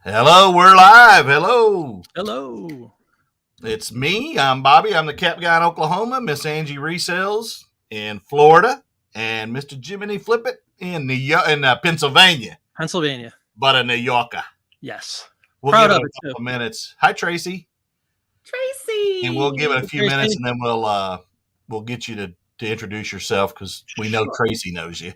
Hello, we're live. Hello. Hello. It's me. I'm Bobby. I'm the cap guy in Oklahoma. Miss Angie Resells in Florida, and Mr. Jiminy Flippit in Pennsylvania, Pennsylvania. but a New Yorker. Yes. We'll Proud give of it it a couple too. minutes. Hi, Tracy. Tracy. And we'll give it a few Tracy. minutes, and then we'll get you to introduce yourself because we know Tracy knows you.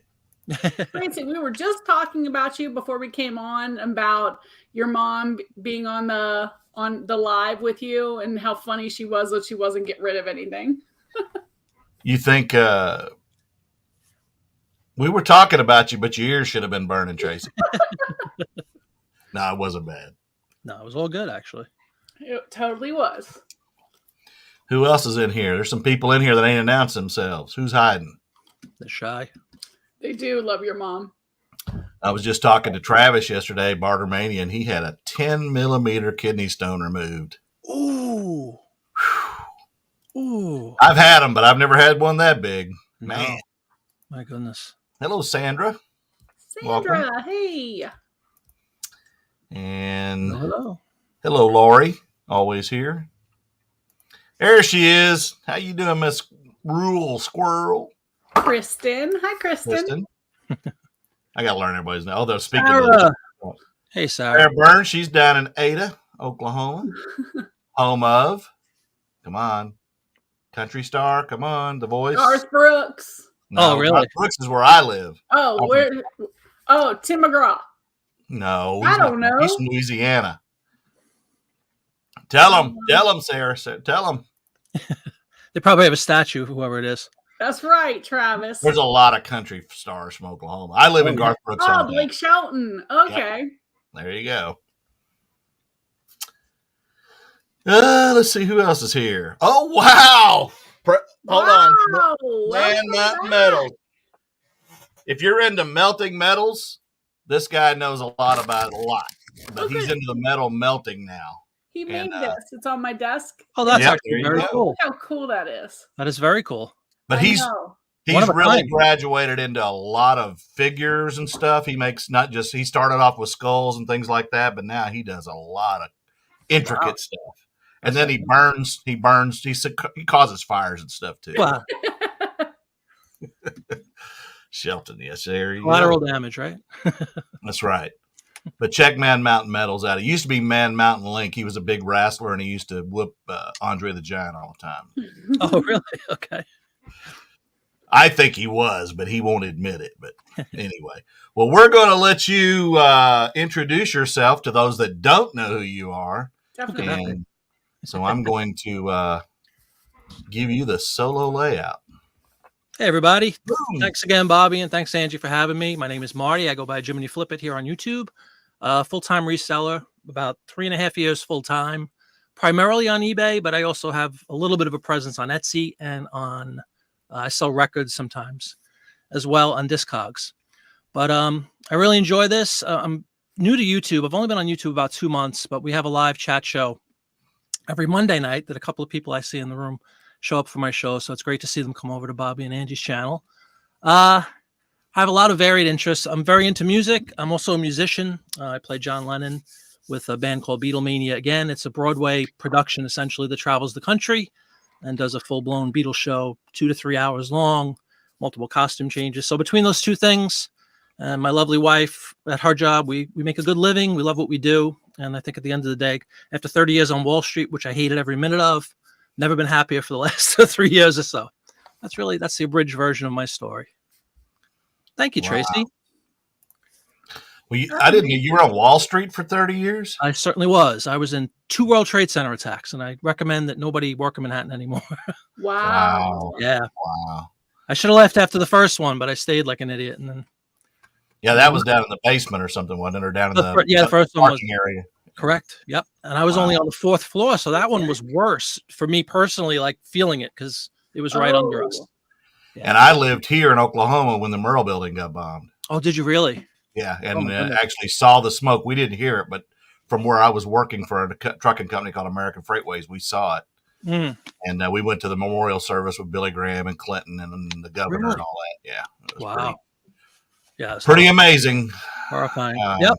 Tracy, we were just talking about you before we came on about your mom being on the live with you and how funny she was that she wasn't getting rid of anything. You think we were talking about you, but your ears should have been burning, Tracy. No, it wasn't bad. No, it was all good actually. It totally was. Who else is in here? There's some people in here that ain't announced themselves. Who's hiding? They're shy. They do love your mom. I was just talking to Travis yesterday, Bartermania, and he had a 10 millimeter kidney stone removed. Ooh. Ooh. I've had them, but I've never had one that big. No. Man. My goodness. Hello, Sandra. Sandra, Welcome. hey. And hello, Lori, always here. There she is. How you doing, Miss Rural Squirrel? Kristen. Hi, Kristen. I got to learn everybody's name. Although speaking Sarah. of Hey, Sarah. Sarah Burns, she's down in Ada, Oklahoma. Home of, come on, Country Star, come on, The Voice. Garth Brooks. No, Oh, really? Garth Brooks is where I live. Tim McGraw. No, I don't know. He's from Louisiana. Tell him, Sarah. Tell him. They probably have a statue, whoever it is. That's right, Travis. There's a lot of country stars from Oklahoma. I live in Garth Brooks. Oh, Blake Shelton. Okay. Yep. There you go. Let's see who else is here. Oh, wow. Hold on. Man Mountain Metals. If you're into melting metals, this guy knows a lot about it, a lot. But he's into the metal melting now. He made this. It's on my desk. Oh, that's actually very cool. Look how cool that is. That is very cool. But he's really graduated into a lot of figures and stuff. He makes he started off with skulls and things like that, but now he does a lot of intricate stuff. And then he causes fires and stuff too. Wow. Shelton, yes, there you Collateral go. damage, right? That's right. But check Man Mountain Metals out. It used to be Man Mountain Link. He was a big wrestler, and he used to whoop Andre the Giant all the time. Oh, really? Okay. I think he was, but he won't admit it. But anyway, well, we're going to let you introduce yourself to those that don't know who you are. Definitely. And so I'm going to give you the solo layout. Hey, everybody. Boom. Thanks again, Bobby, and thanks, Angie, for having me. My name is Marty. I go by Jiminy Flippit here on YouTube. Full-time reseller, about 3.5 years full-time, primarily on eBay, but I also have a little bit of a presence on Etsy and on I sell records sometimes as well on Discogs. But I really enjoy this. I'm new to YouTube. I've only been on YouTube about 2 months, but we have a live chat show every Monday night that a couple of people I see in the room show up for my show. So it's great to see them come over to Bobby and Angie's channel. I have a lot of varied interests. I'm very into music. I'm also a musician. I play John Lennon with a band called Beatlemania. Again, it's a Broadway production essentially that travels the country and does a full-blown Beatles show, 2 to 3 hours long, multiple costume changes. So between those two things and my lovely wife at her job, we make a good living. We love what we do. And I think at the end of the day, after 30 years on Wall Street, which I hated every minute of, never been happier for the last 3 years or so. That's the abridged version of my story. Thank you, Tracy. Well, I didn't know you were on Wall Street for 30 years. I certainly was. I was in 2 World Trade Center attacks, and I recommend that nobody work in Manhattan anymore. Wow. Yeah. Wow. I should have left after the first one, but I stayed like an idiot. And then. Yeah, that was down in the basement or something, wasn't it? Or down in the first one was area. Correct. Yep. And I was only on the 4th floor, so that one was worse for me personally, like feeling it because it was right under us. Yeah. And I lived here in Oklahoma when the Murrah building got bombed. Oh, did you really? Yeah, and actually saw the smoke. We didn't hear it, but from where I was working for a trucking company called American Freightways, we saw it. Mm. And we went to the memorial service with Billy Graham and Clinton and the governor and all that. Yeah. It was Yeah. Pretty amazing. Horrifying. Yep.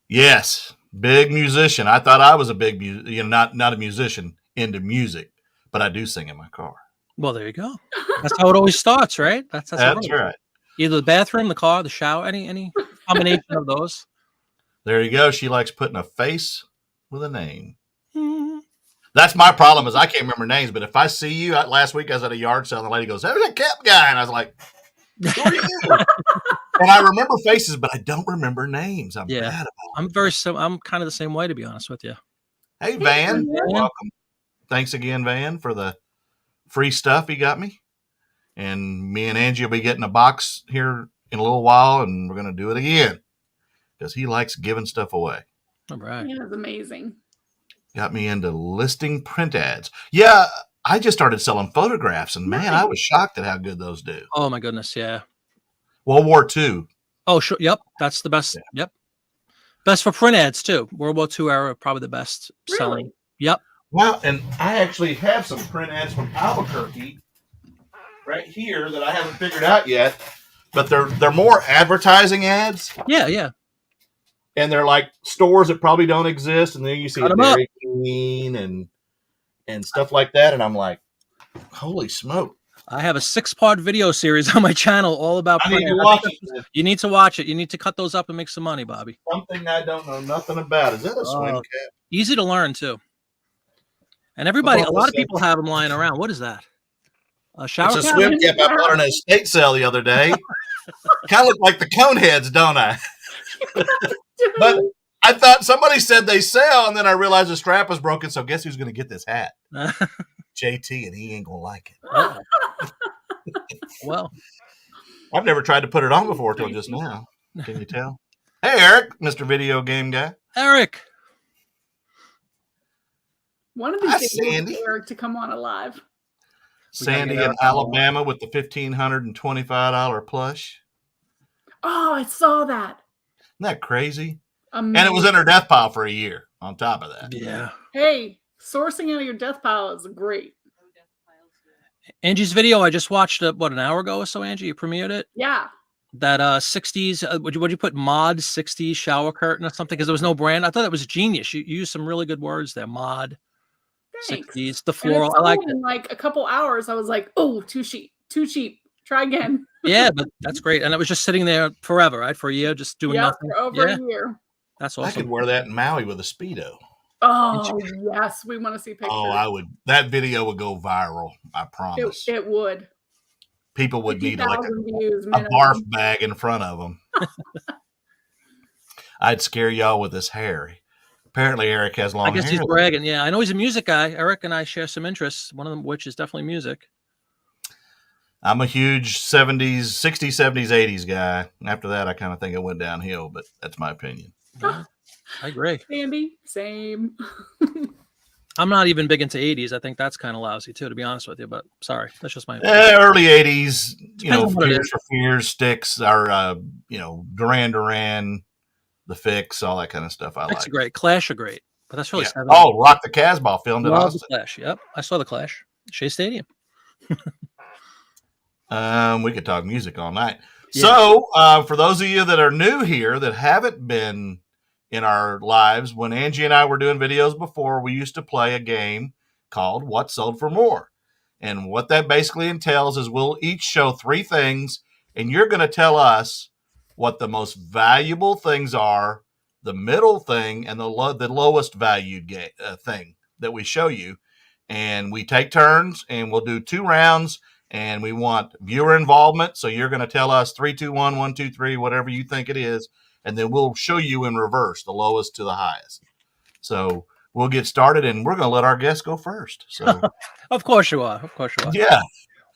Yes, big musician. I thought I was a big, not a musician into music, but I do sing in my car. Well, there you go. That's how it always starts, right? That's That's right. Either the bathroom, the car, the shower, any combination of those. There you go. She likes putting a face with a name. Mm. That's my problem is I can't remember names, but if I see you, last week I was at a yard sale and the lady goes, "There's a Cap guy," and I was like, "Who are you?" And I remember faces, but I don't remember names. I'm bad about it. I'm kind of the same way, to be honest with you. Hey, Van, welcome. Thanks again, Van, for the free stuff he got me. And me and Angie will be getting a box here in a little while, and we're going to do it again because he likes giving stuff away. All right. Yeah, that's amazing. Got me into listing print ads. Yeah, I just started selling photographs, and man, I was shocked at how good those do. Oh, my goodness. Yeah. World War II. Oh, sure. Yep. That's the best. Yeah. Yep. Best for print ads, too. World War II era, probably the best selling. Yep. Wow. And I actually have some print ads from Albuquerque right here that I haven't figured out yet, but they're more advertising ads. Yeah, yeah. And they're like stores that probably don't exist, and then you see a Dairy Queen and stuff like that, and I'm like, holy smoke! I have a 6-part video series on my channel all about print ads. You need to watch it. You need to cut those up and make some money, Bobby. Something I don't know nothing about. Is that a swim cap? Easy to learn too. And a lot of people have them lying around. What is that? A shower cap? It's a swim cap I bought on an estate sale the other day. Kind of look like the cone heads, don't I? But I thought somebody said they sell, and then I realized the strap was broken. So guess who's going to get this hat? JT, and he ain't going to like it. Well, I've never tried to put it on before till just now. Can you tell? Hey, Eric, Mr. Video Game Guy. Eric. One of these days, Eric to come on alive. Sandy in Alabama with the $1,525 plush. Oh, I saw that. Isn't that crazy? Amazing. And it was in her death pile for a year on top of that. Yeah. Hey, sourcing out of your death pile is great. Angie's video, I just watched an hour ago or so, Angie. You premiered it? Yeah. That 60s, would you put mod 60s shower curtain or something? Because there was no brand. I thought it was genius. You used some really good words there. Mod. Thanks. 60s, the floral. I like it. In like a couple hours, I was like, oh, too cheap. Try again. Yeah, but that's great. And it was just sitting there forever, right? For a year, just doing nothing. For over a year. That's awesome. I could wear that in Maui with a Speedo. Oh, yes. We want to see pictures. Oh, I would. That video would go viral. I promise. It would. People would need like a barf bag in front of them. I'd scare y'all with this hair. Apparently, Eric has long hair. I guess he's bragging. Yeah, I know he's a music guy. Eric and I share some interests, one of them which is definitely music. I'm a huge 70s, 60s, 70s, 80s guy. After that, I kind of think it went downhill, but that's my opinion. Yeah, I agree. Sandy, same. I'm not even big into 80s. I think that's kind of lousy, too, to be honest with you. But sorry, that's just my opinion. Early 80s, Fears for Fears, Sticks, or, Duran, The Fix, all that kind of stuff I like. That's great. Clash are great. But that's really 70s. Oh, Rock the Casbah filmed in Austin. Clash, yep. I saw the Clash. Shea Stadium. We could talk music all night. Yeah. So, for those of you that are new here that haven't been in our lives, when Angie and I were doing videos before, we used to play a game called What Sold for More. And what that basically entails is we'll each show 3 things, and you're going to tell us what the most valuable things are, the middle thing, and the lowest valued thing that we show you. And we take turns, and we'll do 2 rounds. And we want viewer involvement. So you're going to tell us 3, 2, 1, 1, 2, 3, whatever you think it is. And then we'll show you in reverse, the lowest to the highest. So we'll get started, and we're going to let our guests go first. So, Of course you are. Yeah.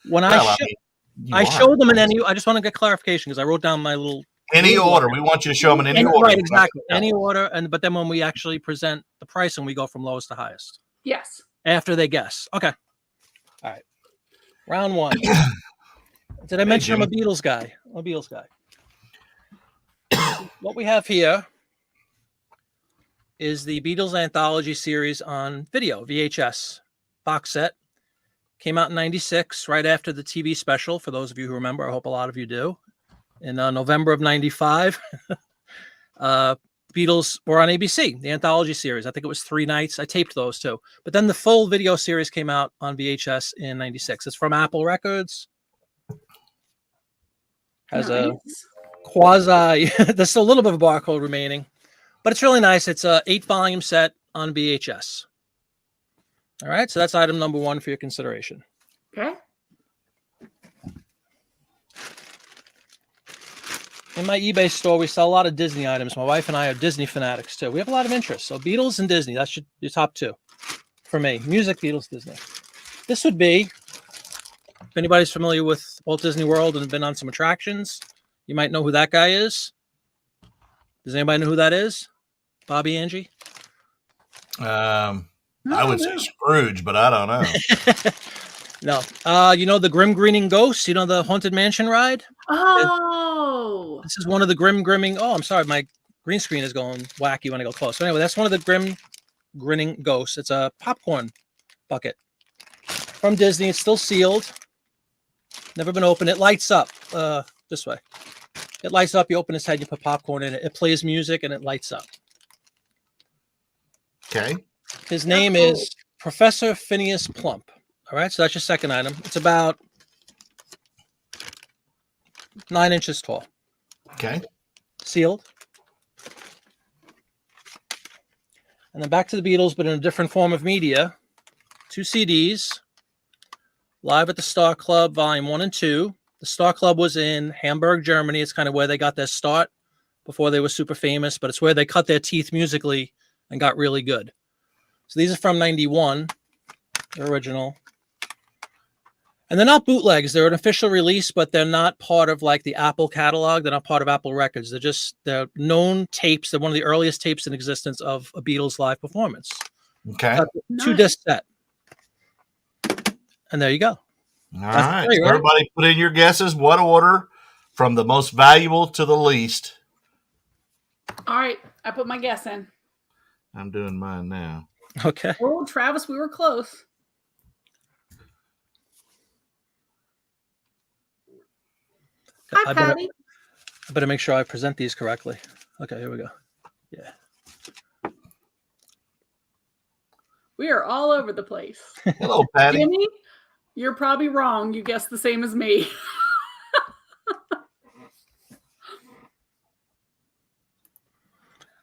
When I show them in any, I just want to get clarification because I wrote down my little. Any order. We want you to show them in any order. Right, exactly. Any order. But then when we actually present the pricing, we go from lowest to highest. Yes. After they guess. Okay. All right. Round 1. Did I mention I'm a Beatles guy? I'm a Beatles guy. What we have here is the Beatles Anthology series on video, VHS box set. Came out in 96, right after the TV special, for those of you who remember. I hope a lot of you do. In November of 95. Beatles were on ABC, the anthology series. I think it was 3 nights. I taped those too. But then the full video series came out on VHS in 96. It's from Apple Records. Has a quasi, there's a little bit of a barcode remaining, but it's really nice. It's a 8-volume set on VHS. All right. So that's item number 1 for your consideration. Okay. In my eBay store, we sell a lot of Disney items. My wife and I are Disney fanatics too. We have a lot of interest. So Beatles and Disney, that's your top 2 for me. Music, Beatles, Disney. This would be, if anybody's familiar with Walt Disney World and been on some attractions, you might know who that guy is. Does anybody know who that is? Bobby, Angie? I would say Scrooge, but I don't know. No. You know the Grim Greening Ghost? You know the Haunted Mansion ride? Oh. This is one of the Grimming. Oh, I'm sorry. My green screen is going wacky when I go close. So anyway, that's one of the Grinning Ghosts. It's a popcorn bucket from Disney. It's still sealed. Never been opened. It lights up this way. It lights up. You open its head, you put popcorn in it. It plays music and it lights up. Okay. His name is Professor Phineas Plump. All right, so that's your second item. It's about 9 inches tall. Okay. Sealed. And then back to the Beatles, but in a different form of media. 2 CDs. Live at the Star Club, Volume 1 and 2. The Star Club was in Hamburg, Germany. It's kind of where they got their start before they were super famous, but it's where they cut their teeth musically and got really good. So these are from 91, the original. And they're not bootlegs. They're an official release, but they're not part of like the Apple catalog. They're not part of Apple Records. They're known tapes. They're one of the earliest tapes in existence of a Beatles live performance. Okay. 2-disc set. And there you go. All right. So everybody put in your guesses. What order from the most valuable to the least? All right. I put my guess in. I'm doing mine now. Okay. Oh, Travis, we were close. Hi, Patty. I better make sure I present these correctly. Okay, here we go. Yeah. We are all over the place. Hello, Patty. Jimmy, you're probably wrong. You guessed the same as me.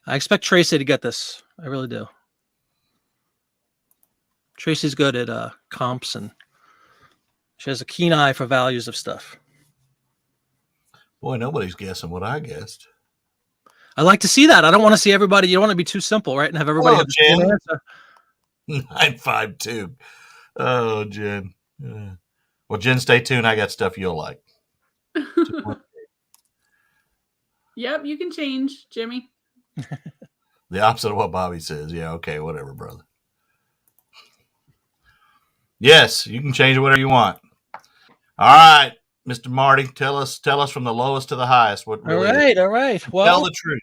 I expect Tracy to get this. I really do. Tracy's good at comps, and she has a keen eye for values of stuff. Boy, nobody's guessing what I guessed. I like to see that. I don't want to see everybody. You don't want to be too simple, right? And have everybody have the same answer. 952. Oh, Jen. Well, Jen, stay tuned. I got stuff you'll like. Yep, you can change, Jimmy. The opposite of what Bobby says. Yeah, okay, whatever, brother. Yes, you can change it whatever you want. All right, Mr. Marty, tell us from the lowest to the highest. What really all right. Well, tell the truth.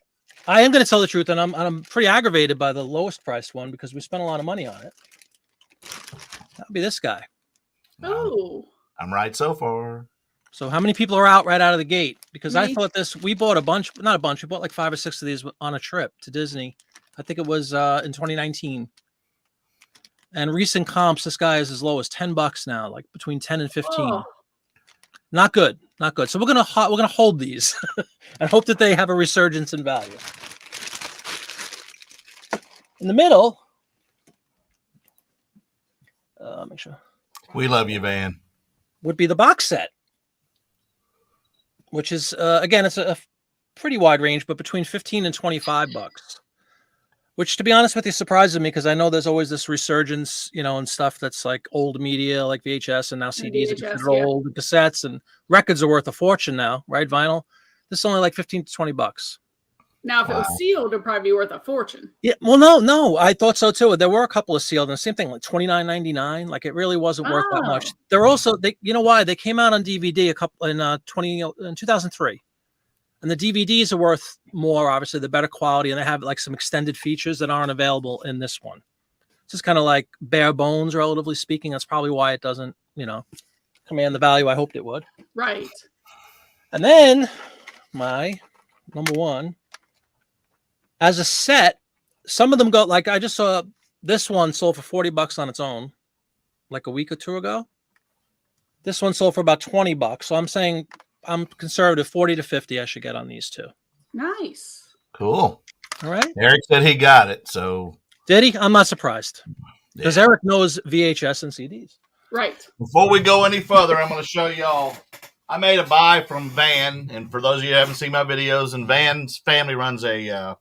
I am going to tell the truth, and I'm pretty aggravated by the lowest priced one because we spent a lot of money on it. That would be this guy. Oh. I'm right so far. So how many people are out right out of the gate? Because I thought we bought not a bunch. We bought like 5 or 6 of these on a trip to Disney. I think it was in 2019. And recent comps, this guy is as low as $10 now, like between 10 and 15. Oh. Not good. So we're gonna hold these and hope that they have a resurgence in value. In the middle, make sure. We love you, Van. Would be the box set, which is again, it's a pretty wide range, but between $15 and $25. Which, to be honest with you, surprises me because I know there's always this resurgence, and stuff that's like old media, like VHS and now CDs and old cassettes, and records are worth a fortune now, right? Vinyl. This is only like $15 to $20. Now, if it was sealed, it'd probably be worth a fortune. Yeah, well, no, I thought so too. There were a couple of sealed, and the same thing, like $29.99. Like it really wasn't worth that much. They're also, why they came out on DVD in 2003. And the DVDs are worth more, obviously, the better quality, and they have like some extended features that aren't available in this one. It's just kind of like bare bones, relatively speaking. That's probably why it doesn't, command the value I hoped it would. Right. And then my number one, As a set, some of them go like I just saw this one sold for $40 on its own, like a week or two ago. This one sold for about $20. So I'm saying I'm conservative, 40 to 50 I should get on these two. Nice. Cool. All right. Eric said he got it. So did he? I'm not surprised because Eric knows VHS and CDs. Right. Before we go any further, I'm going to show y'all. I made a buy from Van, and for those of you who haven't seen my videos, and Van's family runs a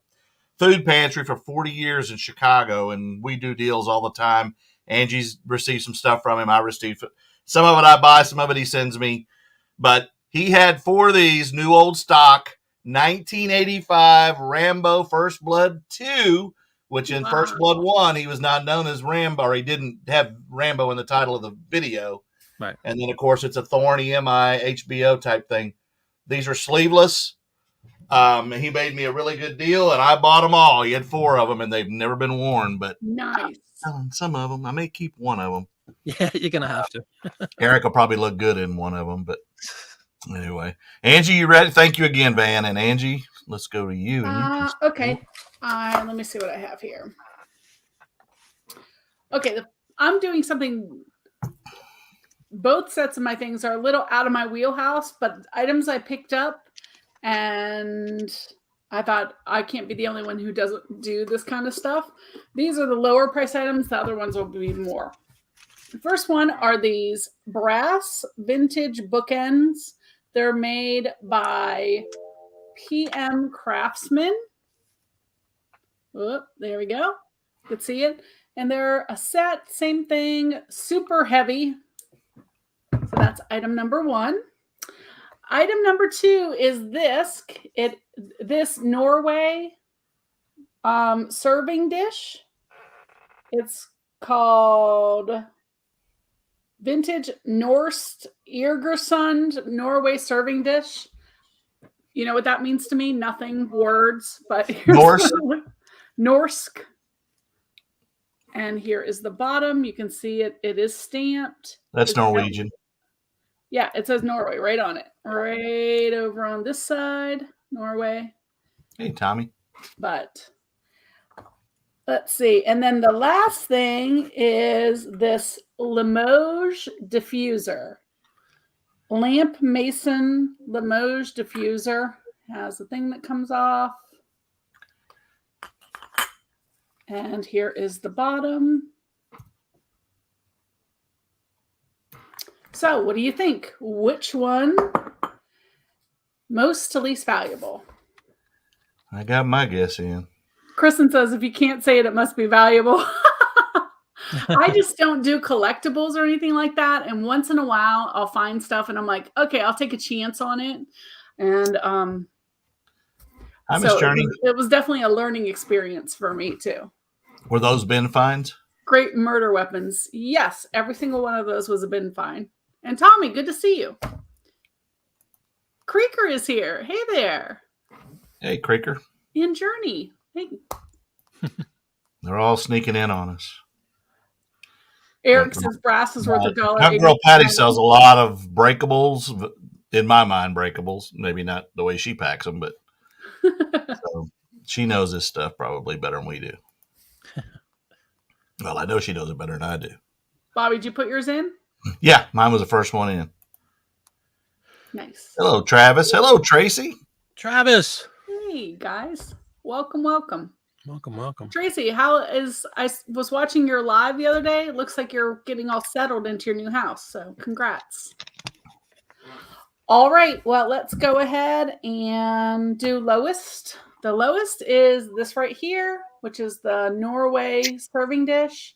food pantry for 40 years in Chicago, and we do deals all the time. Angie's received some stuff from him. I received some of it. I buy, some of it he sends me. But he had 4 of these new old stock 1985 Rambo First Blood 2, which in First Blood 1 he was not known as Rambo, or he didn't have Rambo in the title of the video. Right. And then, of course, it's a Thorn EMI HBO type thing. These are sleeveless. He made me a really good deal, and I bought them all. He had 4 of them, and they've never been worn. But nice. Some of them. I may keep one of them. Yeah, you're going to have to. Eric will probably look good in one of them. But anyway, Angie, you ready? Thank you again, Van. And Angie, let's go to you. Okay. Let me see what I have here. Okay, I'm doing something. Both sets of my things are a little out of my wheelhouse, but items I picked up, and I thought I can't be the only one who doesn't do this kind of stuff. These are the lower price items. The other ones will be more. The first one are these brass vintage bookends. They're made by PM Craftsman. Oh, there we go. You can see it. And they're a set, same thing, super heavy. So that's item number 1. Item number 2 is this Norway serving dish. It's called Vintage Norsk Egersund Norway serving dish. You know what that means to me? Nothing, words, but Norsk. And here is the bottom. You can see it. It is stamped. That's Norwegian. Yeah, it says Norway right on it. Right over on this side, Norway. Hey, Tommy. But let's see. And then the last thing is this Limoges diffuser. Lamp Mason Limoges diffuser. Has a thing that comes off. And here is the bottom. So what do you think? Which one most to least valuable? I got my guess in. Kristen says if you can't say it, it must be valuable. I just don't do collectibles or anything like that. And once in a while, I'll find stuff and I'm like, okay, I'll take a chance on it. And Hi, Miss Journey. It was definitely a learning experience for me too. Were those bin finds? Great murder weapons. Yes, every single one of those was a bin find. And Tommy, good to see you. Creaker is here. Hey there. Hey, Creaker. And Journey. Hey. They're all sneaking in on us. Eric says brass is worth $1. My girl Patty sells a lot of breakables. In my mind, breakables. Maybe not the way she packs them, but so she knows this stuff probably better than we do. Well, I know she knows it better than I do. Bobby, did you put yours in? Yeah, mine was the first one in. Nice. Hello, Travis. Hello, Tracy. Travis. Hey, guys. Welcome, welcome. Welcome. Tracy, I was watching your live the other day. It looks like you're getting all settled into your new house. So congrats. All right. Well, let's go ahead and do lowest. The lowest is this right here, which is the Norway serving dish.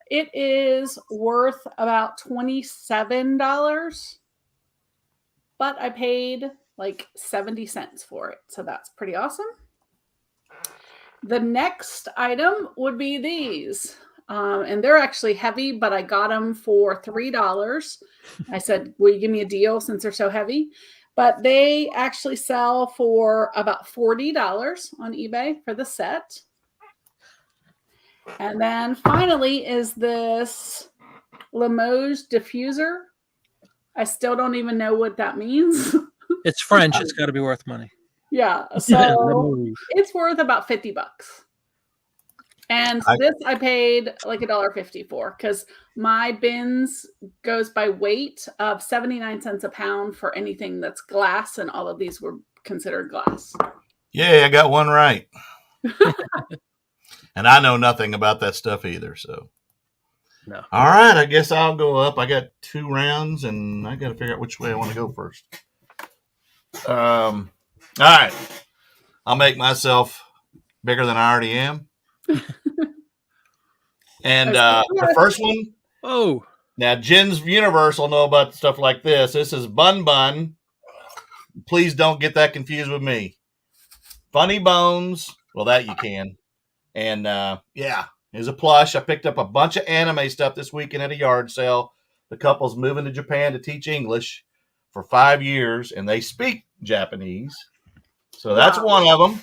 It is worth about $27, but I paid like 70 cents for it. So that's pretty awesome. The next item would be these. And they're actually heavy, but I got them for $3. I said, will you give me a deal since they're so heavy? But they actually sell for about $40 on eBay for the set. And then finally is this Limoges diffuser. I still don't even know what that means. It's French. It's got to be worth money. Yeah. The So move. it's worth about $50. And this I paid like $1.50 for because my bins goes by weight of 79 cents a pound for anything that's glass, and all of these were considered glass. Yeah, I got one right. And I know nothing about that stuff either. So, No. All right, I guess I'll go up. I got 2 rounds, and I got to figure out which way I want to go first. All right, I'll make myself bigger than I already am. And the first one. Oh. Now, Jen's Universe will know about stuff like this. This is Bun Bun. Please don't get that confused with me. Funny Bones. Well, that you can. And yeah, here's a plush. I picked up a bunch of anime stuff this weekend at a yard sale. The couple's moving to Japan to teach English for 5 years, and they speak Japanese. So that's one of them.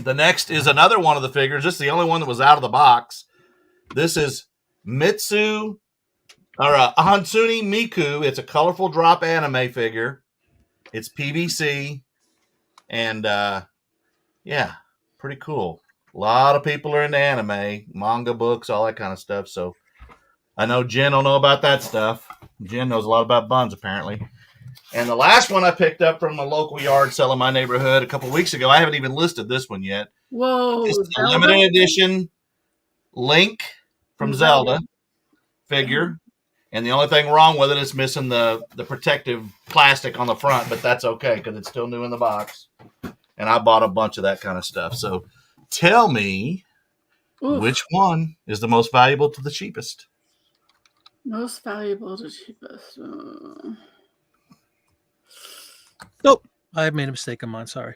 The next is another one of the figures. This is the only one that was out of the box. This is Hansune Miku. It's a colorful drop anime figure. It's PVC. And yeah, pretty cool. A lot of people are into anime, manga books, all that kind of stuff. So I know Jen will know about that stuff. Jen knows a lot about buns, apparently. And the last one I picked up from a local yard sale in my neighborhood a couple weeks ago. I haven't even listed this one yet. Whoa. It's a limited edition Link from Zelda figure. And the only thing wrong with it is missing the protective plastic on the front, but that's okay because it's still new in the box. And I bought a bunch of that kind of stuff. So tell me which one is the most valuable to the cheapest? Most valuable to cheapest. Nope. I made a mistake on mine. Sorry.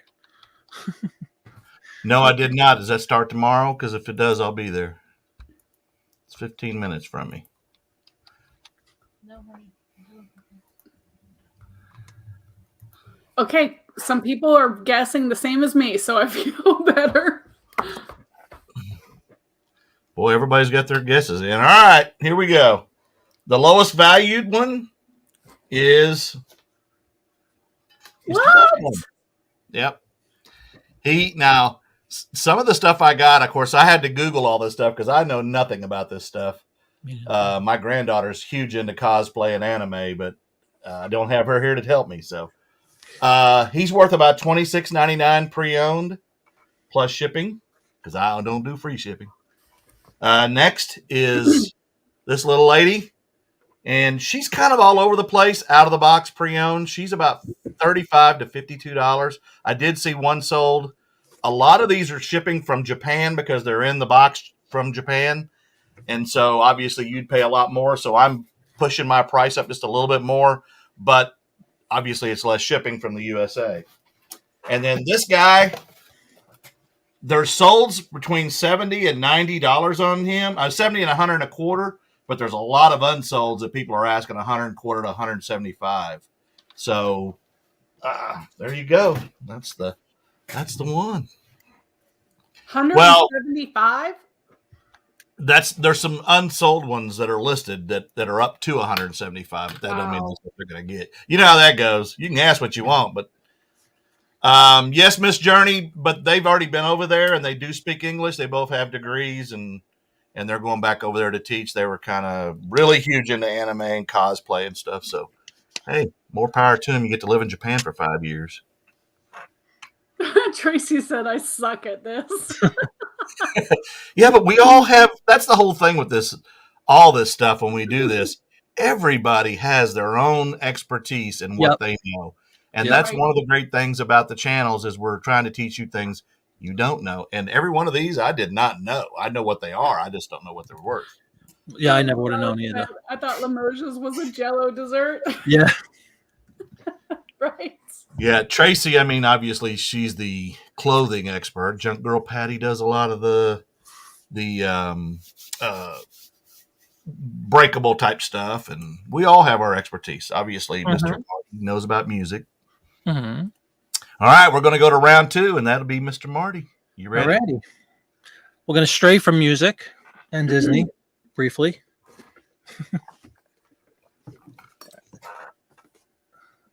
No, I did not. Does that start tomorrow? Because if it does, I'll be there. It's 15 minutes from me. No, honey. Okay, some people are guessing the same as me, so I feel better. Boy, everybody's got their guesses in. All right, here we go. The lowest valued one is what? Yep. Now, some of the stuff I got, of course, I had to Google all this stuff because I know nothing about this stuff. My granddaughter's huge into cosplay and anime, but I don't have her here to help me. So he's worth about $26.99 pre-owned plus shipping because I don't do free shipping. Next is this little lady, and she's kind of all over the place, out of the box pre-owned. She's about $35 to $52. I did see one sold. A lot of these are shipping from Japan because they're in the box from Japan. And so obviously you'd pay a lot more. So I'm pushing my price up just a little bit more, but obviously it's less shipping from the USA. And then this guy, they're sold between $70 and $90 on him. $70 and $125, but there's a lot of unsolds that people are asking $125 to $175. So there you go. That's the one. 175? There's some unsold ones that are listed that are up to 175, but that doesn't mean that's what they're going to get. You know how that goes. You can ask what you want, but yes, Miss Journey, but they've already been over there and they do speak English. They both have degrees and they're going back over there to teach. They were kind of really huge into anime and cosplay and stuff. So, hey, more power to them. You get to live in Japan for 5 years. Tracy said I suck at this. Yeah, but we all have, that's the whole thing with this, all this stuff when we do this. Everybody has their own expertise in what they know. And that's one of the great things about the channels is we're trying to teach you things you don't know. And every one of these I did not know. I know what they are. I just don't know what they're worth. Yeah, I never would have known either. I thought Limoges was a Jell-O dessert. Yeah. Right. Yeah, Tracy, I mean, obviously she's the clothing expert. Junk Girl Patty does a lot of the breakable type stuff, and we all have our expertise. Obviously, Mr. Marty knows about music. Mm-hmm. All right, we're going to go to round 2, and that'll be Mr. Marty. You ready? Alrighty. We're going to stray from music and Disney briefly.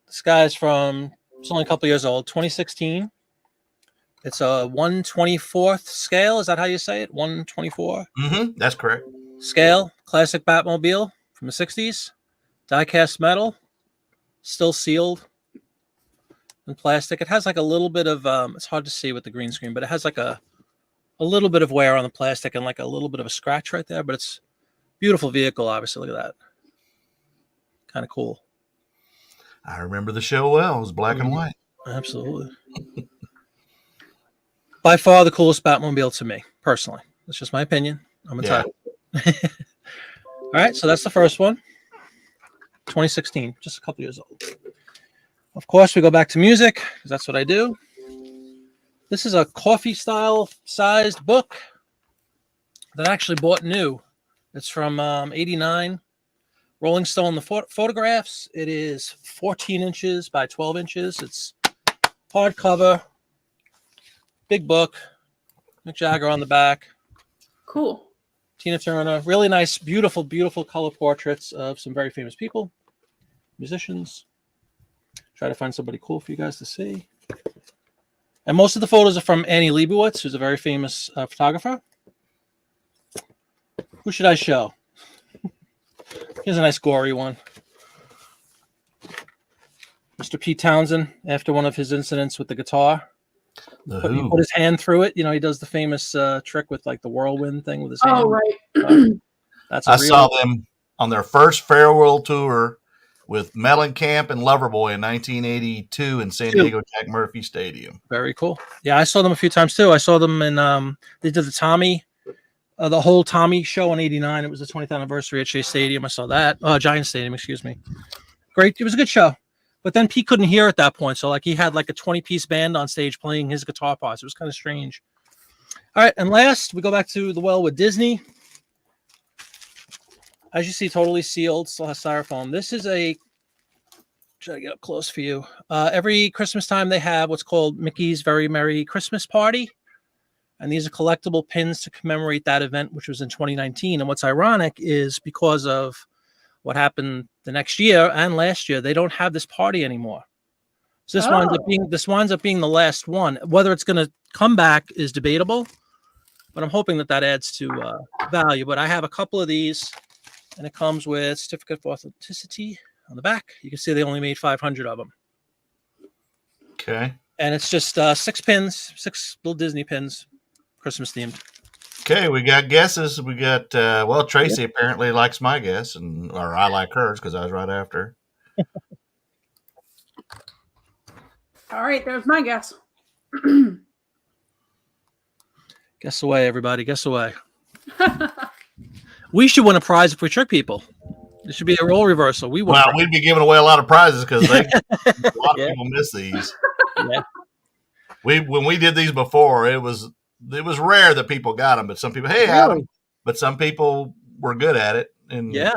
This guy's from It's only a couple years old. 2016. It's a 1/24th scale. Is that how you say it? 1/24? That's correct. Scale. Classic Batmobile from the 60s. Die-cast metal. Still sealed in plastic. It has like a little bit of, it's hard to see with the green screen, but it has like a little bit of wear on the plastic and like a little bit of a scratch right there. But it's a beautiful vehicle, obviously. Look at that. Kind of cool. I remember the show well. It was black and white. Absolutely. By far the coolest Batmobile to me, personally. That's just my opinion. I'm entitled. Yeah. All right, so that's the first one. 2016, just a couple years old. Of course, we go back to music, because that's what I do. This is a coffee-style sized book that I actually bought new. It's from 89. Rolling Stone, the photographs. It is 14 inches by 12 inches. It's hardcover. Big book. Mick Jagger on the back. Cool. Tina Turner. Really nice, beautiful, beautiful color portraits of some very famous people, musicians. Try to find somebody cool for you guys to see. And most of the photos are from Annie Leibovitz, who's a very famous photographer. Who should I show? Here's a nice gory one. Mr. Pete Townsend, after one of his incidents with the guitar. He put his hand through it. You know, he does the famous trick with like the whirlwind thing with his hand. Oh, right. I saw them on their first farewell tour with Mellencamp and Loverboy in 1982 in San Diego Jack Murphy Stadium. Very cool. Yeah, I saw them a few times too. I saw them in, they did the Tommy, the whole Tommy show in 89. It was the 20th anniversary at Shea Stadium. I saw that. Giant Stadium, excuse me. Great. It was a good show. But then Pete couldn't hear at that point. So like he had like a 20-piece band on stage playing his guitar parts. It was kind of strange. All right. And last, we go back to the well with Disney. As you see, totally sealed, still has styrofoam. This is a, try to get up close for you. Every Christmas time they have what's called Mickey's Very Merry Christmas Party. And these are collectible pins to commemorate that event, which was in 2019. And what's ironic is because of what happened the next year and last year, they don't have this party anymore. So this winds up being the last one. Whether it's going to come back is debatable, but I'm hoping that adds to value. But I have a couple of these, and it comes with certificate of authenticity on the back. You can see they only made 500 of them. Okay. And it's just 6 pins, 6 little Disney pins, Christmas themed. Okay, we got guesses. We got, Tracy apparently likes my guess, or I like hers because I was right after. All right, there's my guess. Guess away, everybody. Guess away. We should win a prize if we trick people. There should be a role reversal. We'd be giving away a lot of prizes because a lot of people miss these. Yeah. When we did these before, it was rare that people got them, but some people, had them, but some people were good at it. And yeah,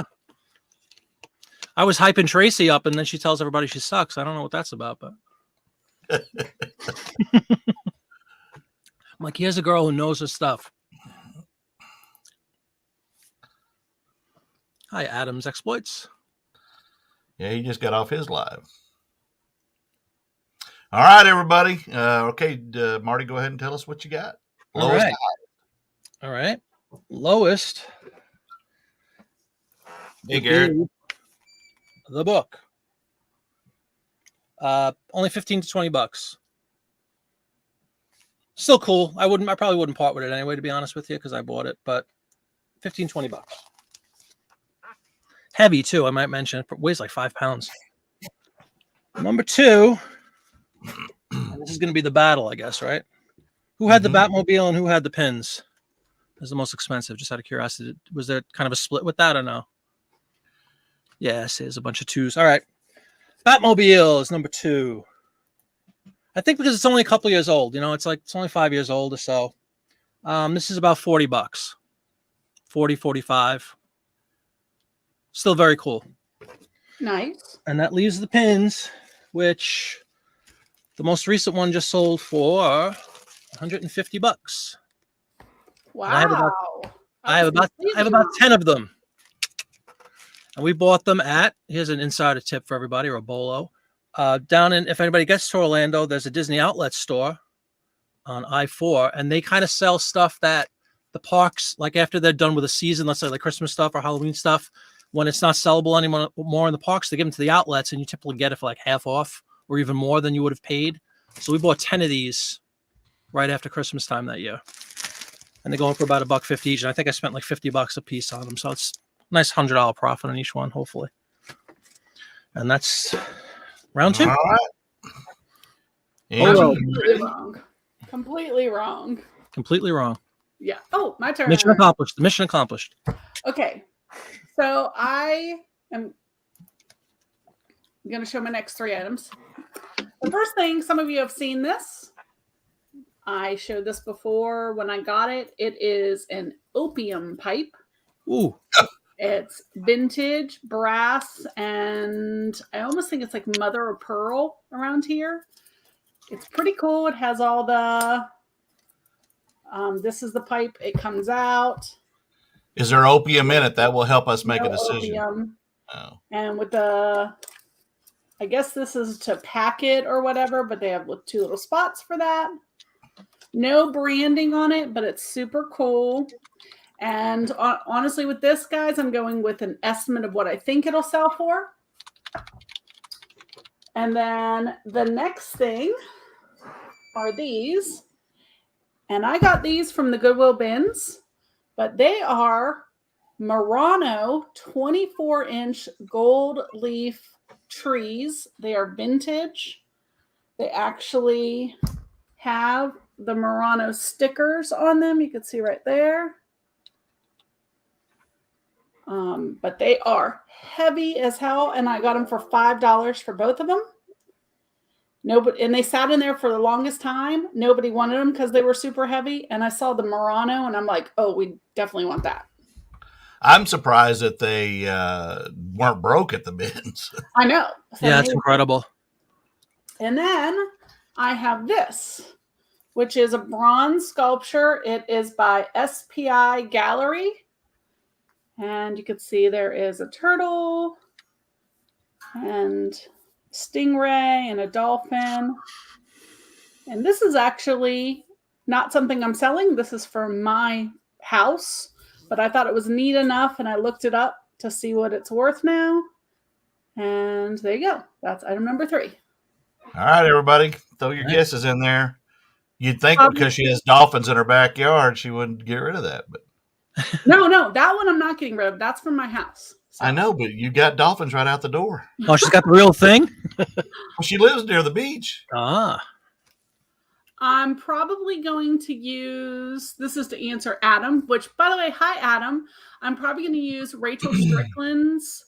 I was hyping Tracy up, and then she tells everybody she sucks. I don't know what that's about, but I'm like, here's a girl who knows her stuff. Hi, Adam's Exploits. Yeah, he just got off his live. All right, everybody. Okay, Marty, go ahead and tell us what you got. Lowest. All right. Lowest. Hey, Garrett. The book. Only $15 to $20. Still cool. I probably wouldn't part with it anyway, to be honest with you, because I bought it, but $15, $20. Heavy too, I might mention. It weighs like 5 pounds. Number 2. This is going to be the battle, I guess, right? Who had the Batmobile and who had the pins? Is the most expensive? Just out of curiosity, was there kind of a split with that or no? Yes, there's a bunch of 2s. All right, Batmobile is number 2. I think because it's only a couple years old. You know, it's only 5 years old or so. This is about $40, 40, 45. Still very cool. Nice. And that leaves the pins, which the most recent one just sold for $150. Wow. I have about 10 of them. And we bought them at, here's an insider tip for everybody, or a bolo. down in, if anybody gets to Orlando, there's a Disney outlet store on I-4, and they kind of sell stuff that the parks, like after they're done with a season, let's say like Christmas stuff or Halloween stuff, when it's not sellable anymore more in the parks, they give them to the outlets, and you typically get it for like half off or even more than you would have paid. So we bought 10 of these right after Christmas time that year, and they're going for about $1.50 each. And I think I spent like $50 a piece on them, so it's a nice $100 profit on each one, hopefully. And that's round 2. All right. Completely wrong. Completely wrong. Completely wrong. Yeah. Oh, my turn. Mission accomplished. Mission accomplished. Okay. So I am going to show my next 3 items. The first thing, some of you have seen this. I showed this before when I got it. It is an opium pipe. Ooh. It's vintage, brass, and I almost think it's like mother of pearl around here. It's pretty cool. It has all the, this is the pipe. It comes out. Is there opium in it? That will help us make a decision. Opium. Oh. And with the, I guess this is to pack it or whatever, but they have 2 little spots for that. No branding on it, but it's super cool. And honestly, with this, guys, I'm going with an estimate of what I think it'll sell for. And then the next thing are these. And I got these from the Goodwill bins, but they are Murano 24-inch gold leaf trees. They are vintage. They actually have the Murano stickers on them. You can see right there. But they are heavy as hell, and I got them for $5 for both of them. Nobody, and they sat in there for the longest time. Nobody wanted them because they were super heavy. And I saw the Murano, and I'm like, oh, we definitely want that. I'm surprised that they weren't broke at the bins. I know. Yeah, it's incredible. And then I have this, which is a bronze sculpture. It is by SPI Gallery. And you can see there is a turtle and stingray and a dolphin. And this is actually not something I'm selling. This is for my house, but I thought it was neat enough, and I looked it up to see what it's worth now. And there you go. That's item number 3. All right, everybody, throw your guesses in there. You'd think because she has dolphins in her backyard, she wouldn't get rid of that, but no, that one I'm not getting rid of. That's from my house. So. I know, but you got dolphins right out the door. Oh, she's got the real thing? Well, she lives near the beach. Ah. I'm probably going to use, this is to answer Adam, which, by the way, hi, Adam. I'm probably going to use Rachel Strickland's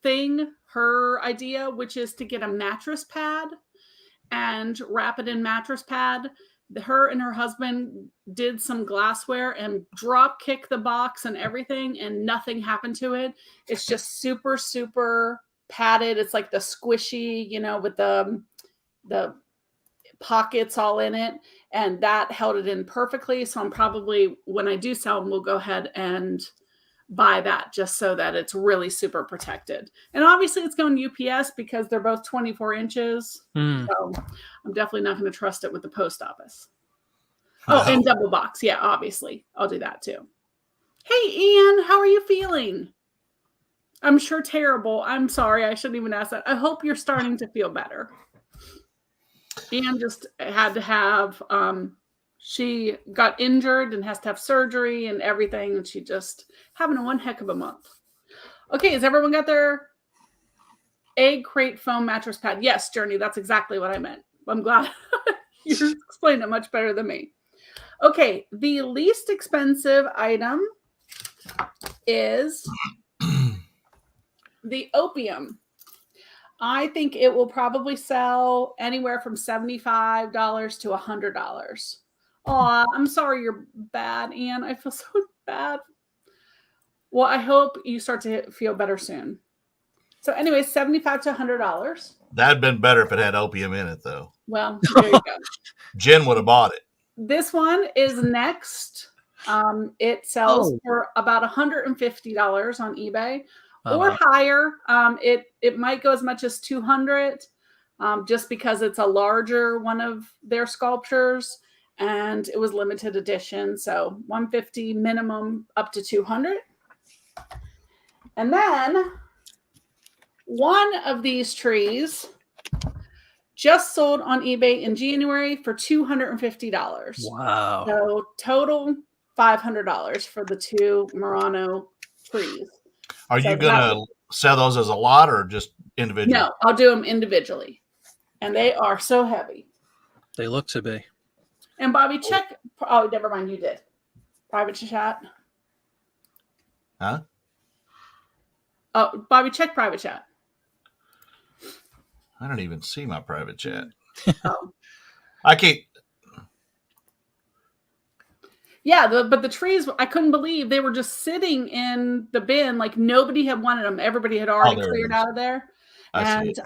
thing, her idea, which is to get a mattress pad and wrap it in mattress pad. Her and her husband did some glassware and drop kick the box and everything, and nothing happened to it. It's just super, super padded. It's like the squishy, with the pockets all in it, and that held it in perfectly. So I'm probably, when I do sell them, we'll go ahead and buy that just so that it's really super protected. And obviously it's going UPS because they're both 24 inches. So I'm definitely not going to trust it with the post office. Oh, and double box. Yeah, obviously. I'll do that too. Hey, Ian, how are you feeling? I'm sure terrible. I'm sorry. I shouldn't even ask that. I hope you're starting to feel better. Ian just had to have, she got injured and has to have surgery and everything. And she just having one heck of a month. Okay. Has everyone got their egg crate foam mattress pad? Yes, Journey. That's exactly what I meant. I'm glad you explained it much better than me. Okay. The least expensive item is the opium. I think it will probably sell anywhere from $75 to $100. Oh, I'm sorry you're bad, Anne. I feel so bad. Well, I hope you start to feel better soon. So anyway, $75 to $100. That'd been better if it had opium in it, though. Well, there you go. Jen would have bought it. This one is next. It sells for about $150 on eBay. or higher. It might go as much as 200, just because it's a larger one of their sculptures, and it was limited edition. So 150 minimum, up to 200. And then one of these trees just sold on eBay in January for $250. Wow. So total $500 for the 2 Murano trees. Are you going to sell those as a lot or just individually? No, I'll do them individually. And they are so heavy. They look to be. And Bobby, check. Oh, never mind. You did. Private chat. Huh? Oh, Bobby, check private chat. I don't even see my private chat. Oh. I can't. Yeah, but the trees, I couldn't believe they were just sitting in the bin. Like nobody had wanted them. Everybody had already cleared out of there. And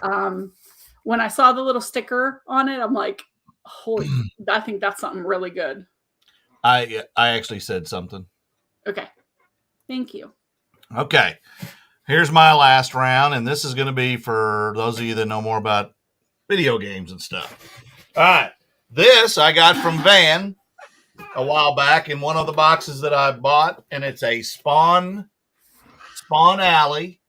when I saw the little sticker on it, I'm like, holy, I think that's something really good. I actually said something. Okay. Thank you. Okay. Here's my last round, and this is going to be for those of you that know more about video games and stuff. All right. This I got from Van a while back in one of the boxes that I bought, and it's a Spawn Alley,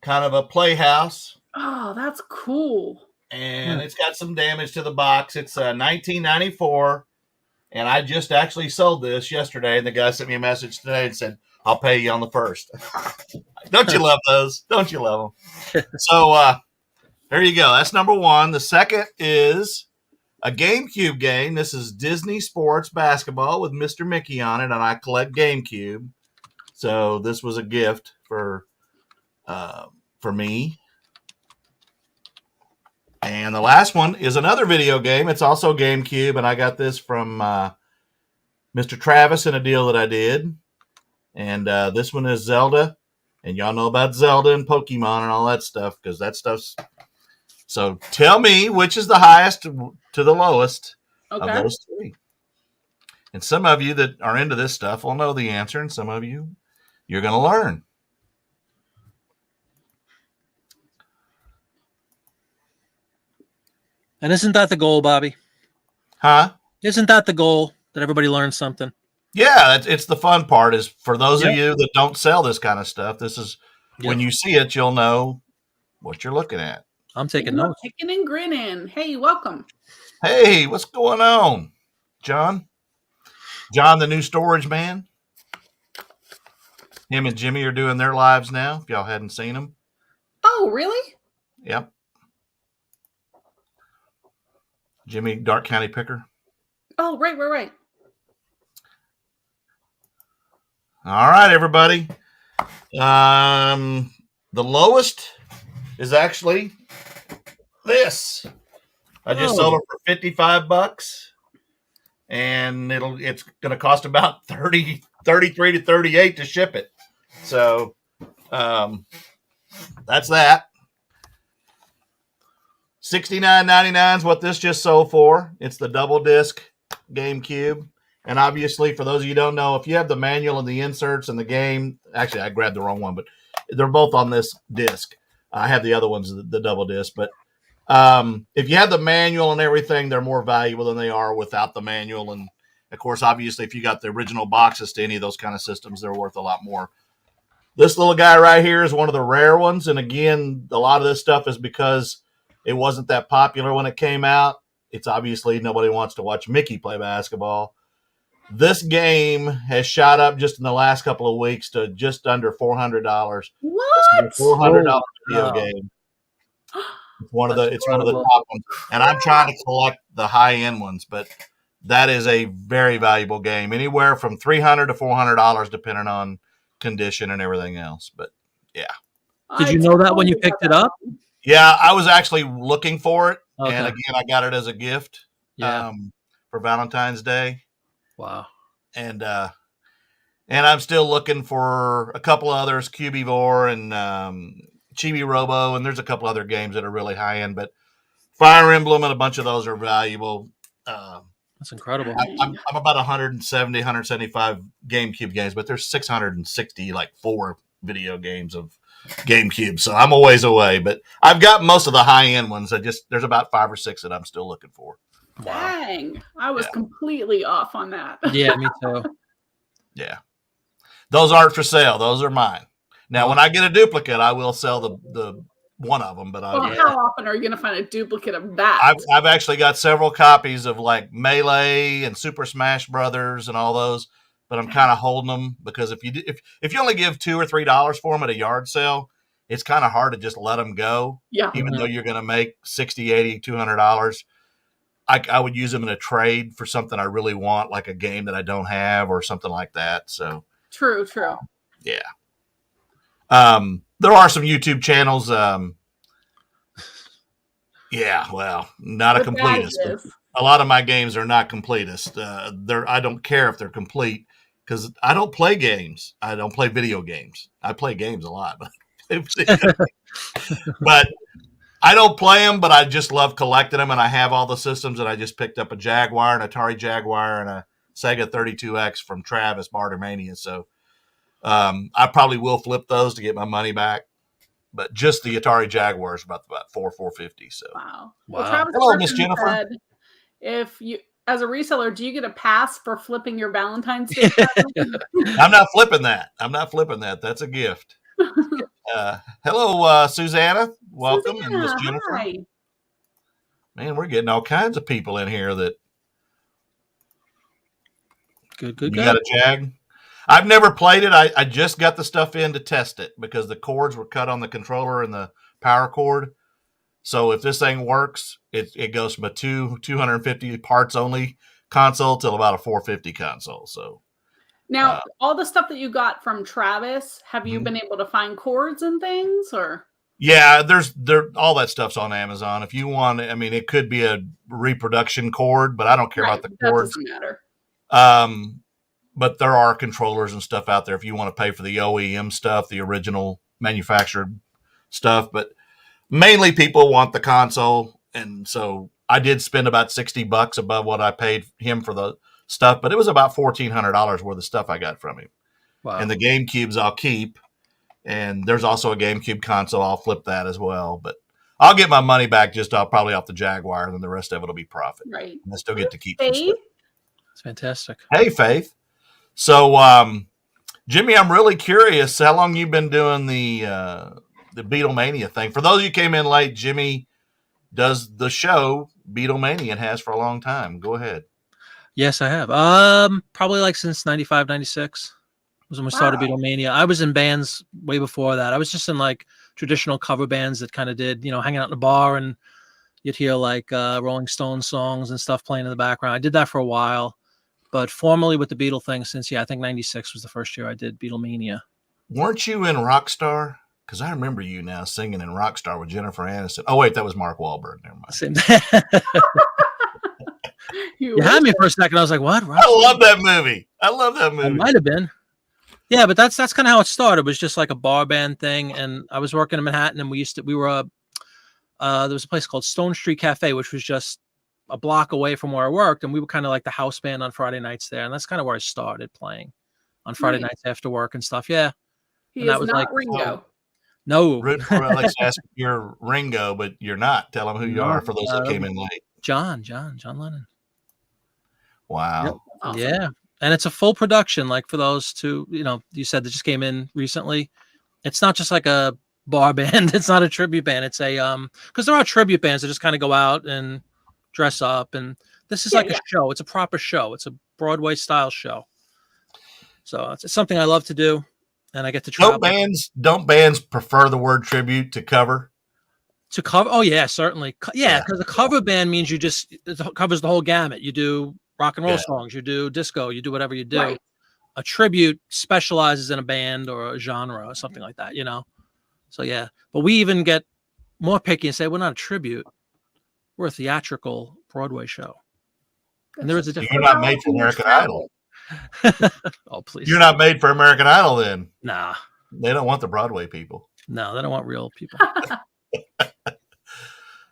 kind of a playhouse. Oh, that's cool. And it's got some damage to the box. It's 1994, and I just actually sold this yesterday, and the guy sent me a message today and said, I'll pay you on the 1st. Don't you love those? Don't you love them? So there you go. That's number one. The second is a GameCube game. This is Disney Sports Basketball with Mr. Mickey on it, and I collect GameCube. So this was a gift for me. And the last one is another video game. It's also GameCube, and I got this from Mr. Travis in a deal that I did. And this one is Zelda. And y'all know about Zelda and Pokemon and all that stuff, because that stuff's... So tell me which is the highest to the lowest of those three. And some of you that are into this stuff will know the answer, and some of you, you're going to learn. And isn't that the goal, Bobby? Huh? Isn't that the goal, that everybody learns something? Yeah, it's the fun part. Is for those of you that don't sell this kind of stuff, this is when you see it, you'll know what you're looking at. I'm taking notes. Kicking and grinning. Hey, welcome. Hey, what's going on, John? John, the new storage man. Him and Jimmy are doing their lives now. If y'all hadn't seen them. Oh, really? Yep. Jimmy, Dark County Picker. Oh, right. All right, everybody. The lowest is actually this. I just sold it for $55, and it's going to cost about $33 to $38 to ship it. So that's that. $69.99 is what this just sold for. It's the double disc GameCube. And obviously, for those of you who don't know, if you have the manual and the inserts and the game, actually, I grabbed the wrong one, but they're both on this disc. I have the other ones, the double disc. But if you have the manual and everything, they're more valuable than they are without the manual. And, of course, obviously, if you got the original boxes to any of those kind of systems, they're worth a lot more. This little guy right here is one of the rare ones. And, again, a lot of this stuff is because it wasn't that popular when it came out. It's obviously nobody wants to watch Mickey play basketball. This game has shot up just in the last couple of weeks to just under $400. What? $400 video game. It's one of the top ones, and I'm trying to collect the high end ones. But that is a very valuable game, anywhere from $300 to $400, depending on condition and everything else. But yeah, did you know that when you picked it up? Yeah, I was actually looking for it, and again, I got it as a gift for Valentine's Day. Wow. And I'm still looking for a couple of others, Cubivore and Chibi Robo, and there's a couple other games that are really high end, but Fire Emblem and a bunch of those are valuable. That's incredible. I'm about 170, 175 GameCube games, but there's 660 like 4 video games of GameCube, so I'm a ways away. But I've got most of the high end ones. There's about 5 or 6 that I'm still looking for. Wow. Dang, I was completely off on that. Yeah, me too. Yeah, those aren't for sale. Those are mine. Now, when I get a duplicate, I will sell the one of them. But how often are you going to find a duplicate of that? I've actually got several copies of like Melee and Super Smash Brothers and all those. But I'm kind of holding them because if you only give $2 or $3 for them at a yard sale, it's kind of hard to just let them go. Yeah. Even though you're going to make $60, $80, $200. I would use them in a trade for something I really want, like a game that I don't have or something like that. So true. Yeah. There are some YouTube channels. Yeah, well, not a completist. A lot of my games are not completist. I don't care if they're complete because I don't play games. I don't play video games. I play games a lot, but I don't play them. But I just love collecting them, and I have all the systems. And I just picked up a Jaguar, an Atari Jaguar, and a Sega 32X from Travis Bartermania. So I probably will flip those to get my money back. But just the Atari Jaguar is about $450. So wow. Well, hello, Miss Jennifer. Said, if you, as a reseller, do you get a pass for flipping your Valentine's Day? I'm not flipping that. That's a gift. Hello, Susanna. Welcome, and Miss Jennifer. Hi. Man, we're getting all kinds of people in here. That good. You got a Jag? I've never played it. I just got the stuff in to test it because the cords were cut on the controller and the power cord. So if this thing works, it goes from a 250 parts only console till about a 450 console. So now all the stuff that you got from Travis, have you been able to find cords and things or? Yeah, all that stuff's on Amazon. If you want, I mean, it could be a reproduction cord, but I don't care about the cords. That doesn't matter. But there are controllers and stuff out there if you want to pay for the OEM stuff, the original manufactured stuff. But mainly people want the console. And so I did spend about $60 above what I paid him for the stuff, but it was about $1,400 worth of stuff I got from him. Wow. And the GameCubes I'll keep. And there's also a GameCube console. I'll flip that as well. But I'll get my money back probably off the Jaguar, and then the rest of it will be profit. Right. And I still get to keep Faith? some stuff. It's fantastic. Hey, Faith. So, Jimmy, I'm really curious how long you've been doing the Beatlemania thing. For those of you who came in late, Jimmy does the show Beatlemania and has for a long time. Go ahead. Yes, I have. Probably like since 95, 96 was when we started Beatlemania. I was in bands way before that. I was just in like traditional cover bands that kind of did, hanging out in the bar and you'd hear like Rolling Stones songs and stuff playing in the background. I did that for a while. But formally with the Beatle thing since, I think 96 was the first year I did Beatlemania. Weren't you in Rockstar? Because I remember you now singing in Rockstar with Jennifer Aniston. Oh, wait, that was Mark Wahlberg. Never mind. Same. You had me for a second. I was like, what? Rockstar? I love that movie. It might have been. Yeah, but that's kind of how it started. It was just like a bar band thing. And I was working in Manhattan and there was a place called Stone Street Cafe, which was just a block away from where I worked, and we were kind of like the house band on Friday nights there, and that's kind of where I started playing on Friday nights after work and stuff. Yeah, and that was not like Ringo. No, Alex asked if you're Ringo, but you're not. Tell them who you are for those that came in late. John Lennon. Wow. Yep. Awesome. Yeah, and it's a full production. Like for those two, you said that just came in recently. It's not just like a bar band. It's not a tribute band. It's a because there are tribute bands that just kind of go out and dress up, and this is like a show. It's a proper show. It's a Broadway style show. So it's something I love to do, and I get to travel. Don't bands prefer the word tribute to cover? To cover? Oh yeah, certainly. Yeah, because a cover band means it covers the whole gamut. You do rock and roll songs, you do disco, you do whatever you do. Right. A tribute specializes in a band or a genre or something like that, So yeah, but we even get more picky and say we're not a tribute. We're a theatrical Broadway show. And there is a difference. You're not made for American Idol. Oh, please. You're not made for American Idol then. Nah. They don't want the Broadway people. No, they don't want real people.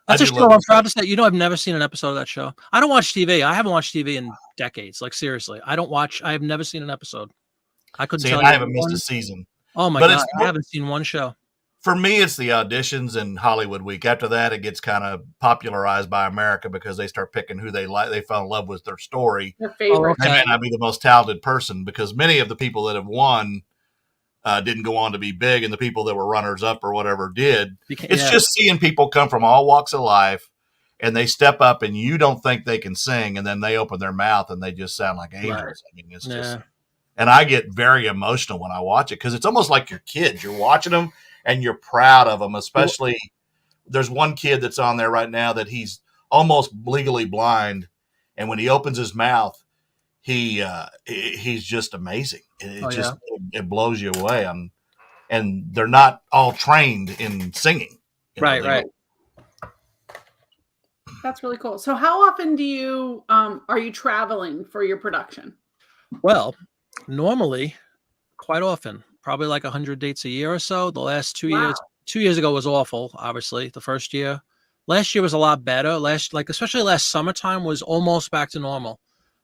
That's a show I'm proud to say. I've never seen an episode of that show. I don't watch TV. I haven't watched TV in decades. Like, seriously. I have never seen an episode. I couldn't tell you. I haven't missed a season. Oh, my God. I haven't seen one show. For me, it's the auditions and Hollywood Week. After that, it gets kind of popularized by America because they start picking who they like. They fall in love with their story. Their favorite. They may not be the most talented person because many of the people that have won didn't go on to be big, and the people that were runners up or whatever did. It's just seeing people come from all walks of life, and they step up, and you don't think they can sing, and then they open their mouth and they just sound like angels. Right. I mean, it's just, and I get very emotional when I watch it because it's almost like your kids. You're watching them and you're proud of them. Especially, there's one kid that's on there right now that he's almost legally blind, and when he opens his mouth, he's just amazing. It blows you away. And they're not all trained in singing. Right. That's really cool. So how often do you are you traveling for your production? Well, normally quite often, probably like 100 dates a year or so. The last 2 years ago was awful. Obviously the first year, last year was a lot better. Especially last summertime was almost back to normal.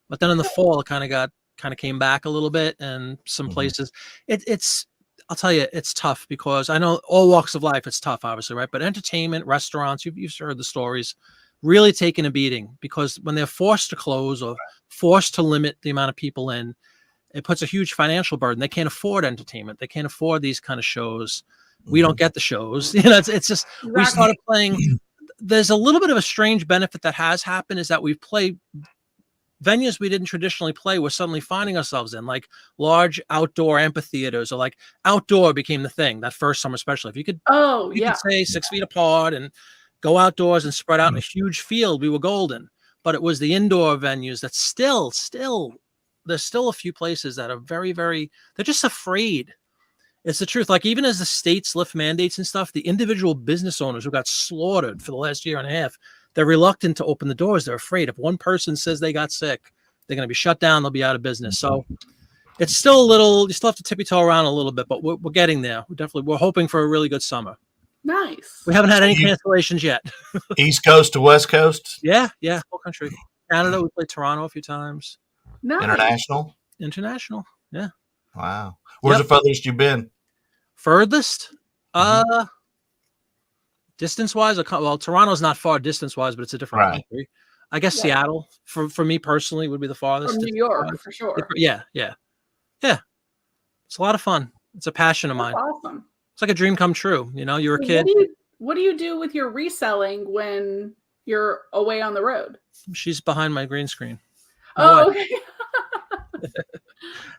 But then in the fall, it kind of came back a little bit, and some places it's, I'll tell you, it's tough because I know all walks of life, it's tough, obviously, right? But entertainment, restaurants, you've heard the stories, really taking a beating because when they're forced to close or forced to limit the amount of people in, it puts a huge financial burden. They can't afford entertainment. They can't afford these kind of shows. We don't get the shows. It's just, we started playing. There's a little bit of a strange benefit that has happened is that we've played venues we didn't traditionally play. We're suddenly finding ourselves in, like large outdoor amphitheaters, or like outdoor became the thing that first summer, especially if you could, could say 6 feet apart and go outdoors and spread out in a huge field. We were golden, but it was the indoor venues that still, there's still a few places that are very, very, they're just afraid. It's the truth. Like even as the states lift mandates and stuff, the individual business owners who got slaughtered for the last year and a half, they're reluctant to open the doors. They're afraid if one person says they got sick, they're going to be shut down. They'll be out of business. So it's still a little, you still have to tippy toe around a little bit, but we're getting there. We're hoping for a really good summer. Nice. We haven't had any cancellations yet. East Coast to West Coast? Yeah. Whole country. Canada, we played Toronto a few times. Nice. International. Yeah. Wow. Where's the furthest you've been? Furthest? Distance-wise, well, Toronto's not far distance-wise, but it's a different country. I guess Seattle, for me personally, would be the farthest. From New York, for sure. Yeah. It's a lot of fun. It's a passion of mine. Awesome. It's like a dream come true. You're a kid. What do you do with your reselling when you're away on the road? She's behind my green screen. Okay.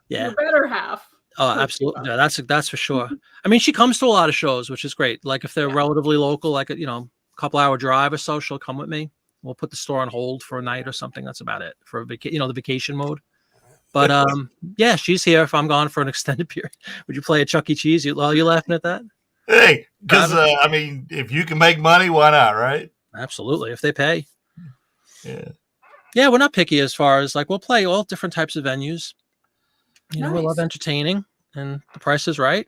Yeah. Your better half. Oh, absolutely. Yeah, that's for sure. I mean, she comes to a lot of shows, which is great. Like if they're relatively local, like a couple hour drive or so, she'll come with me. We'll put the store on hold for a night or something. That's about it for the vacation mode. But yeah, she's here if I'm gone for an extended period. Would you play a Chuck E. Cheese? You laughing at that? Hey, because I mean, if you can make money, why not, right? Absolutely, if they pay. Yeah, we're not picky as far as like we'll play all different types of venues. We love entertaining, and the price is right.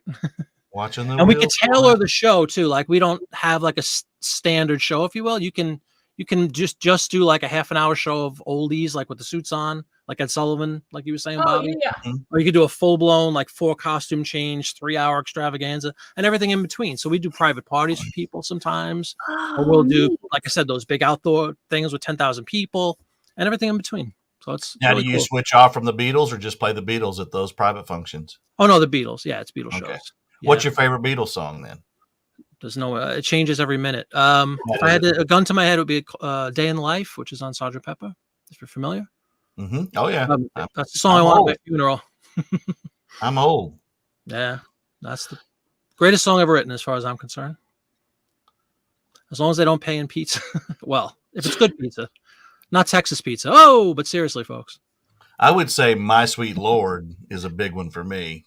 Watching the and we can tailor the show too. Like we don't have like a standard show, if you will. You can just do like a half an hour show of oldies, like with the suits on, like Ed Sullivan, like you were saying, Bobby. Or you could do a full blown like 4 costume change, 3 hour extravaganza, and everything in between. So we do private parties for people sometimes, or we'll do, like I said, those big outdoor things with 10,000 people and everything in between. So it's now. really Do you switch off from the Beatles or just play the Beatles at those private functions? Oh no, the Beatles. Yeah, it's Beatles shows. Yeah. What's your favorite Beatles song then? There's no, it changes every minute. If I had a gun to my head, it would be Day in the Life, which is on Sgt. Pepper, if you're familiar. Oh, yeah. That's the song I want at my funeral. I'm old. Yeah, that's the greatest song ever written as far as I'm concerned. As long as they don't pay in pizza. Well, if it's good pizza. Not Texas pizza. Oh, but seriously, folks. I would say My Sweet Lord is a big one for me.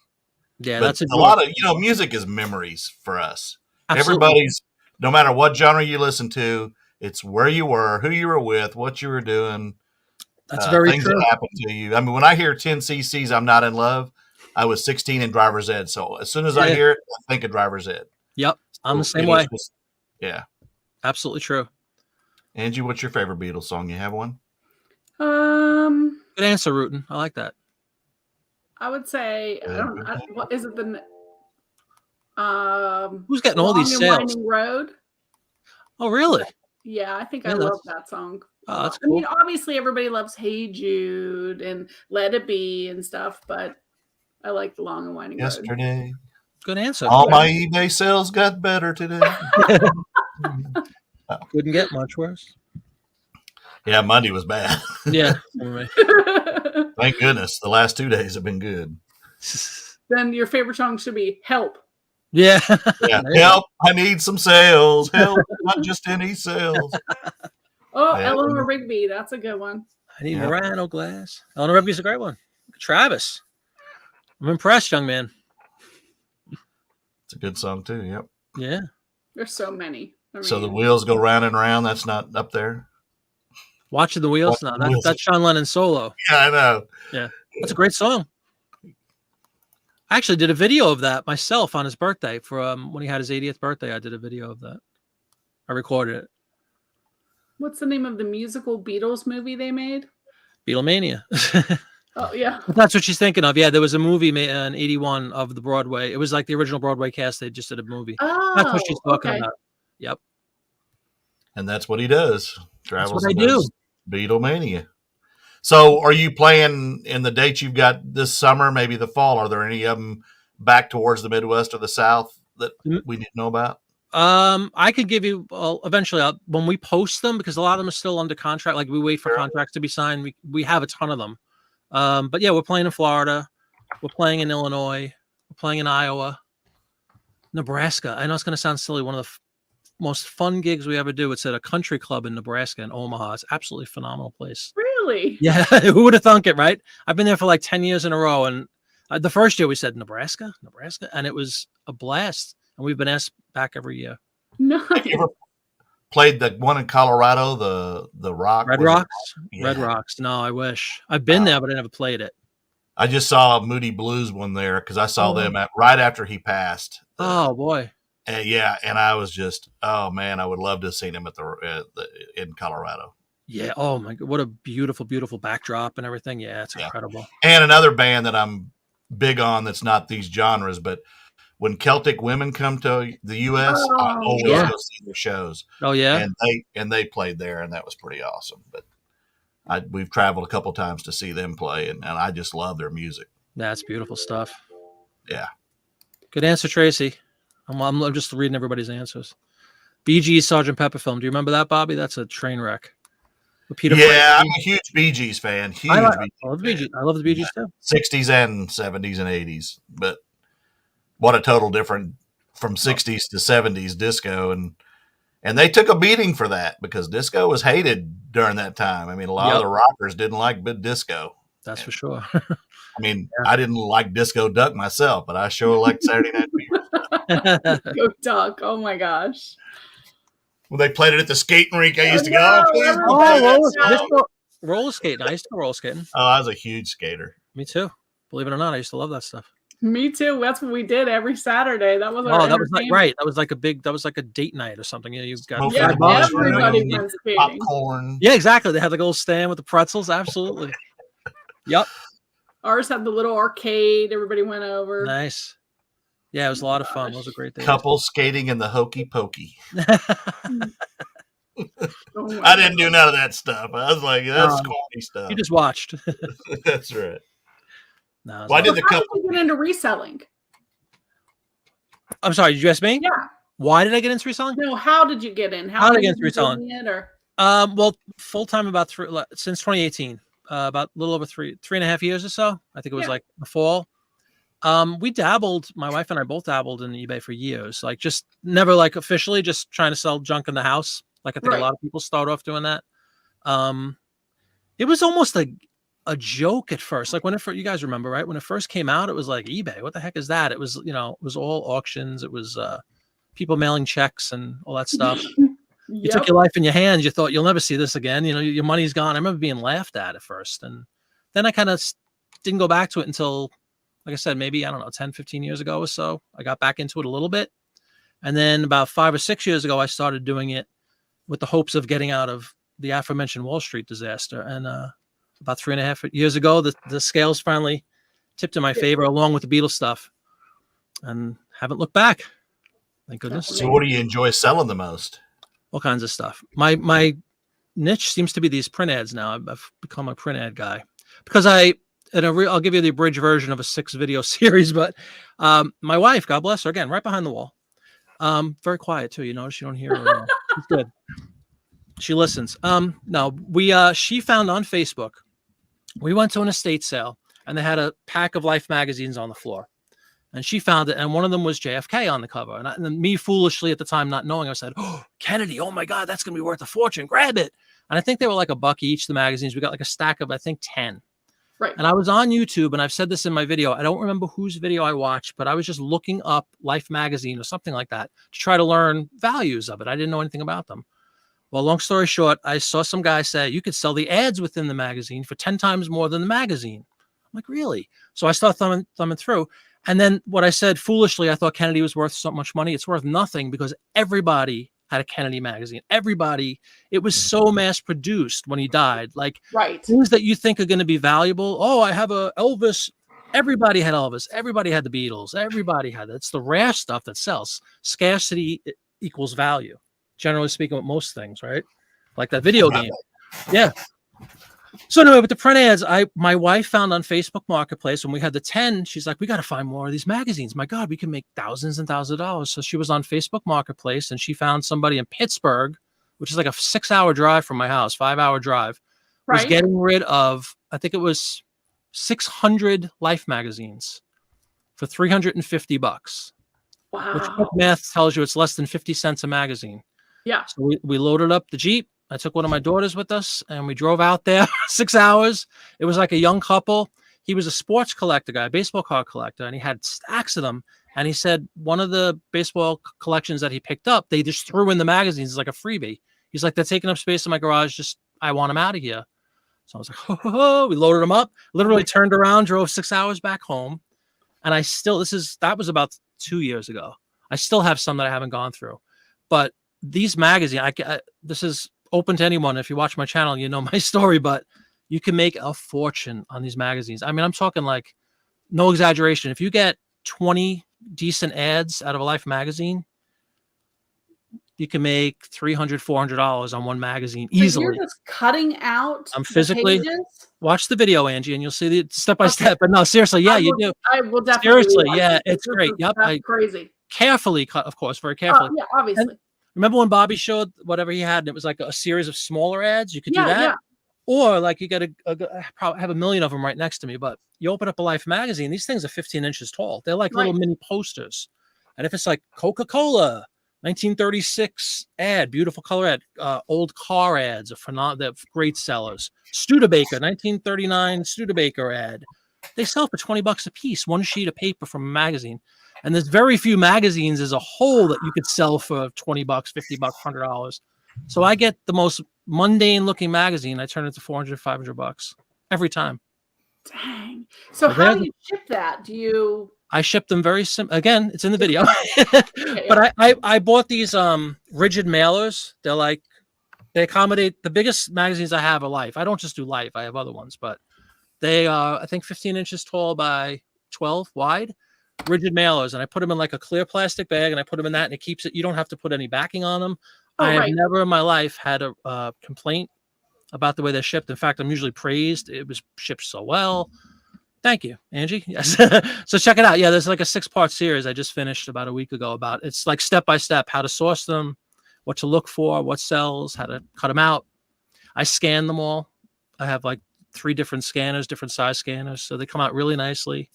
Yeah, but that's a lot of, music is memories for us. Absolutely. Everybody's, no matter what genre you listen to, it's where you were, who you were with, what you were doing. That's very things true. That happened to you. I mean, when I hear 10 cc's I'm Not in Love, I was 16 in driver's ed. So as soon as I hear it, I think of driver's ed. Yep. I'm the same way. Yeah. Absolutely true. Angie, what's your favorite Beatles song? You have one? Good answer, Rutan. I like that. I would say, what is it? Who's getting all Long these and sales? Winding Road. Oh, really? Yeah, I think Yeah, I love that song. Oh, that's I mean, cool. obviously everybody loves Hey Jude and Let It Be and stuff, but I like the Long and Winding Road. Yesterday, Good answer. all my eBay sales got better today. Couldn't get much worse. Yeah, Monday was bad. Yeah. Thank goodness. The last 2 days have been good. Then your favorite song should be Help. Yeah. Yeah. Help. I need some sales. Help. Not just any sales. Oh, Yeah. Eleanor Rigby. That's a good one. I need Murano glass. Eleanor Rigby's a great one. Travis. I'm impressed, young man. It's a good song too. Yep. Yeah. There's so many. So the wheels go round and round. That's not up there. Watching the Wheels. No, that's John Lennon solo. Yeah, I know. Yeah. That's a great song. I actually did a video of that myself on his birthday for when he had his 80th birthday. I did a video of that. I recorded it. What's the name of the musical Beatles movie they made? Beatlemania. Oh, yeah. That's what she's thinking of. Yeah, there was a movie made in 81 of the Broadway. It was like the original Broadway cast. They just did a movie. Oh, that's what she's talking about. Yep. And that's what he does. Travels that's what I do. Beatlemania. So are you playing in the dates you've got this summer, maybe the fall? Are there any of them back towards the Midwest or the South that we need to know about? I could give you eventually when we post them, because a lot of them are still under contract. Like we wait for contracts to be signed. We have a ton of them. But yeah, we're playing in Florida. We're playing in Illinois. We're playing in Iowa, Nebraska. I know it's going to sound silly. One of the most fun gigs we ever do. It's at a country club in Nebraska in Omaha. It's absolutely phenomenal place. Really? Yeah. Who would have thunk it, right? I've been there for like 10 years in a row. And the first year we said Nebraska. And it was a blast. And we've been asked back every year. No. Have you ever played the one in Colorado, the Rock? Red Rocks? Yeah. Red Rocks. No, I wish. I've been there, but I never played it. I just saw Moody Blues one there because I saw them right after he passed. Oh, boy. Yeah, and I was just, oh man, I would love to have seen him at in Colorado. Yeah. Oh my God, what a beautiful, beautiful backdrop and everything. Yeah, it's incredible. And another band that I'm big on that's not these genres, but when Celtic women come to the U.S., I always go see their shows. Oh yeah, and they played there, and that was pretty awesome. But we've traveled a couple times to see them play, and I just love their music. That's beautiful stuff. Yeah. Good answer, Tracy. I'm just reading everybody's answers. Bee Gees Sgt. Pepper film. Do you remember that, Bobby? That's a train wreck. I'm a huge Bee Gees fan. I love the Bee Gees. I love the Bee Gees too. 60s and 70s and 80s. But what a total different from 60s to 70s disco. And they took a beating for that because disco was hated during that time. I mean, a lot of the rockers didn't like disco. That's for sure. I mean, I didn't like Disco Duck myself, but I sure liked Saturday Night Fever. Disco Duck. Oh my gosh. When they played it at the skating rink, I used to go, roller skating. I used to go roller skating. Oh, I was a huge skater. Me too. Believe it or not, I used to love that stuff. Me too. That's what we did every Saturday. That was that was like right. That was like a date night or something. You know, you've got everybody went skating. Popcorn. Yeah, exactly. They had the little stand with the pretzels. Absolutely. Yep. Ours had the little arcade. Everybody went over. Nice. Yeah, it was a lot of fun. It was a great day. Couples skating in the hokey pokey. I didn't do none of that stuff. I was like, that's corny stuff. You just watched. That's right. No, why did the couple get into reselling? I'm sorry, did you ask me? Yeah. Why did I get into reselling? No, how did you get in? How did I get into reselling? Or? Well, full time since 2018. About a little over 3.5 years or so. I think it was like the fall. We dabbled, my wife and I both dabbled in eBay for years. Like just never like officially, just trying to sell junk in the house. Like I think a lot of people start off doing that. It was almost a joke at first. Like you guys remember, right? When it first came out, it was like eBay. What the heck is that? It was, it was all auctions. It was people mailing checks and all that stuff. You took your life in your hands. You thought you'll never see this again. Your money's gone. I remember being laughed at first. And then I kind of didn't go back to it until, like I said, maybe, I don't know, 10, 15 years ago or so. I got back into it a little bit. And then about 5 or 6 years ago, I started doing it with the hopes of getting out of the aforementioned Wall Street disaster. And about 3.5 years ago, the scales finally tipped in my favor along with the Beatles stuff. And haven't looked back. Thank goodness. So what do you enjoy selling the most? All kinds of stuff. My niche seems to be these print ads now. I've become a print ad guy because I'll give you the abridged version of a 6-video series, but my wife, God bless her, again, right behind the wall. Very quiet too. You notice you don't hear her. She's good. She listens. No, she found on Facebook, we went to an estate sale and they had a pack of Life magazines on the floor. And she found it, and one of them was JFK on the cover. And then me, foolishly at the time, not knowing, I said, "Oh, Kennedy! Oh my God, that's gonna be worth a fortune! Grab it!" And I think they were like $1 each. The magazines, we got like a stack of, I think, 10. Right. And I was on YouTube, and I've said this in my video. I don't remember whose video I watched, but I was just looking up Life magazine or something like that to try to learn values of it. I didn't know anything about them. Well, long story short, I saw some guy say you could sell the ads within the magazine for 10 times more than the magazine. I'm like, really? So I start thumbing through. And then what I said foolishly, I thought Kennedy was worth so much money. It's worth nothing because everybody had a Kennedy magazine. Everybody, it was so mass produced when he died. Like things that you think are going to be valuable. Oh, I have a Elvis. Everybody had Elvis. Everybody had the Beatles. Everybody had it. It's the rare stuff that sells. Scarcity equals value, generally speaking, with most things, right? Like that video game. Yeah. So anyway, with the print ads, my wife found on Facebook Marketplace when we had the 10, she's like, we got to find more of these magazines. My God, we can make thousands and thousands of dollars. So she was on Facebook Marketplace and she found somebody in Pittsburgh, which is like a 6-hour drive from my house, 5-hour drive, was getting rid of, I think it was 600 Life magazines for $350. Wow. Which quick math tells you it's less than 50 cents a magazine. Yeah. So we loaded up the Jeep. I took one of my daughters with us and we drove out there 6 hours. It was like a young couple. He was a sports collector guy, a baseball card collector, and he had stacks of them. And he said one of the baseball collections that he picked up, they just threw in the magazines as like a freebie. He's like, they're taking up space in my garage. I want them out of here. So I was like, ho. We loaded them up, literally turned around, drove 6 hours back home. And that was about 2 years ago. I still have some that I haven't gone through. But these magazines, this is open to anyone. If you watch my channel, you know my story, but you can make a fortune on these magazines. I mean, I'm talking like no exaggeration. If you get 20 decent ads out of a Life magazine, you can make $300, $400 on one magazine easily. So you're just cutting out. I'm physically watch the video, Angie, and you'll see the step by step. But no, seriously, yeah, you do. I will definitely. Seriously, yeah, it's great. Yep, crazy. Carefully cut, of course, very carefully. Yeah, obviously. And remember when Bobby showed whatever he had, and it was like a series of smaller ads? You could do that. Yeah. Or like you got probably have a million of them right next to me, but you open up a Life magazine, these things are 15 inches tall. They're like little mini posters. And if it's like Coca-Cola, 1936 ad, beautiful color ad, old car ads they're great sellers. Studebaker, 1939 Studebaker ad. They sell for $20 a piece, one sheet of paper from a magazine. And there's very few magazines as a whole that you could sell for $20, $50, $100. So I get the most mundane looking magazine. I turn it to $400, $500 every time. Dang. So how do you ship that? I ship them very simple. Again, it's in the video. But I bought these rigid mailers. They accommodate the biggest magazines I have are Life. I don't just do Life. I have other ones, but they are, I think, 15 inches tall by 12 wide. Rigid mailers, and I put them in like a clear plastic bag, and I put them in that, and it keeps it. You don't have to put any backing on them. I have never in my life had a complaint about the way they're shipped. In fact, I'm usually praised. It was shipped so well. Thank you, Angie. Yes. So check it out. Yeah, there's like a 6-part series I just finished about a week ago about it's like step by step how to source them, what to look for, what sells, how to cut them out. I scan them all. I have like 3 different scanners, different size scanners, so they come out really nicely.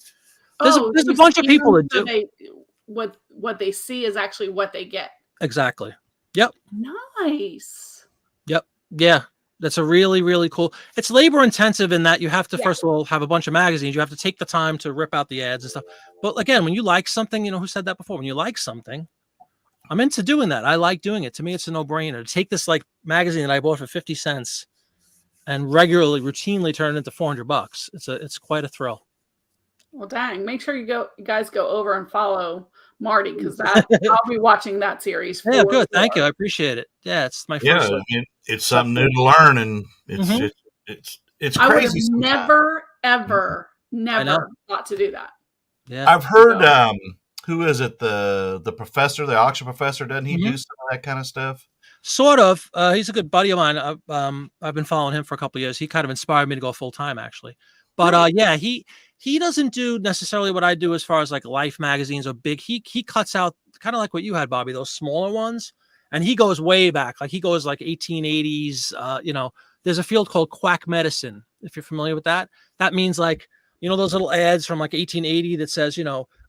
There's a bunch of people that do. What they see is actually what they get. Exactly. Yep. Nice. Yep. Yeah. That's a really, really cool. It's labor intensive in that you have to, first of all, have a bunch of magazines. You have to take the time to rip out the ads and stuff. But again, when you like something, who said that before? When you like something, I'm into doing that. I like doing it. To me, it's a no-brainer. To take this like magazine that I bought for 50 cents and routinely turn it into $400. It's quite a thrill. Well, dang! Make sure you guys go over and follow Marty because I'll be watching that series. Yeah, good. Thank you. I appreciate it. Yeah, it's my first. Yeah, I mean, it's something new to learn, and it's crazy. I would have never thought to do that. Yeah, I've heard who is it? The professor, the auction professor, doesn't he do some of that kind of stuff? Sort of. He's a good buddy of mine. I've been following him for a couple of years. He kind of inspired me to go full time, actually. But yeah, he doesn't do necessarily what I do as far as like Life magazines or big. He cuts out kind of like what you had, Bobby, those smaller ones, and he goes way back. Like he goes like 1880s. There's a field called quack medicine. If you're familiar with that, that means like those little ads from like 1880 that says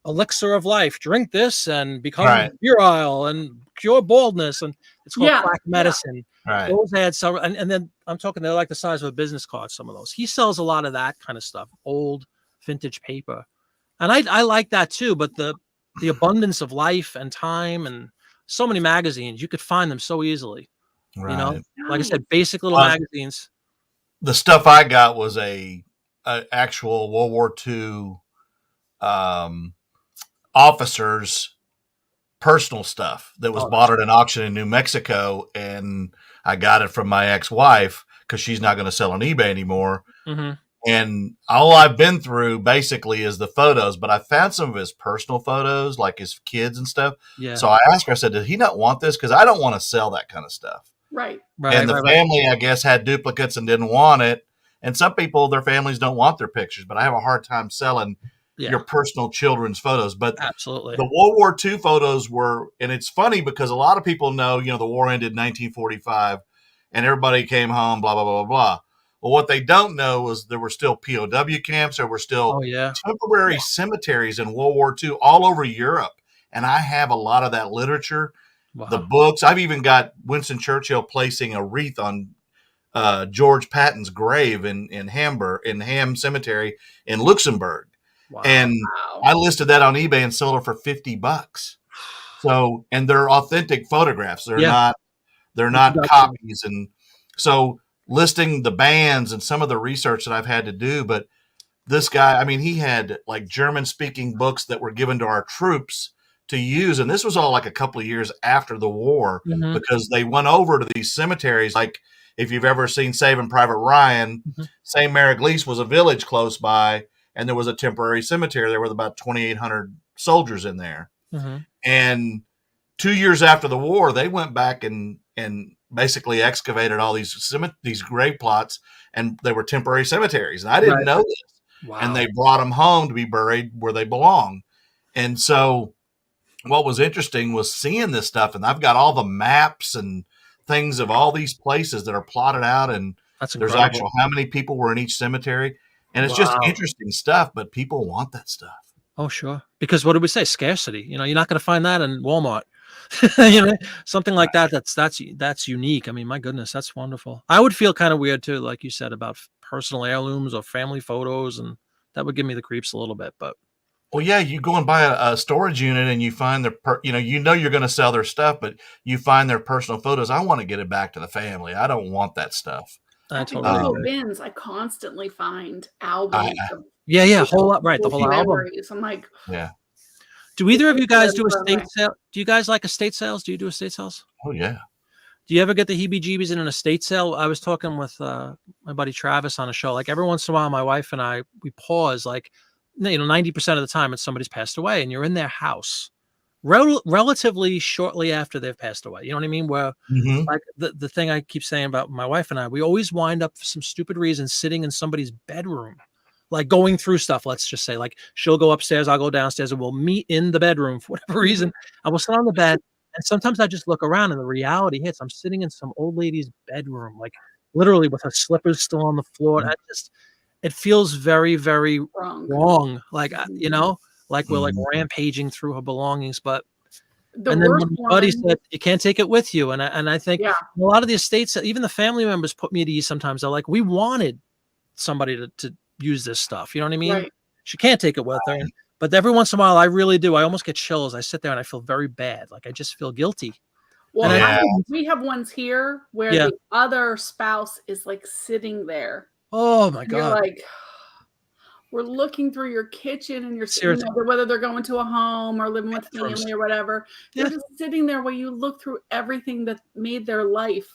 elixir of life, drink this and become virile and cure baldness, and it's called quack medicine. Right. Those ads sell, and then I'm talking, they're like the size of a business card, some of those. He sells a lot of that kind of stuff, old vintage paper. And I like that too, but the abundance of life and time and so many magazines, you could find them so easily. Right. Like I said, basic little magazines. The stuff I got was a actual World War II officers' personal stuff that was bought at an auction in New Mexico, and I got it from my ex-wife because she's not going to sell on eBay anymore. And all I've been through basically is the photos, but I found some of his personal photos, like his kids and stuff. Yeah. So I asked her, I said, did he not want this? Because I don't want to sell that kind of stuff. Right. And the family, I guess, had duplicates and didn't want it. And some people, their families don't want their pictures, but I have a hard time selling your personal children's photos. But absolutely, the World War II photos were, and it's funny because a lot of people know, the war ended in 1945 and everybody came home, blah, blah, blah, blah, blah. Well, what they don't know was there were still POW camps. There were still temporary cemeteries in World War II all over Europe. And I have a lot of that literature, the books. I've even got Winston Churchill placing a wreath on George Patton's grave in Hamburg, in Ham Cemetery in Luxembourg. And I listed that on eBay and sold it for $50. So, and they're authentic photographs. They're not copies. And so listing the bands and some of the research that I've had to do, but this guy, I mean, he had like German speaking books that were given to our troops to use. And this was all like a couple of years after the war because they went over to these cemeteries. Like if you've ever seen Saving Private Ryan, St. Mariglis was a village close by, and there was a temporary cemetery there with about 2,800 soldiers in there. And 2 years after the war, they went back and basically excavated all these grave plots, and they were temporary cemeteries. And I didn't know this. And they brought them home to be buried where they belong. And so what was interesting was seeing this stuff, and I've got all the maps and things of all these places that are plotted out, and there's actual how many people were in each cemetery. And it's just interesting stuff, but people want that stuff. Oh, sure. Because what did we say? Scarcity. You're not going to find that in Walmart. Something like that. That's unique. I mean, my goodness, that's wonderful. I would feel kind of weird too, like you said, about personal heirlooms or family photos, and that would give me the creeps a little bit. But well, yeah, you go and buy a storage unit and you find you're going to sell their stuff, but you find their personal photos. I want to get it back to the family. I don't want that stuff. I totally bins. I constantly find albums. Whole lot, right? The whole album. I'm like, Do either of you guys do estate sale? Do you guys like estate sales? Do you do estate sales? Oh yeah. Do you ever get the heebie-jeebies in an estate sale? I was talking with my buddy Travis on a show. Like every once in a while, my wife and I, we pause. Like 90% of the time, it's somebody's passed away, and you're in their house relatively shortly after they've passed away. You know what I mean? Where like the thing I keep saying about my wife and I, we always wind up for some stupid reason sitting in somebody's bedroom, like going through stuff. Let's just say like she'll go upstairs, I'll go downstairs, and we'll meet in the bedroom for whatever reason. I will sit on the bed, and sometimes I just look around and the reality hits. I'm sitting in some old lady's bedroom, like literally with her slippers still on the floor. And it feels very, very wrong. Like, like we're like rampaging through her belongings. But then my buddy said, you can't take it with you. And I think a lot of the estates, even the family members put me at ease sometimes. They're like, we wanted somebody to use this stuff. You know what I mean? Right. She can't take it with her. But every once in a while, I really do. I almost get chills. I sit there and I feel very bad. Like I just feel guilty. Well, we have ones here where the other spouse is like sitting there. Oh my God. You're like, we're looking through your kitchen and you're sitting there, whether they're going to a home or living with family or whatever. They're just sitting there while you look through everything that made their life.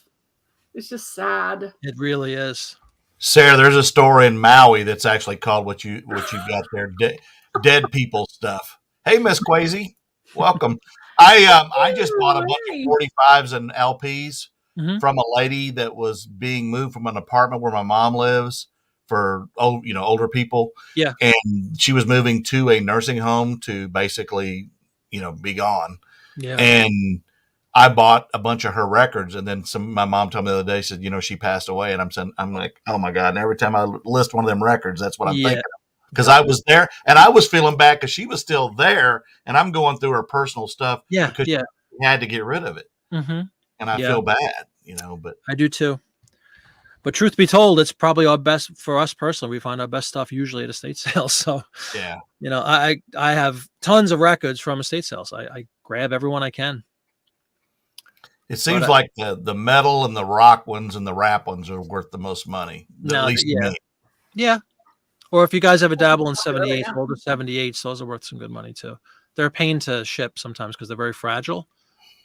It's just sad. It really is. Sarah, there's a store in Maui that's actually called what you got there, dead people stuff. Hey, Miss Quasi, welcome. I just bought a bunch of 45s and LPs from a lady that was being moved from an apartment where my mom lives for older people. Yeah. And she was moving to a nursing home to basically, be gone. Yeah. And I bought a bunch of her records, and then my mom told me the other day, said, she passed away. And I'm like, oh my God. And every time I list one of them records, that's what I'm thinking of. Because I was there and I was feeling bad because she was still there and I'm going through her personal stuff because she had to get rid of it. Mm-hmm. And I feel bad, but I do too. But truth be told, it's probably our best for us personally. We find our best stuff usually at estate sales. So, I have tons of records from estate sales. I grab everyone I can. It seems like the metal and the rock ones and the wrap ones are worth the most money. At least to me. Yeah. Or if you guys ever dabble in 78s, older 78s, those are worth some good money too. They're a pain to ship sometimes because they're very fragile.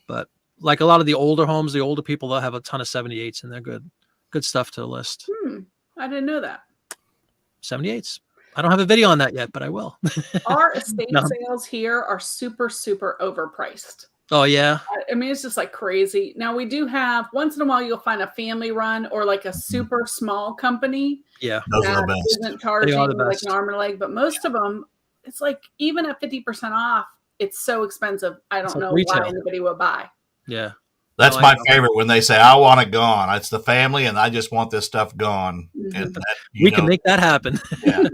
But like a lot of the older homes, the older people, they'll have a ton of 78s and they're good stuff to list. I didn't know that. 78s. I don't have a video on that yet, but I will. Our estate sales here are super, super overpriced. Oh, yeah. I mean, it's just like crazy. Now, we do have, once in a while, you'll find a family run or like a super small company. Yeah. Those are the best. Isn't charging like an arm and a leg, but most of them, it's like even at 50% off, it's so expensive. I don't know why anybody would buy. Yeah. That's my favorite when they say, I want it gone. It's the family and I just want this stuff gone. Mm-hmm. And we can make that happen. Yeah.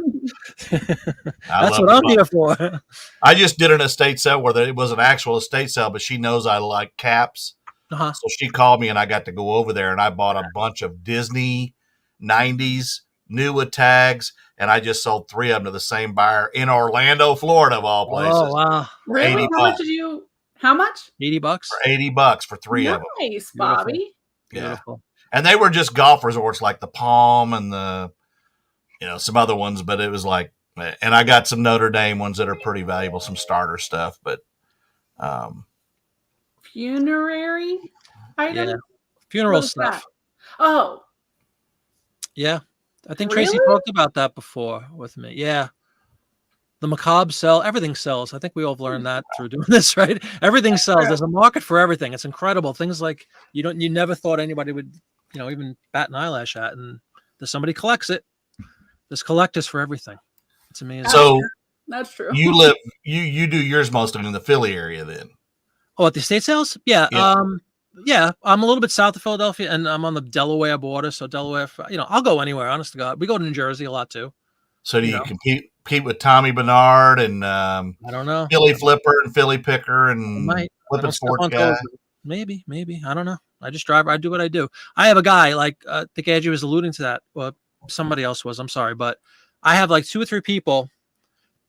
That's what I'm here for. I just did an estate sale where it was an actual estate sale, but she knows I like caps. So she called me and I got to go over there and I bought a bunch of Disney 90s new with tags. And I just sold 3 of them to the same buyer in Orlando, Florida, of all places. Oh, wow. Really? How much? $80 for 80 bucks for 3 of them. Nice, Bobby. Beautiful. Yeah. And they were just golf resorts like the Palm and the, some other ones, but it was like, and I got some Notre Dame ones that are pretty valuable, some starter stuff, but funerary item? Yeah. Funeral stuff. That? Oh. Yeah. I think Tracy talked about that before with me. Yeah. The macabre sell, everything sells. I think we all have learned that through doing this, right? Everything sells. There's a market for everything. It's incredible. Things like you never thought anybody would, even bat an eyelash at, and there's somebody collects it. There's collectors for everything. It's amazing. So that's true. You do yours mostly in the Philly area then? Oh, at the estate sales? Yeah. Yeah. I'm a little bit south of Philadelphia and I'm on the Delaware border. So Delaware, I'll go anywhere, honest to God. We go to New Jersey a lot too. So do you compete with Tommy Bernard and I don't know. Philly Flipper and Philly Picker and Flipping Sports Guy? Maybe. I don't know. I just drive. I do what I do. I have a guy like I think Angie was alluding to that. Well, somebody else was. I'm sorry, but I have like 2 or 3 people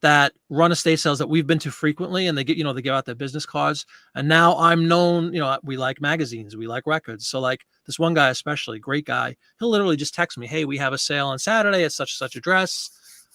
that run estate sales that we've been to frequently, and they get they give out their business cards. And now I'm known. We like magazines, we like records. So like this one guy, especially great guy, he'll literally just text me, "Hey, we have a sale on Saturday at such and such address.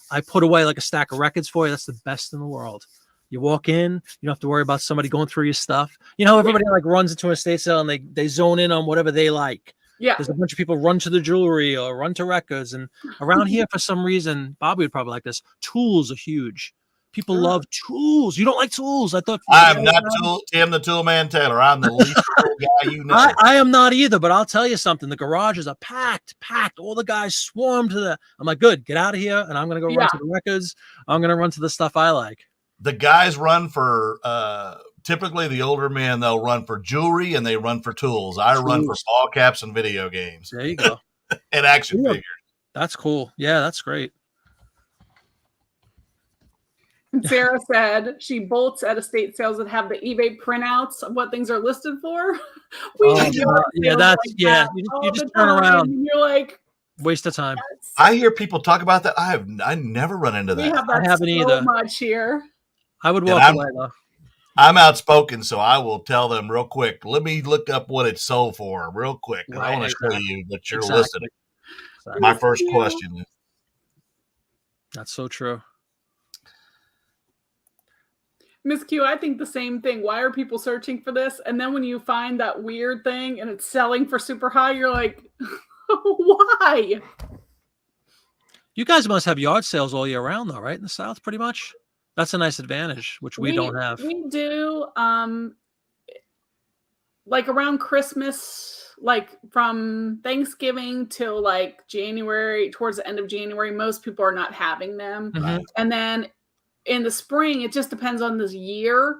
I put away like a stack of records for you. That's the best in the world. You walk in, you don't have to worry about somebody going through your stuff. Everybody like runs into an estate sale and they zone in on whatever they like. Yeah. There's a bunch of people run to the jewelry or run to records. And around here, for some reason, Bobby would probably like this. Tools are huge. People love tools. You don't like tools. I thought I'm not Tim the Tool Man Taylor. I'm the least cool guy you know. I am not either, but I'll tell you something. The garages are packed. All the guys swarm to the. I'm like, good, get out of here, and I'm gonna go run to the records. I'm gonna run to the stuff I like. The guys run for typically the older men. They'll run for jewelry and they run for tools. I run for ball caps and video games. There you go. And action figures. That's cool. Yeah, that's great. Sarah said she bolts at estate sales that have the eBay printouts of what things are listed for. You just turn around. And you're like, waste of time. I hear people talk about that. I never run into that. I haven't either. Much here. I would walk away though. I'm outspoken, so I will tell them real quick. Let me look up what it sold for real quick. Right, I want to show you that you're listening. Exactly. My first question is. That's so true. Miss Q, I think the same thing. Why are people searching for this? And then when you find that weird thing and it's selling for super high, you're like, why? You guys must have yard sales all year round, though, right? In the South, pretty much. That's a nice advantage, which we don't have. We do, like around Christmas, like from Thanksgiving till like January, towards the end of January, most people are not having them. Mhm. And then in the spring, it just depends on this year,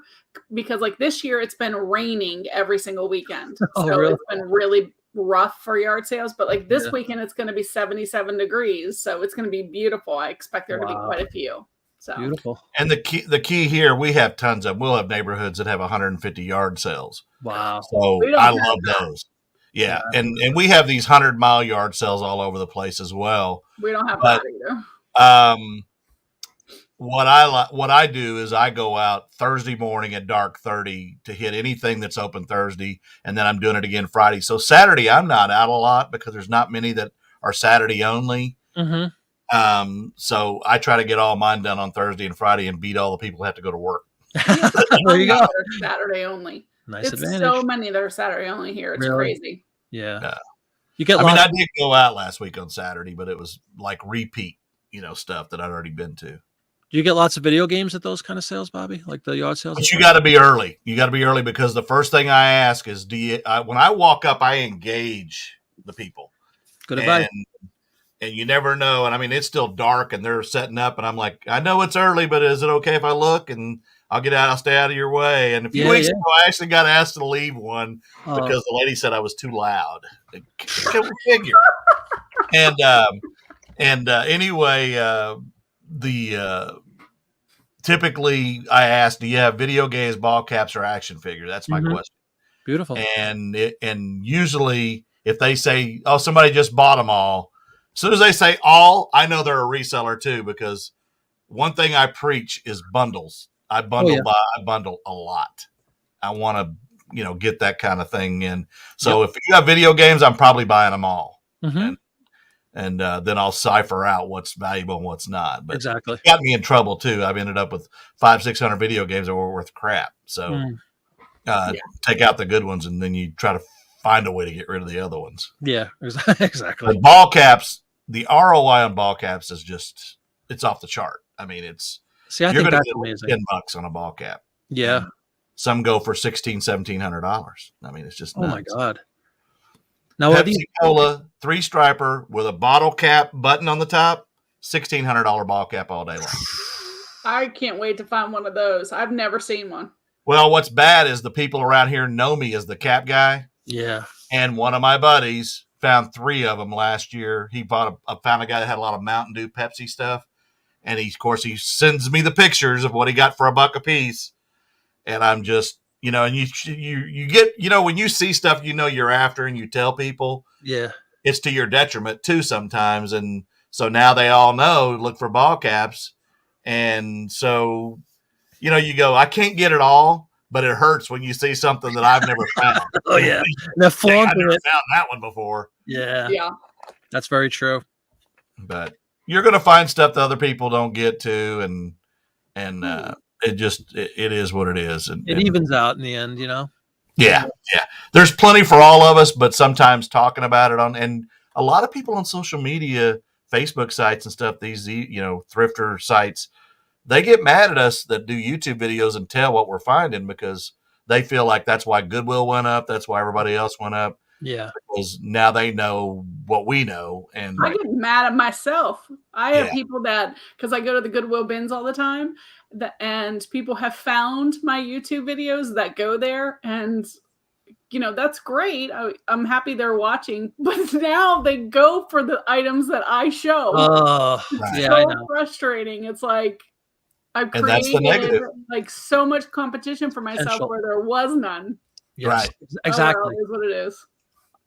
because like this year it's been raining every single weekend. Oh, So really? it's been really rough for yard sales. But like this Yeah. weekend, it's going to be 77 degrees. So it's going to be beautiful. I expect there to be Wow. quite a few. So Beautiful. And the key here, we have tons of. We'll have neighborhoods that have 150 yard sales. Wow. So We don't I have love that. those. Yeah, and we have these 100-mile yard sales all over the place as well. We don't have But, that either. What I do is I go out Thursday morning at dark 30 to hit anything that's open Thursday, and then I'm doing it again Friday. So Saturday I'm not out a lot because there's not many that are Saturday only. Mhm. So I try to get all mine done on Thursday and Friday and beat all the people who have to go to work. There you go. That are Saturday only. Nice It's advantage. so many that are Saturday only here. It's Really? crazy. Yeah. Yeah. You get I mean, lots. I did go out last week on Saturday, but it was like repeat, stuff that I'd already been to. Do you get lots of video games at those kind of sales, Bobby? Like the yard sales? But you got to be early. You got to be early because the first thing I ask is, when I walk up, I engage the people. Good advice. And you never know. And I mean, it's still dark and they're setting up. And I'm like, I know it's early, but is it okay if I look? And I'll get out. I'll stay out of your way. And a few weeks ago, I actually got asked to leave one because the lady said I was too loud. Go figure. Anyway, typically I ask, do you have video games, ball caps, or action figures? That's my question. Beautiful. And usually if they say, oh, somebody just bought them all, as soon as they say all, I know they're a reseller too, because one thing I preach is bundles. I bundle I bundle a lot. I want to, get that kind of thing in. So if you have video games, I'm probably buying them all. Mm-hmm. And then I'll cipher out what's valuable and what's not. But exactly. It got me in trouble too. I've ended up with 500-600 video games that were worth crap. So take out the good ones, and then you try to find a way to get rid of the other ones. Yeah, exactly. But ball caps, the ROI on ball caps is just, it's off the chart. I mean, I think that's amazing. $10 on a ball cap. Yeah. And some go for $1,700. I mean, it's just nuts. Oh my God. Now, Pepsi Cola 3-striper with a bottle cap button on the top, $1,600 ball cap all day long. I can't wait to find one of those. I've never seen one. Well, what's bad is the people around here know me as the cap guy. Yeah. And one of my buddies found 3 of them last year. He found a guy that had a lot of Mountain Dew Pepsi stuff. And he sends me the pictures of what he got for $1 a piece. And I'm just, and you get, when you see stuff, you're after and you tell people, it's to your detriment too sometimes. And so now they all know, look for ball caps. And so, you go, I can't get it all, but it hurts when you see something that I've never found. Oh yeah. They're I've never found that one before. Yeah. Yeah. That's very true. But you're going to find stuff that other people don't get to. And it is what it is. And it evens out in the end, Yeah. There's plenty for all of us, but sometimes talking about it and a lot of people on social media, Facebook sites and stuff, these, thrifter sites, they get mad at us that do YouTube videos and tell what we're finding because they feel like that's why Goodwill went up. That's why everybody else went up. Yeah. Because now they know what we know. And I get mad at myself. I have people because I go to the Goodwill bins all the time, and people have found my YouTube videos that go there. And, that's great. I'm happy they're watching. But now they go for the items that I show. Oh, it's so frustrating. It's like I've created like so much competition for myself where there was none. Yes, right. Exactly. Oh, well, it is what it is.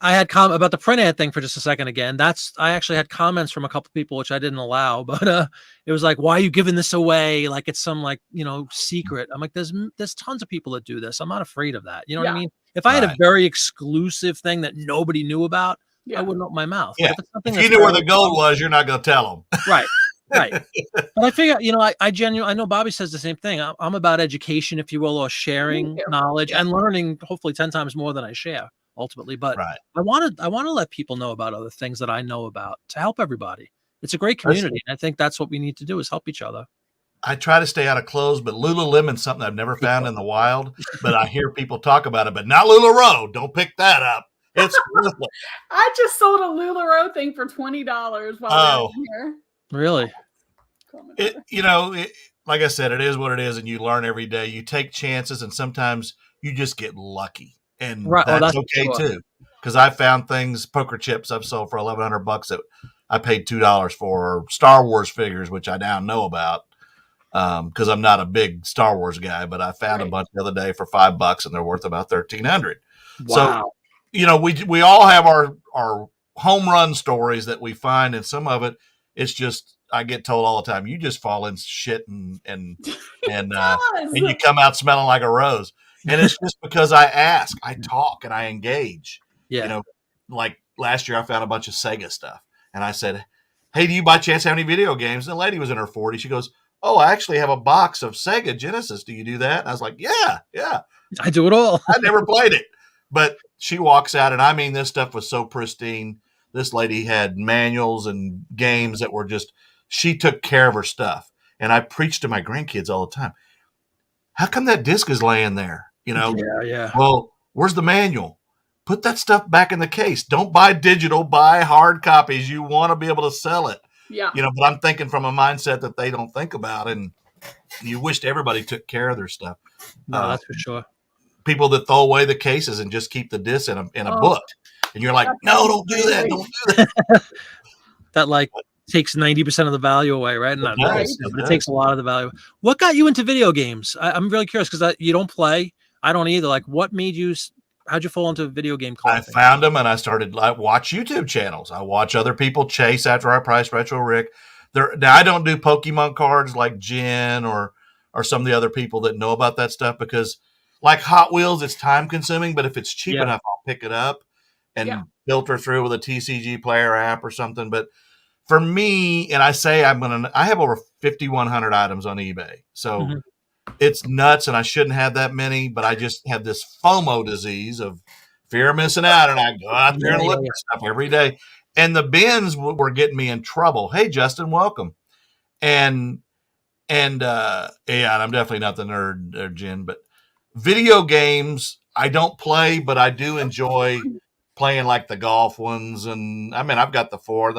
I had about the print ad thing for just a second again. I actually had comments from a couple people, which I didn't allow, but it was like, why are you giving this away? Like it's some secret. I'm like, there's tons of people that do this. I'm not afraid of that. You know what I mean? If I had a very exclusive thing that nobody knew about, I wouldn't open my mouth. Yeah. If you knew where the gold was, you're not going to tell them. Right. Right. But I figure, I genuinely, I know Bobby says the same thing. I'm about education, if you will, or sharing knowledge and learning hopefully 10 times more than I share ultimately. But I want to let people know about other things that I know about to help everybody. It's a great community. And I think that's what we need to do is help each other. I try to stay out of clothes, but Lululemon's something I've never found in the wild, but I hear people talk about it, but not LuLaRoe. Don't pick that up. It's worthless. I just sold a LuLaRoe thing for $20 while we were here. Really? Like I said, it is what it is, and you learn every day. You take chances, and sometimes you just get lucky, and that's okay too. Because I found things, poker chips I've sold for $1,100 that I paid $2 for, or Star Wars figures, which I now know about because I'm not a big Star Wars guy, but I found a bunch the other day for $5, and they're worth about $1,300. Wow. So, we all have our home run stories that we find, and some of it's just, I get told all the time, you just fall in shit and you come out smelling like a rose. And it's just because I ask, I talk, and I engage. Yeah. Like last year I found a bunch of Sega stuff, and I said, hey, do you by chance have any video games? And the lady was in her 40s. She goes, oh, I actually have a box of Sega Genesis. Do you do that? And I was like, yeah. I do it all. I never played it. But she walks out, and I mean, this stuff was so pristine. This lady had manuals and games that were just, she took care of her stuff. And I preach to my grandkids all the time. How come that disc is laying there? Yeah. Well, where's the manual? Put that stuff back in the case. Don't buy digital, buy hard copies. You want to be able to sell it. Yeah. But I'm thinking from a mindset that they don't think about, and you wished everybody took care of their stuff. No, that's for sure. People that throw away the cases and just keep the disc in a book. And you're like, no, don't do that. Don't do that. That takes 90% of the value away, right? But it takes a lot of the value. What got you into video games? I'm really curious because you don't play. I don't either. Like, what made you? How'd you fall into video game collecting? I found them, and I started watch YouTube channels. I watch other people chase after I priced Retro Rick. Now I don't do Pokemon cards like Jen or some of the other people that know about that stuff, because like Hot Wheels, it's time consuming. But if it's cheap enough, I'll pick it up and filter through with a TCG player app or something. But for me, and I have over 5,100 items on eBay. So it's nuts, and I shouldn't have that many, but I just have this FOMO disease of fear of missing out, and I go out there and look at stuff every day. And the bins were getting me in trouble. Hey, Justin, welcome. And I'm definitely not the nerd there, Jen, but video games, I don't play, but I do enjoy playing like the golf ones. And I mean, I've got the 5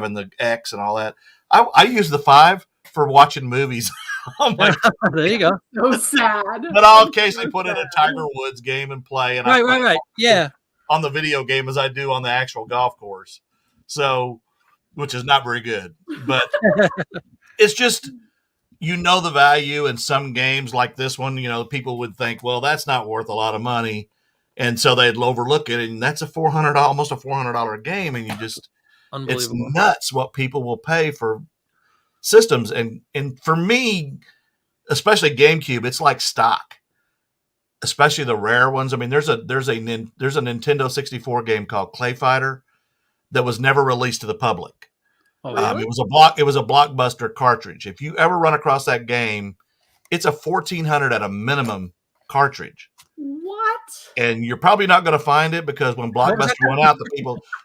and the X and all that. I use the 5 for watching movies. There you go. So sad. But I'll occasionally put in a Tiger Woods game and play. And right. Yeah. On the video game as I do on the actual golf course. So, which is not very good. But it's just, the value in some games like this one, people would think, well, that's not worth a lot of money. And so they'd overlook it. And that's almost a $400 game. And it's nuts what people will pay for systems. And for me, especially GameCube, it's like stock, especially the rare ones. I mean, there's a Nintendo 64 game called Clay Fighter that was never released to the public. Oh, really? It was a Blockbuster cartridge. If you ever run across that game, it's a $1,400 at a minimum cartridge. What? And you're probably not going to find it because when Blockbuster went out,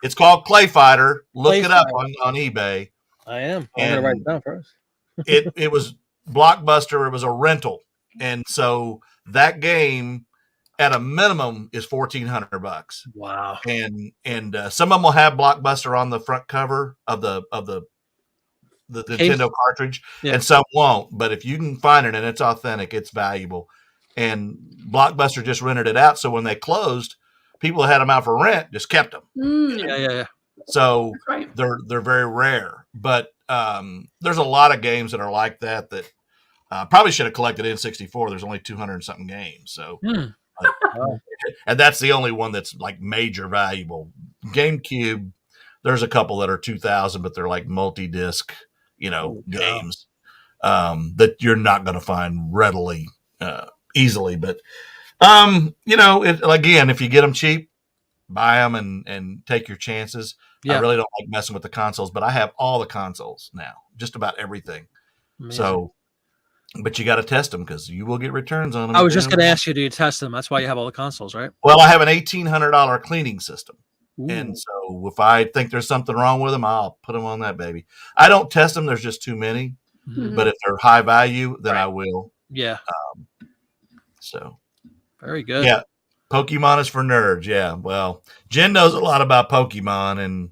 it's called Clay Fighter. Look it up on eBay. I am. I'm going to write it down first. it was Blockbuster. It was a rental. And so that game at a minimum is $1,400. Wow. And some of them will have Blockbuster on the front cover of the Nintendo cartridge, and some won't. But if you can find it and it's authentic, it's valuable. And Blockbuster just rented it out, so when they closed, people who had them out for rent just kept them. Yeah. So they're very rare. But there's a lot of games that are like that probably should have collected N64. There's only 200 and something games. So. And that's the only one that's like major valuable. GameCube, there's a couple that are 2,000, but they're like multi-disc, games that you're not going to find readily, easily. But again, if you get them cheap, buy them and take your chances. I really don't like messing with the consoles, but I have all the consoles now, just about everything. Amazing. So. But you got to test them because you will get returns on them. I was just going to ask you, do you test them? That's why you have all the consoles, right? Well, I have an $1,800 cleaning system. Ooh. And so if I think there's something wrong with them, I'll put them on that baby. I don't test them. There's just too many. Mhm. But if they're high value, then I will. Yeah. So Very good. yeah, Pokemon is for nerds. Yeah. Well, Jen knows a lot about Pokemon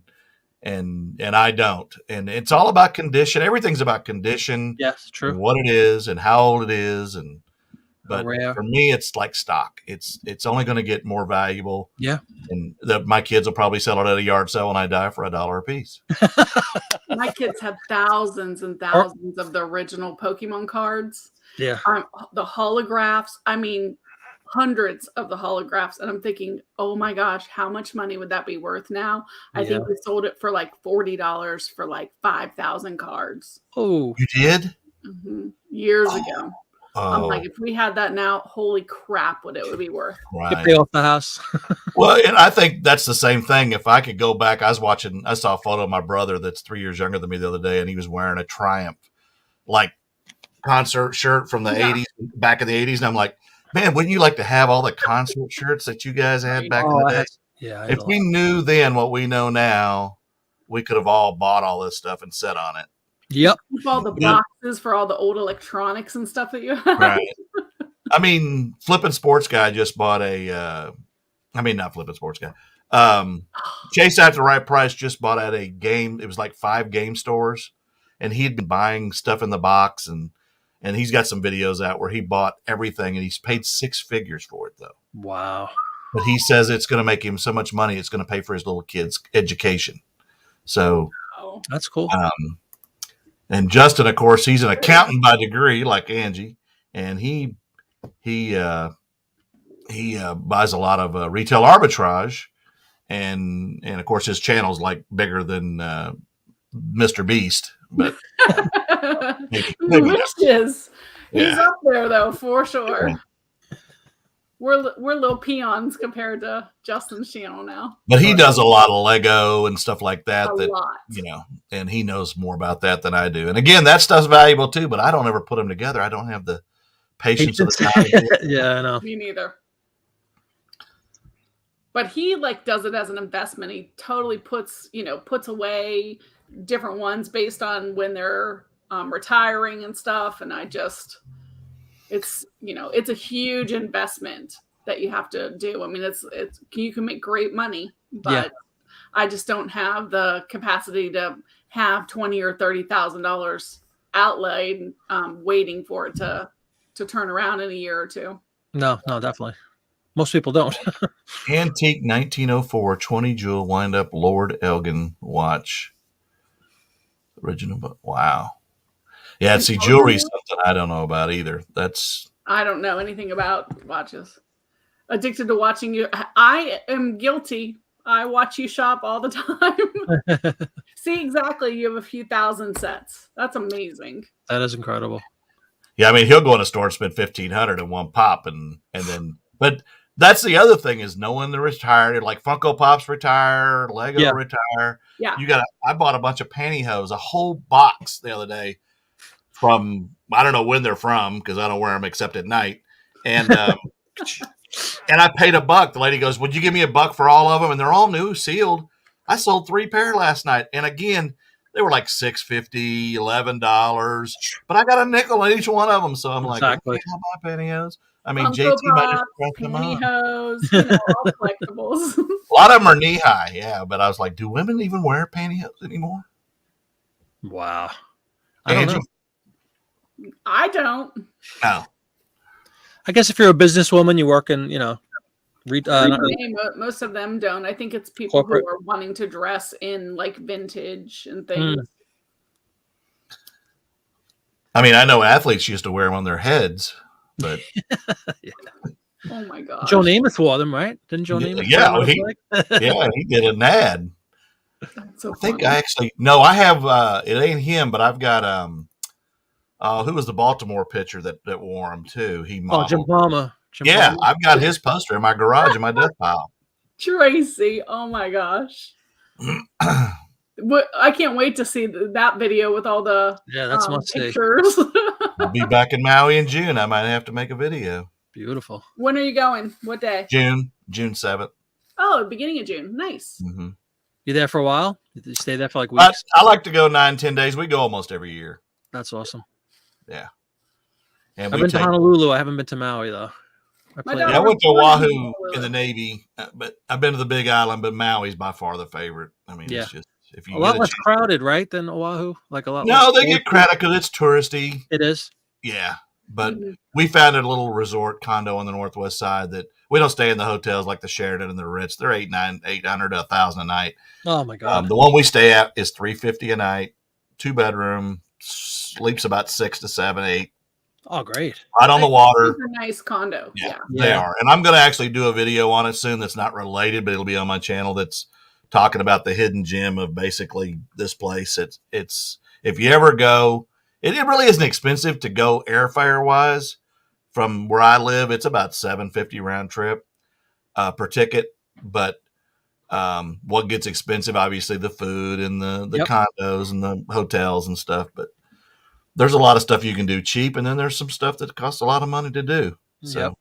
and I don't. And it's all about condition. Everything's about condition. Yes, true. And what it is and how old it is. But rare. for me, it's like stock. It's only going to get more valuable. Yeah. And my kids will probably sell it at a yard sale when I die for $1 a piece. My kids have thousands and thousands of the original Pokemon cards. Yeah. The holographs. I mean, hundreds of the holographs. And I'm thinking, oh my gosh, how much money would that be worth now? I think we sold it for like $40 for like 5,000 cards. Oh, you did? Mm-hmm. Years ago. I'm like, if we had that now, holy crap, what it would be worth. Right. Pay off the house. Well, and I think that's the same thing. If I could go back, I saw a photo of my brother that's 3 years younger than me the other day, and he was wearing a Triumph like concert shirt from the 80s, back in the 80s. And I'm like, man, wouldn't you like to have all the concert shirts that you guys had back in the day? If we knew then what we know now, we could have all bought all this stuff and set on it. Yep. Keep all the boxes for all the old electronics and stuff that you have. Right. I mean, Flippin' Sports Guy just bought not Flippin' Sports Guy. Chase After the Right Price just bought at a game. It was like 5 game stores, and he'd been buying stuff in the box, and he's got some videos out where he bought everything, and he's paid 6 figures for it though. Wow. But he says it's going to make him so much money, it's going to pay for his little kids' education. So that's cool. And Justin, of course, he's an accountant by degree, like Angie, and he buys a lot of retail arbitrage, and of course his channel's like bigger than Mr. Beast, but maybe He's up there though for sure. Yeah. We're little peons compared to Justin's channel now. But he does a lot of Lego and stuff like that. A lot. And he knows more about that than I do. And again, that stuff's valuable too, but I don't ever put them together. I don't have the patience of the time. Yeah, I know. Me neither. But he does it as an investment. He totally puts away different ones based on when they're retiring and stuff. And it's a huge investment that you have to do. I mean, you can make great money, but I just don't have the capacity to have $20,000 or $30,000 outlaid, waiting for it to turn around in a year or two. No, definitely. Most people don't. Antique 1904 20 jewel wind up Lord Elgin watch. Original, but wow. Yeah, see, jewelry is something I don't know about either. I don't know anything about watches. Addicted to watching you. I am guilty. I watch you shop all the time. See, exactly. You have a few thousand sets. That's amazing. That is incredible. Yeah, I mean, he'll go in a store and spend $1,500 in one pop, and then. But that's the other thing is knowing they're retired. Like Funko Pops retire, Lego retire. Yeah, I bought a bunch of pantyhose, a whole box the other day. From I don't know when they're from because I don't wear them except at night, and and I paid $1. The lady goes, "Would you give me $1 for all of them?" And they're all new, sealed. I sold 3 pair last night, and again, they were like $6.50, $11, but I got a nickel on each one of them. So I'm like, okay, I'll buy pantyhose. I mean, JT might have pressed them on. Pantyhose, all collectibles. A lot of them are knee high, yeah. But I was like, do women even wear pantyhose anymore? Wow, I don't know. I don't. No. I guess if you're a businesswoman, you work in, most of them don't. I think it's people who are wanting to dress in like vintage and things. I mean, I know athletes used to wear them on their heads, but oh my god, Joe Namath wore them, right? Didn't Joe Namath? He did an ad. That's so I think I have. It ain't him, but I've got who was the Baltimore pitcher that wore them too? He modeled. Jim Palmer. I've got his poster in my garage in my desk pile. Tracy, oh my gosh. I can't wait to see that video with all the that's must pictures. I'll be back in Maui in June. I might have to make a video. Beautiful. When are you going? What day? June 7th. Oh, beginning of June. Nice. You there for a while? You stay there for like weeks? I like to go 9-10 days. We go almost every year. That's awesome. Yeah. And I've been to Honolulu. I haven't been to Maui though. I went to Oahu in the Navy, but I've been to the Big Island. But Maui's by far the favorite. I mean, it's just if you a lot less crowded, right, than Oahu. Like a lot. No, they get crowded because it's touristy. It is. Yeah, but we found a little resort condo on the northwest side that we don't stay in the hotels like the Sheraton and the Ritz. They're $800 to $1,000 a night. Oh my God! The one we stay at is $350 a night, 2-bedroom, sleeps about 6 to 7, 8. Oh, great! Right on the water. Super nice condo. Yeah, they are. And I'm going to actually do a video on it soon. That's not related, but it'll be on my channel. That's talking about the hidden gem of basically this place. It's if you ever go, it really isn't expensive to go airfare wise. From where I live, it's about $750 round trip per ticket. But what gets expensive, obviously, the food and the condos and the hotels and stuff. But there's a lot of stuff you can do cheap, and then there's some stuff that costs a lot of money to do. So,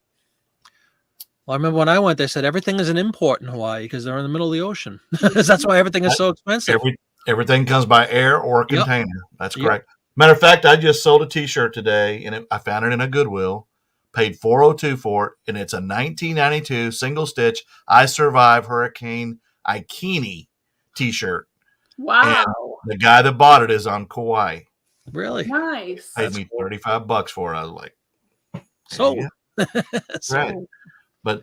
well, I remember when I went, they said everything is an import in Hawaii because they're in the middle of the ocean. That's why everything is so expensive. Everything comes by air or container. That's correct. Matter of fact, I just sold a T-shirt today, and I found it in a Goodwill. Paid $402 for it, and it's a 1992 single stitch I Survive Hurricane Ikini T-shirt. Wow! And the guy that bought it is on Kauai. Really nice. Paid me $35 for it. I was like, so right. But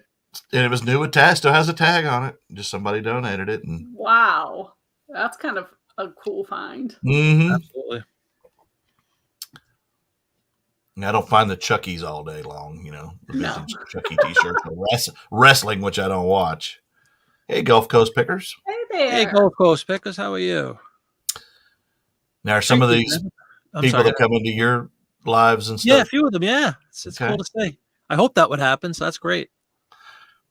it was new attached. Still has a tag on it. Just somebody donated it. And wow, that's kind of a cool find. Absolutely. I don't find the Chuckies all day long, the vintage Chucky T-shirts, wrestling, which I don't watch. Hey, Gulf Coast Pickers. Hey there. Hey, Gulf Coast Pickers. How are you? Now, are some of these people that come into your lives and stuff? Yeah, a few of them. Yeah, it's cool to see. I hope that would happen. So that's great.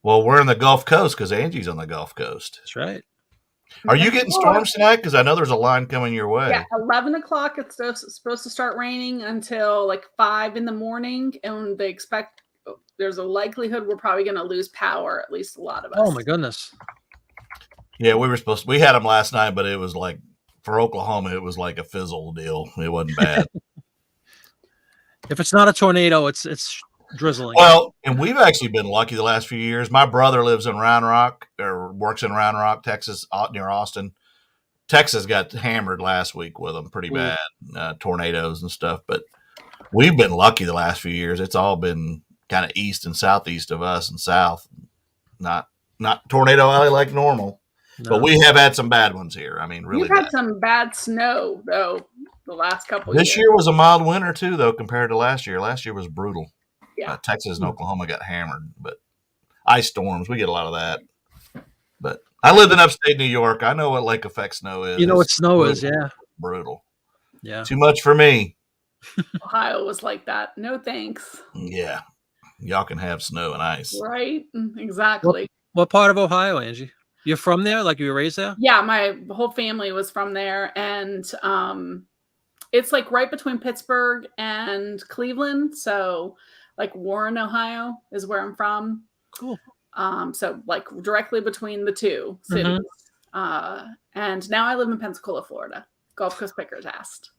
Well, we're in the Gulf Coast because Angie's on the Gulf Coast. That's right. Are you getting storms tonight? Because I know there's a line coming your way. Yeah, 11 o'clock. It's supposed to start raining until like 5 in the morning, and they expect there's a likelihood we're probably going to lose power. At least a lot of us. Oh my goodness. Yeah, we had them last night, but it was like for Oklahoma, it was like a fizzle deal. It wasn't bad. If it's not a tornado, it's drizzling. Well, and we've actually been lucky the last few years. My brother lives in Round Rock or works in Round Rock, Texas, near Austin. Texas got hammered last week with them pretty bad, tornadoes and stuff. But we've been lucky the last few years. It's all been kind of east and southeast of us and south, not Tornado Alley like normal. No. But we have had some bad ones here. I mean, really. We've had some bad snow though the last couple of years. This year was a mild winter too, though, compared to last year. Last year was brutal. Yeah. Texas and Oklahoma got hammered, but ice storms, we get a lot of that. But I lived in upstate New York. I know what lake effect snow is. You know what snow is, yeah. Brutal. Yeah. Too much for me. Ohio was like that. No thanks. Yeah. Y'all can have snow and ice. Right? Exactly. What part of Ohio, Angie? You're from there? Like you were raised there? Yeah, my whole family was from there. And it's like right between Pittsburgh and Cleveland. So like Warren, Ohio is where I'm from. Cool. So like directly between the two cities. And now I live in Pensacola, Florida. Gulf Coast Pickers asked.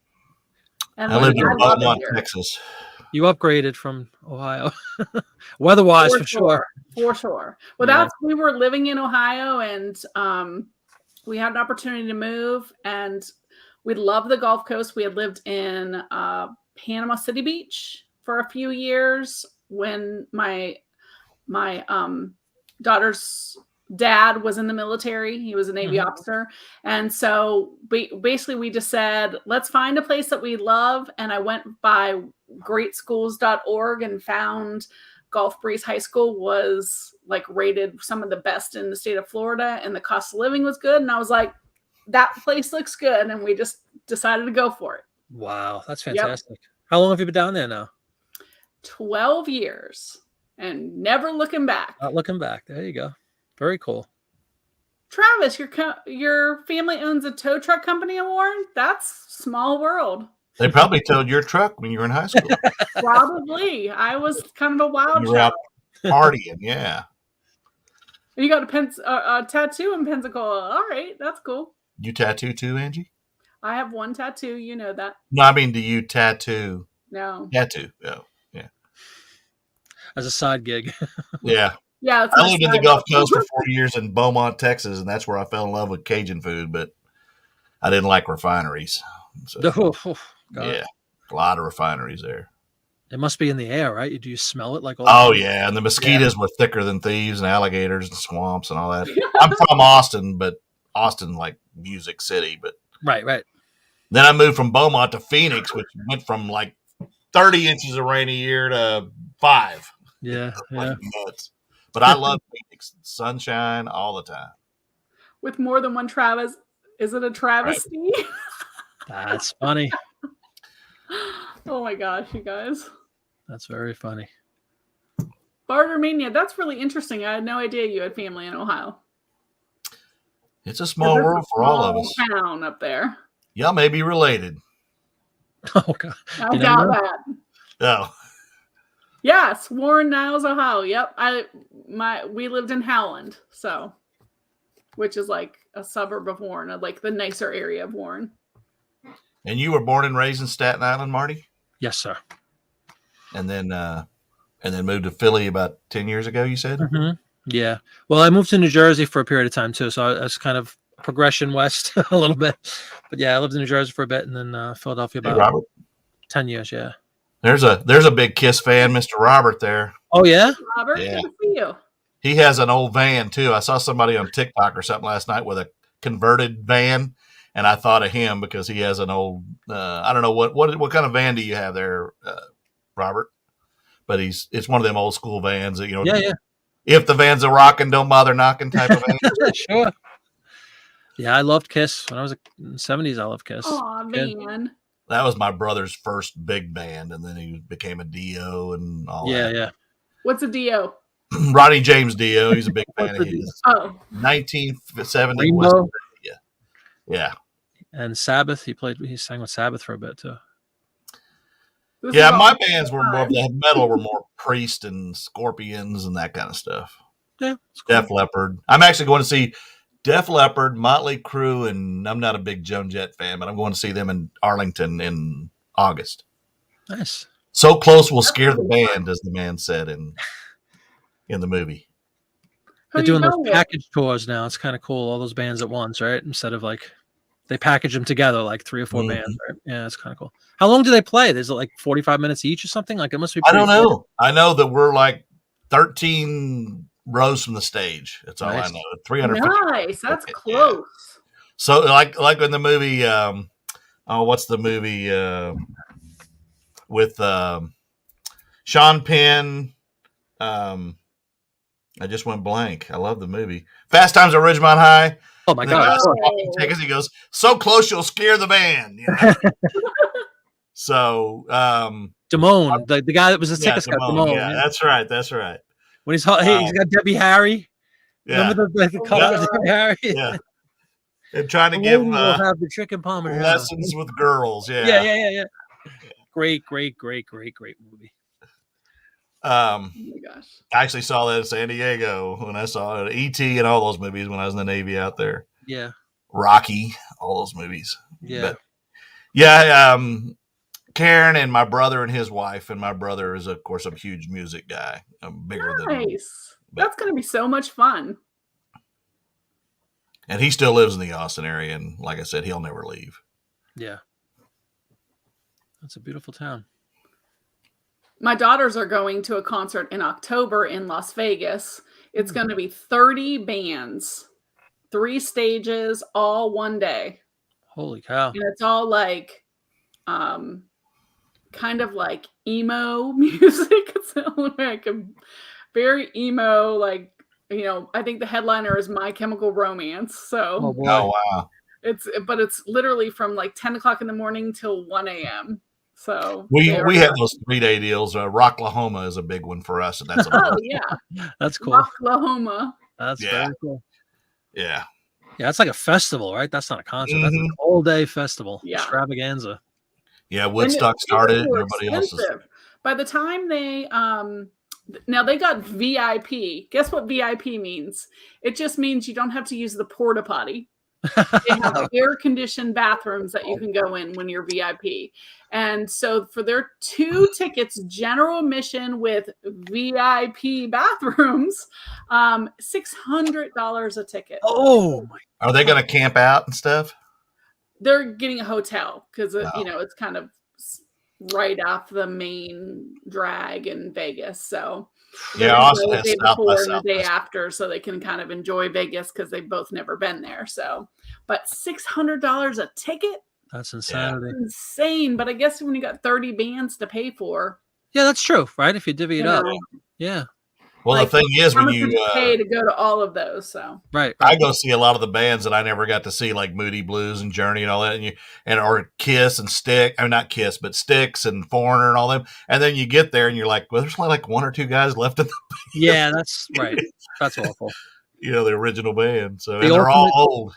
And I lived in Beaumont, Texas. You upgraded from Ohio, weather-wise for sure. For sure. Well, we were living in Ohio, and we had an opportunity to move, and we loved the Gulf Coast. We had lived in Panama City Beach for a few years when my daughter's dad was in the military. He was a Navy officer. And so basically we just said, let's find a place that we love. And I went by greatschools.org and found Gulf Breeze High School was like rated some of the best in the state of Florida, and the cost of living was good. And I was like, that place looks good. And we just decided to go for it. Wow. That's fantastic. Yep. How long have you been down there now? 12 years and never looking back. Not looking back. There you go. Very cool. Travis, your family owns a tow truck company in Warren? That's small world. They probably towed your truck when you were in high school. Probably. I was kind of a wild child. You were out partying, yeah. You got a tattoo in Pensacola. All right, that's cool. You tattoo too, Angie? I have one tattoo. You know that. No, I mean, do you tattoo? No. Tattoo. Oh, yeah. As a side gig. Yeah. Yeah, it's I my lived in the side Gulf hustle. Coast for 4 years in Beaumont, Texas, and that's where I fell in love with Cajun food, but I didn't like refineries. So, God. yeah, a lot of refineries there. It must be in the air, right? Do you smell it like all Oh, the time? yeah, and the mosquitoes were thicker than thieves and alligators and swamps and all that. I'm from Austin, but Austin, like Music City. But Right. then I moved from Beaumont to Phoenix, which went from like 30 inches of rain a year to 5. Yeah. Like nuts. But I love Phoenix. Sunshine all the time. With more than one Travis. Is it a travesty? Right. That's funny. Oh my gosh, you guys. That's very funny. Bartermania, that's really interesting. I had no idea you had family in Ohio. It's a small world for all of us. Town up there. Y'all may be related. Oh God. I got that. Oh. Yes, Warren, Niles, Ohio. Yep. We lived in Howland, so which is like a suburb of Warren, like the nicer area of Warren. And you were born and raised in Staten Island, Marty? Yes, sir. And then moved to Philly about 10 years ago, you said? Mm-hmm. Yeah. Well, I moved to New Jersey for a period of time too, so I was kind of progression west a little bit. But yeah, I lived in New Jersey for a bit, and then Philadelphia about 10 years. Yeah. There's a big Kiss fan, Mr. Robert there. Oh yeah, Robert, yeah. Good to see you. He has an old van too. I saw somebody on TikTok or something last night with a converted van, and I thought of him because he has an old. I don't know what kind of van do you have there, Robert? But it's one of them old school vans that Yeah. If the van's a rocking, don't bother knocking type of van. Sure. Yeah, I loved Kiss when I was in the 70s. I loved Kiss. Aw, man. That was my brother's first big band, and then he became a Dio and all that. Yeah. What's a Dio? Rodney James Dio. He's a big fan of his. Oh. 1970 West. Yeah. And Sabbath. He sang with Sabbath for a bit too. Yeah, my bands were more of the metal, were more Priest and Scorpions and that kind of stuff. Yeah. Cool. Def Leppard. I'm actually going to see Def Leppard, Motley Crue, and I'm not a big Joan Jett fan, but I'm going to see them in Arlington in August. Nice. So close will scare the band, as the man said in the movie. They're doing those package tours now. It's kind of cool. All those bands at once, right? Instead of like they package them together, like 3 or 4 bands. Right? Yeah, it's kind of cool. How long do they play? Is it like 45 minutes each or something? Like it must be. I don't know. Cool. I know that we're like 13 rows from the stage. That's all I know. 350. Nice. That's close. Yeah. So like in the movie, what's the movie with Sean Penn? I just went blank. I love the movie. Fast Times at Ridgemont High. Oh my God! He goes so close you'll scare the band. You know? So Damone, the guy that was the sickest guy. Damone. Yeah, that's right. That's right. When he's got Debbie Harry. Yeah. Remember the cover of Debbie Harry? Yeah. And trying to give have the chicken parmesan lessons with girls. Yeah. Yeah. Great movie. Oh my gosh. I actually saw that in San Diego when I saw it. E.T. and all those movies when I was in the Navy out there. Yeah. Rocky, all those movies. Yeah. But, yeah. Karen and my brother and his wife, and my brother is, of course, a huge music guy. Bigger than me. Nice. That's going to be so much fun. And he still lives in the Austin area, and like I said, he'll never leave. Yeah. That's a beautiful town. My daughters are going to a concert in October in Las Vegas. It's going to be 30 bands, 3 stages, all one day. Holy cow. And it's all like, kind of like emo music. It's like a very emo, like, I think the headliner is My Chemical Romance. So, oh wow. It's literally from like 10 o'clock in the morning till 1 a.m. So we have those 3-day deals. Rocklahoma is a big one for us, and that's that's cool. Rocklahoma. That's very cool. Yeah. Yeah, it's like a festival, right? That's not a concert. That's an all-day festival. Yeah. Extravaganza. Yeah, Woodstock started. Everybody else is. By the time they now they got VIP. Guess what VIP means? It just means you don't have to use the porta potty. They have air-conditioned bathrooms that you can go in when you're VIP. And so for their 2 tickets, general admission with VIP bathrooms, $600 a ticket. Oh my! Are they going to camp out and stuff? They're getting a hotel because it's kind of right off the main drag in Vegas. So yeah, Austin has the day South by before and the day Southwest. after, so they can kind of enjoy Vegas because they've both never been there. So, but $600 a ticket. That's insanity. That's insane. But I guess when you got 30 bands to pay for. Yeah, that's true, right? If you divvy it up. Yeah. Well, the thing is, when you pay to go to all of those, so right. I go see a lot of the bands that I never got to see, like Moody Blues and Journey and all that, or Kiss and Stick. I mean, not Kiss, but Styx and Foreigner and all them. And then you get there and you're like, well, there's only like 1 or 2 guys left in the band. Yeah, that's right. That's awful. The original band. So and they're all old.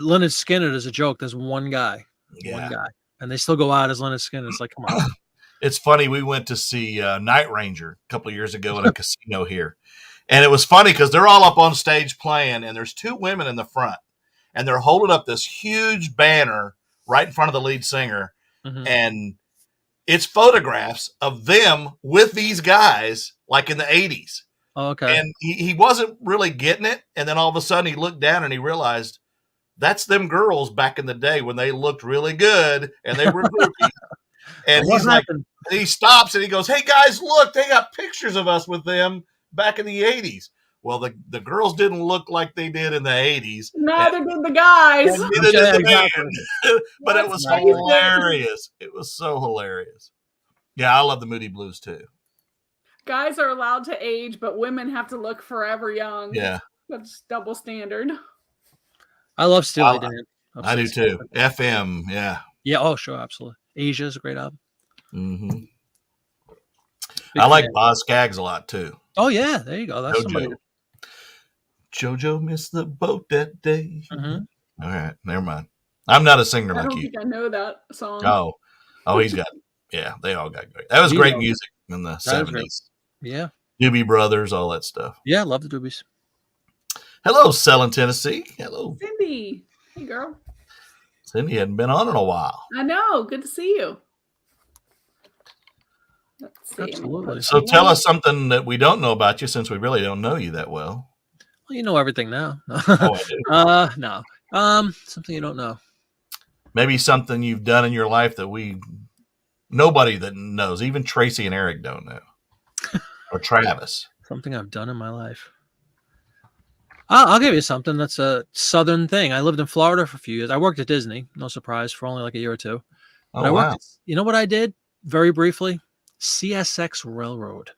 Leonard Skinner is a joke. There's one guy, and they still go out as Leonard Skinner. It's like, come on. It's funny. We went to see Night Ranger a couple of years ago in a casino here. And it was funny because they're all up on stage playing, and there's 2 women in the front. And they're holding up this huge banner right in front of the lead singer. Mm-hmm. And it's photographs of them with these guys like in the 80s. Oh, okay. And he wasn't really getting it. And then all of a sudden he looked down and he realized that's them girls back in the day when they looked really good and they were groupies. And he's like, he stops and he goes, hey guys, look, they got pictures of us with them back in the 80s. Well, the girls didn't look like they did in the 80s. Neither did the guys. Neither did the band. But it was hilarious. It was so hilarious. Yeah, I love the Moody Blues too. Guys are allowed to age, but women have to look forever young. Yeah. That's double standard. I love Steely Dan. I do too. FM, yeah. Yeah, oh, sure, absolutely. Asia is a great album. Mm-hmm. I like Boz Scaggs a lot too. Oh, yeah, there you go. That's somebody. Jojo missed the boat that day. Mm-hmm. All right, never mind. I'm not a singer like you. I don't think I know that song. Oh, he's got, they all got great. That was great music in the 70s. Yeah. Doobie Brothers, all that stuff. Yeah, love the Doobies. Hello, Selling, Tennessee. Hello. Cindy. Hey, girl. Cindy hadn't been on in a while. I know. Good to see you. Let's see. Absolutely. So tell us something that we don't know about you, since we really don't know you that well. Well, you know everything now. Oh, I do. No. Something you don't know. Maybe something you've done in your life that nobody that knows, even Tracy and Eric don't know. Or Travis. Something I've done in my life. I'll give you something that's a Southern thing. I lived in Florida for a few years. I worked at Disney, no surprise, for only like a year or 2. Oh, wow. You know what I did? Very briefly? CSX Railroad.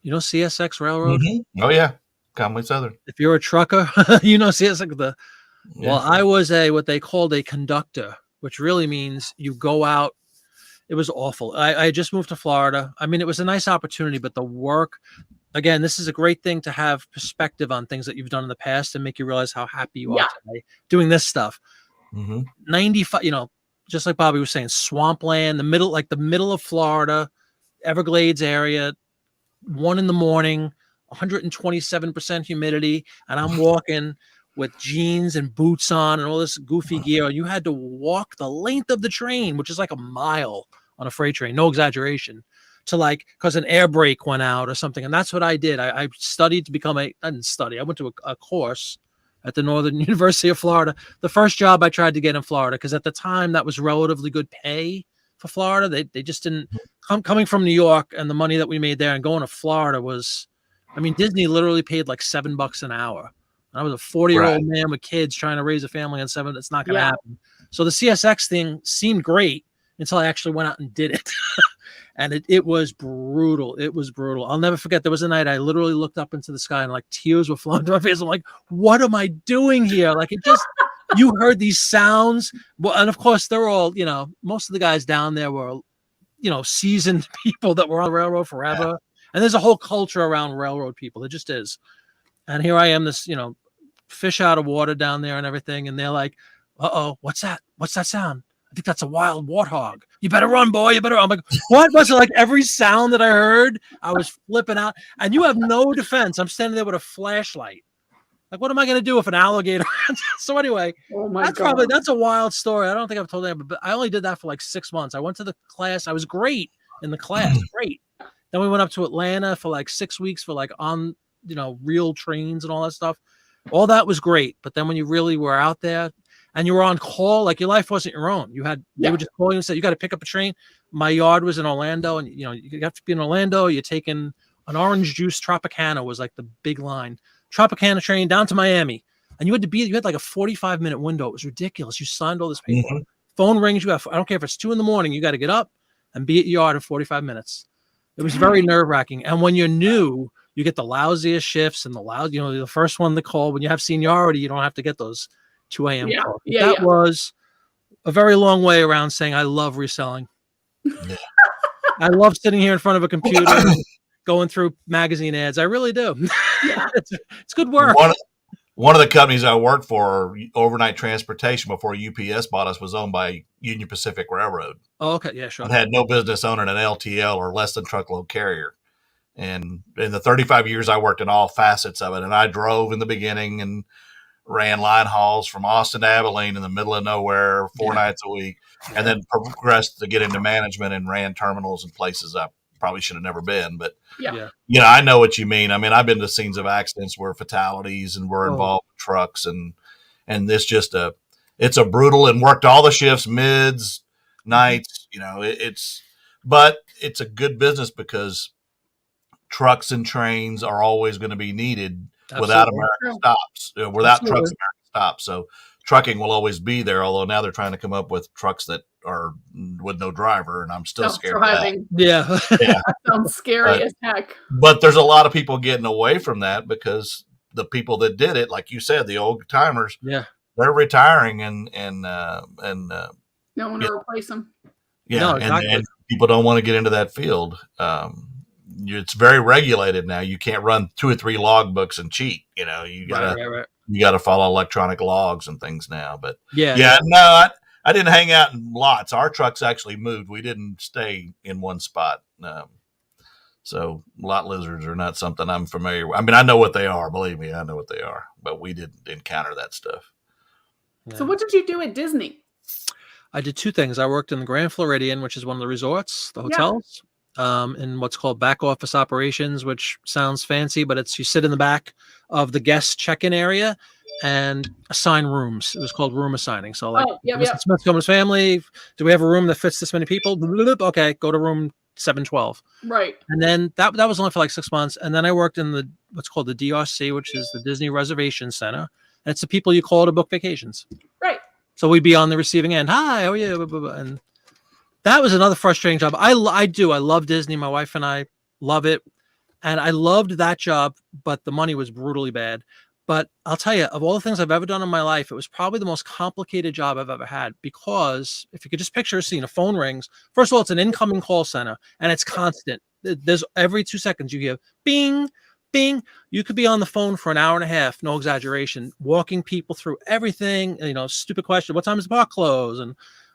You know CSX Railroad? Mm-hmm. Oh, yeah. Commonly Southern. If you're a trucker, you know CSX. Well, I was what they called a conductor, which really means you go out. It was awful. I just moved to Florida. I mean, it was a nice opportunity, but the work, again, this is a great thing to have perspective on things that you've done in the past and make you realize how happy you are today doing this stuff. 95, just like Bobby was saying, swampland, the middle of Florida, Everglades area, 1 a.m, 127% humidity, and I'm walking with jeans and boots on and all this goofy gear. You had to walk the length of the train, which is like a mile on a freight train, no exaggeration, to because an air brake went out or something. And that's what I did. I studied to become I didn't study. I went to a course at the Northern University of Florida. The first job I tried to get in Florida, because at the time that was relatively good pay for Florida. They just didn't, coming from New York and the money that we made there and going to Florida was, Disney literally paid like $7 an hour. I was a 40-year-old man with kids trying to raise a family on $7. It's not going to happen. So the CSX thing seemed great until I actually went out and did it. And it was brutal. It was brutal. I'll never forget. There was a night I literally looked up into the sky and tears were flowing to my face. I'm like, what am I doing here? It just, you heard these sounds. Well, and of course they're all, most of the guys down there were, seasoned people that were on the railroad forever. Yeah. And there's a whole culture around railroad people. It just is. And here I am, this, fish out of water down there and everything. And they're like, uh-oh, what's that? What's that sound? I think that's a wild warthog. You better run, boy. You better run. I'm like, what? Was it every sound that I heard? I was flipping out. And you have no defense. I'm standing there with a flashlight. Like, what am I going to do if an alligator? So anyway, Oh my God. That's a wild story. I don't think I've told anyone, but I only did that for like 6 months. I went to the class. I was great in the class. Great. Then we went up to Atlanta for like 6 weeks for like on, real trains and all that stuff. All that was great. But then when you really were out there and you were on call, like your life wasn't your own. They would just call you and say, you got to pick up a train. My yard was in Orlando, and you have to be in Orlando. You're taking an orange juice Tropicana was like the big line. Tropicana train down to Miami. And you had like a 45-minute window. It was ridiculous. You signed all this paperwork. Phone rings. I don't care if it's 2 a.m. You got to get up and be at your yard in 45 minutes. It was very nerve-wracking. And when you're new, you get the lousiest shifts and the first one to call. When you have seniority, you don't have to get those 2 a.m. calls. That was a very long way around saying I love reselling. I love sitting here in front of a computer going through magazine ads. I really do. It's good work. One of the companies I worked for, overnight transportation, before UPS bought us, was owned by Union Pacific Railroad. Oh, okay. Yeah, sure. It had no business owning an LTL or less than truckload carrier. And in the 35 years I worked in all facets of it, and I drove in the beginning and ran line hauls from Austin to Abilene in the middle of nowhere 4 nights a week, and then progressed to get into management and ran terminals and places I probably should have never been. But I know what you mean. I mean, I've been to scenes of accidents where fatalities and were involved with trucks, and this it's a brutal, and worked all the shifts, mids, nights. But it's a good business because trucks and trains are always going to be needed. Absolutely. Without American stops, without trucks, American stops. So trucking will always be there. Although now they're trying to come up with trucks that are with no driver, and I'm still scared of that. Yeah, that sounds scary as heck. But there's a lot of people getting away from that because the people that did it, like you said, the old timers, they're retiring, and no one to replace them. Yeah, no, exactly. and people don't want to get into that field. It's very regulated now. You can't run 2 or 3 log books and cheat. You gotta follow electronic logs and things now. But no, I didn't hang out in lots. Our trucks actually moved. We didn't stay in one spot. So lot lizards are not something I'm familiar with. I mean, I know what they are. Believe me, I know what they are. But we didn't encounter that stuff. Yeah. So what did you do at Disney? I did 2 things. I worked in the Grand Floridian, which is one of the resorts, the hotels. In what's called back office operations, which sounds fancy, but you sit in the back of the guest check-in area and assign rooms. It was called room assigning. So Mr. Smith, Comer's family, do we have a room that fits this many people? Okay, go to room 712. Right. And then that was only for like 6 months. And then I worked in what's called the DRC, which is the Disney Reservation Center. And it's the people you call to book vacations. Right. So we'd be on the receiving end. Hi, how are you? And that was another frustrating job. I love Disney. My wife and I love it. And I loved that job, but the money was brutally bad. But I'll tell you, of all the things I've ever done in my life, it was probably the most complicated job I've ever had, because if you could just picture a scene, a phone rings. First of all, it's an incoming call center, and it's constant. There's every 2 seconds you hear bing, bing. You could be on the phone for an hour and a half, no exaggeration, walking people through everything. Stupid question. What time is the park close? And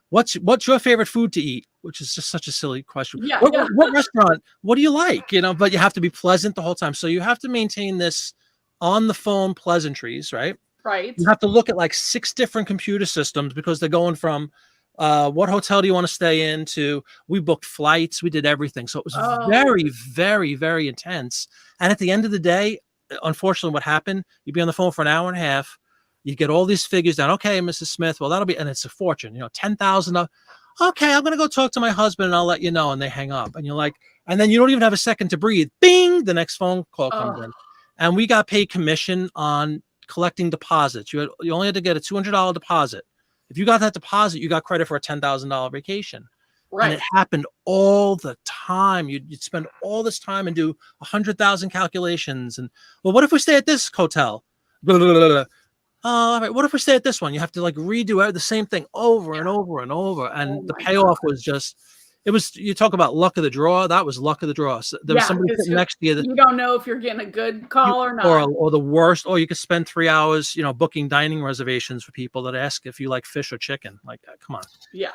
what's your favorite food to eat? Which is just such a silly question. What restaurant? What do you like? But you have to be pleasant the whole time. So you have to maintain this on the phone pleasantries, right? Right. You have to look at like 6 different computer systems, because they're going from what hotel do you want to stay in to we booked flights, we did everything. So it was very, very, very intense. And at the end of the day, unfortunately, what happened, you'd be on the phone for an hour and a half. You get all these figures down. Okay, Mrs. Smith. Well, that'll be, and it's a fortune, $10,000. Okay, I'm going to go talk to my husband and I'll let you know. And they hang up, and you're like, and then you don't even have a second to breathe. Bing, the next phone call comes in. And we got paid commission on collecting deposits. You only had to get a $200 deposit. If you got that deposit, you got credit for a $10,000 vacation. Right. And it happened all the time. You'd spend all this time and do 100,000 calculations. And, well, what if we stay at this hotel? Blah, blah, blah, blah. All right. What if we stay at this one? You have to like redo the same thing over and over and over. And the payoff was you talk about luck of the draw. That was luck of the draw. So there was somebody sitting next to you that you don't know if you're getting a good call or not. Or the worst, or you could spend 3 hours, booking dining reservations for people that ask if you like fish or chicken. Like, come on. Yeah.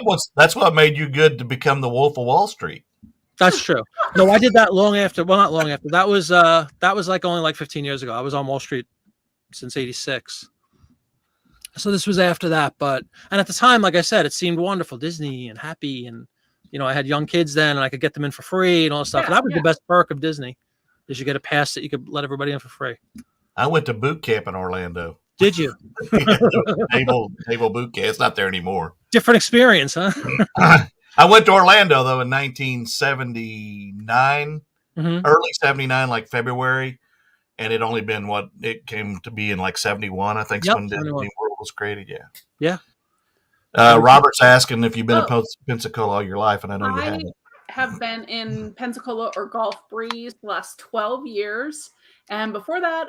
Well, that's what made you good to become the Wolf of Wall Street. That's true. No, I did that long after. Well, not long after. That was like only like 15 years ago. I was on Wall Street since '86. So this was after that. And at the time, like I said, it seemed wonderful, Disney and happy, and I had young kids then, and I could get them in for free and all that stuff. And that was the best perk of Disney, is you get a pass that you could let everybody in for free. I went to boot camp in Orlando. Did you? naval boot camp. It's not there anymore. Different experience, huh? I went to Orlando though in 1979, early 79, like February, and it only been what it came to be in like 71. I think when Disney World was created. Yeah. Robert's asking if you've been to Pensacola all your life, and I know you haven't. I have been in Pensacola or Gulf Breeze the last 12 years, and before that,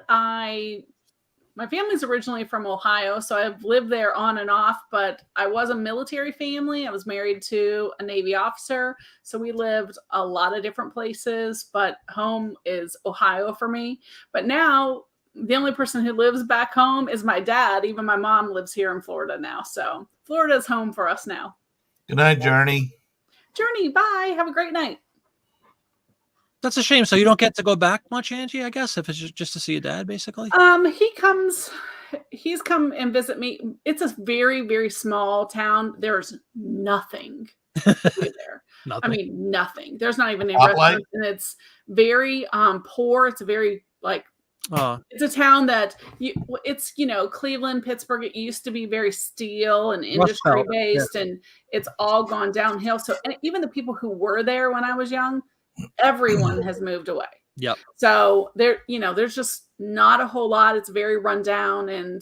my family's originally from Ohio, so I've lived there on and off, but I was a military family. I was married to a Navy officer, so we lived a lot of different places, but home is Ohio for me. But now, the only person who lives back home is my dad. Even my mom lives here in Florida now, so Florida's home for us now. Good night, Journey. Journey, bye. Have a great night. That's a shame. So you don't get to go back much, Angie, I guess, if it's just to see your dad, basically? He's come and visit me. It's a very, very small town. There's nothing there. Nothing. I mean, nothing. There's not even a restaurant, and it's very poor. It's a very, it's a town that it's, Cleveland, Pittsburgh. It used to be very steel and industry based, and it's all gone downhill. So, and even the people who were there when I was young, everyone has moved away. Yep. So there's just not a whole lot. It's very run down, and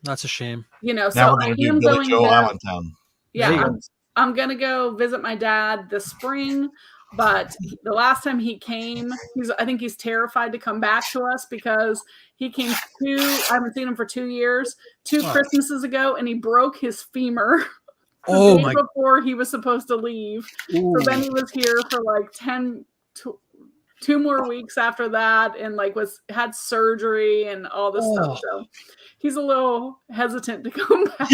that's a shame. So I am going to Allentown. Yeah, I'm gonna go visit my dad this spring. But the last time he came, I think he's terrified to come back to us, because he came I haven't seen him for 2 years, two Christmases ago, and he broke his femur. The day before he was supposed to leave. Ooh. So then he was here for like 2 more weeks after that, and had surgery and all this stuff. So he's a little hesitant to come back.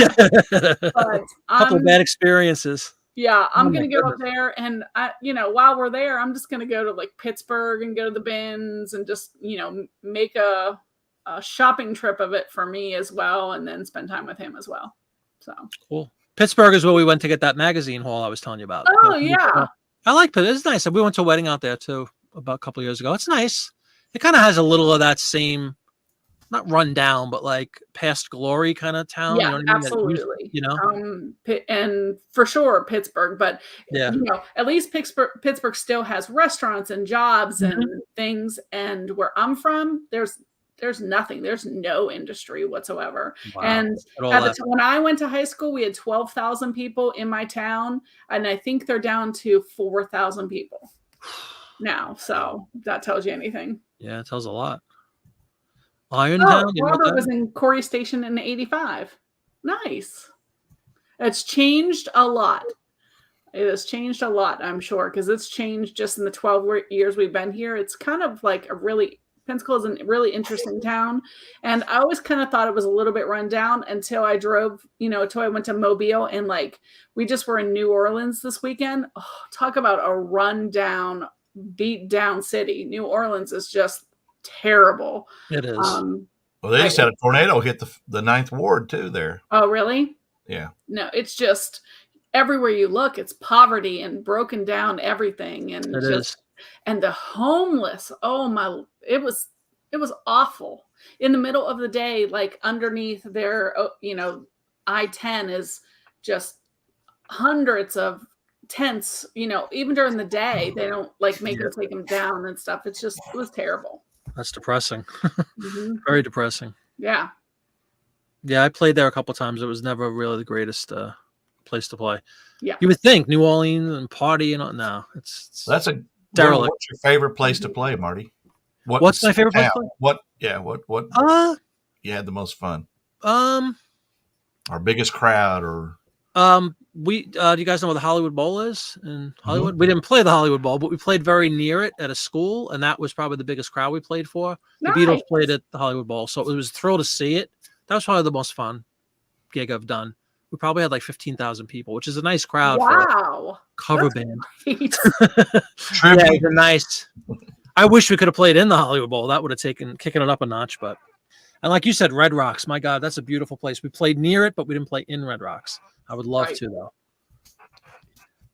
But couple bad experiences. Yeah, I'm gonna go up there, and while we're there, I'm just gonna go to Pittsburgh and go to the bins and just make a shopping trip of it for me as well, and then spend time with him as well. So cool. Pittsburgh is where we went to get that magazine haul I was telling you about. Oh, yeah. I like it. It's nice. We went to a wedding out there, too, about a couple of years ago. It's nice. It kind of has a little of that same, not run down, but past glory kind of town. Yeah, absolutely. And for sure, Pittsburgh. But, at least Pittsburgh still has restaurants and jobs and things. And where I'm from, there's nothing. There's no industry whatsoever. Wow. And when I went to high school, we had 12,000 people in my town, and I think they're down to 4,000 people now. So that tells you anything. Yeah, it tells a lot. Irontown. Robert was in Corey Station in '85. Nice. It's changed a lot. It has changed a lot, I'm sure, because it's changed just in the 12 years we've been here. It's kind of Pensacola is a really interesting town, and I always kind of thought it was a little bit run down until I drove, until I went to Mobile, and we just were in New Orleans this weekend. Oh, talk about a run down, beat down city. New Orleans is just terrible. It is. Well, they just had a tornado hit the 9th Ward too there. Oh, really? Yeah. No, it's just everywhere you look, it's poverty and broken down everything, and it is. And the homeless, it was awful. In the middle of the day, underneath their, I-10 is just hundreds of tents, even during the day, they don't make them take them down and stuff. It was terrible. That's depressing. Very depressing. Yeah. Yeah, I played there a couple of times. It was never really the greatest place to play. Yeah. You would think New Orleans and party and all. No, that's a derelict. What's your favorite place to play, Marty? What's my favorite place to play? What you had the most fun? Our biggest crowd, or do you guys know where the Hollywood Bowl is in Hollywood? We didn't play the Hollywood Bowl, but we played very near it at a school, and that was probably the biggest crowd we played for. Nice. The Beatles played at the Hollywood Bowl, so it was a thrill to see it. That was probably the most fun gig I've done. we probably had like 15,000 people, which is a nice crowd for a cover band. Yeah, it was nice. I wish we could have played in the Hollywood Bowl. That would have kicking it up a notch. But, and like you said, Red Rocks, my God, that's a beautiful place. We played near it, but we didn't play in Red Rocks. I would love to, though.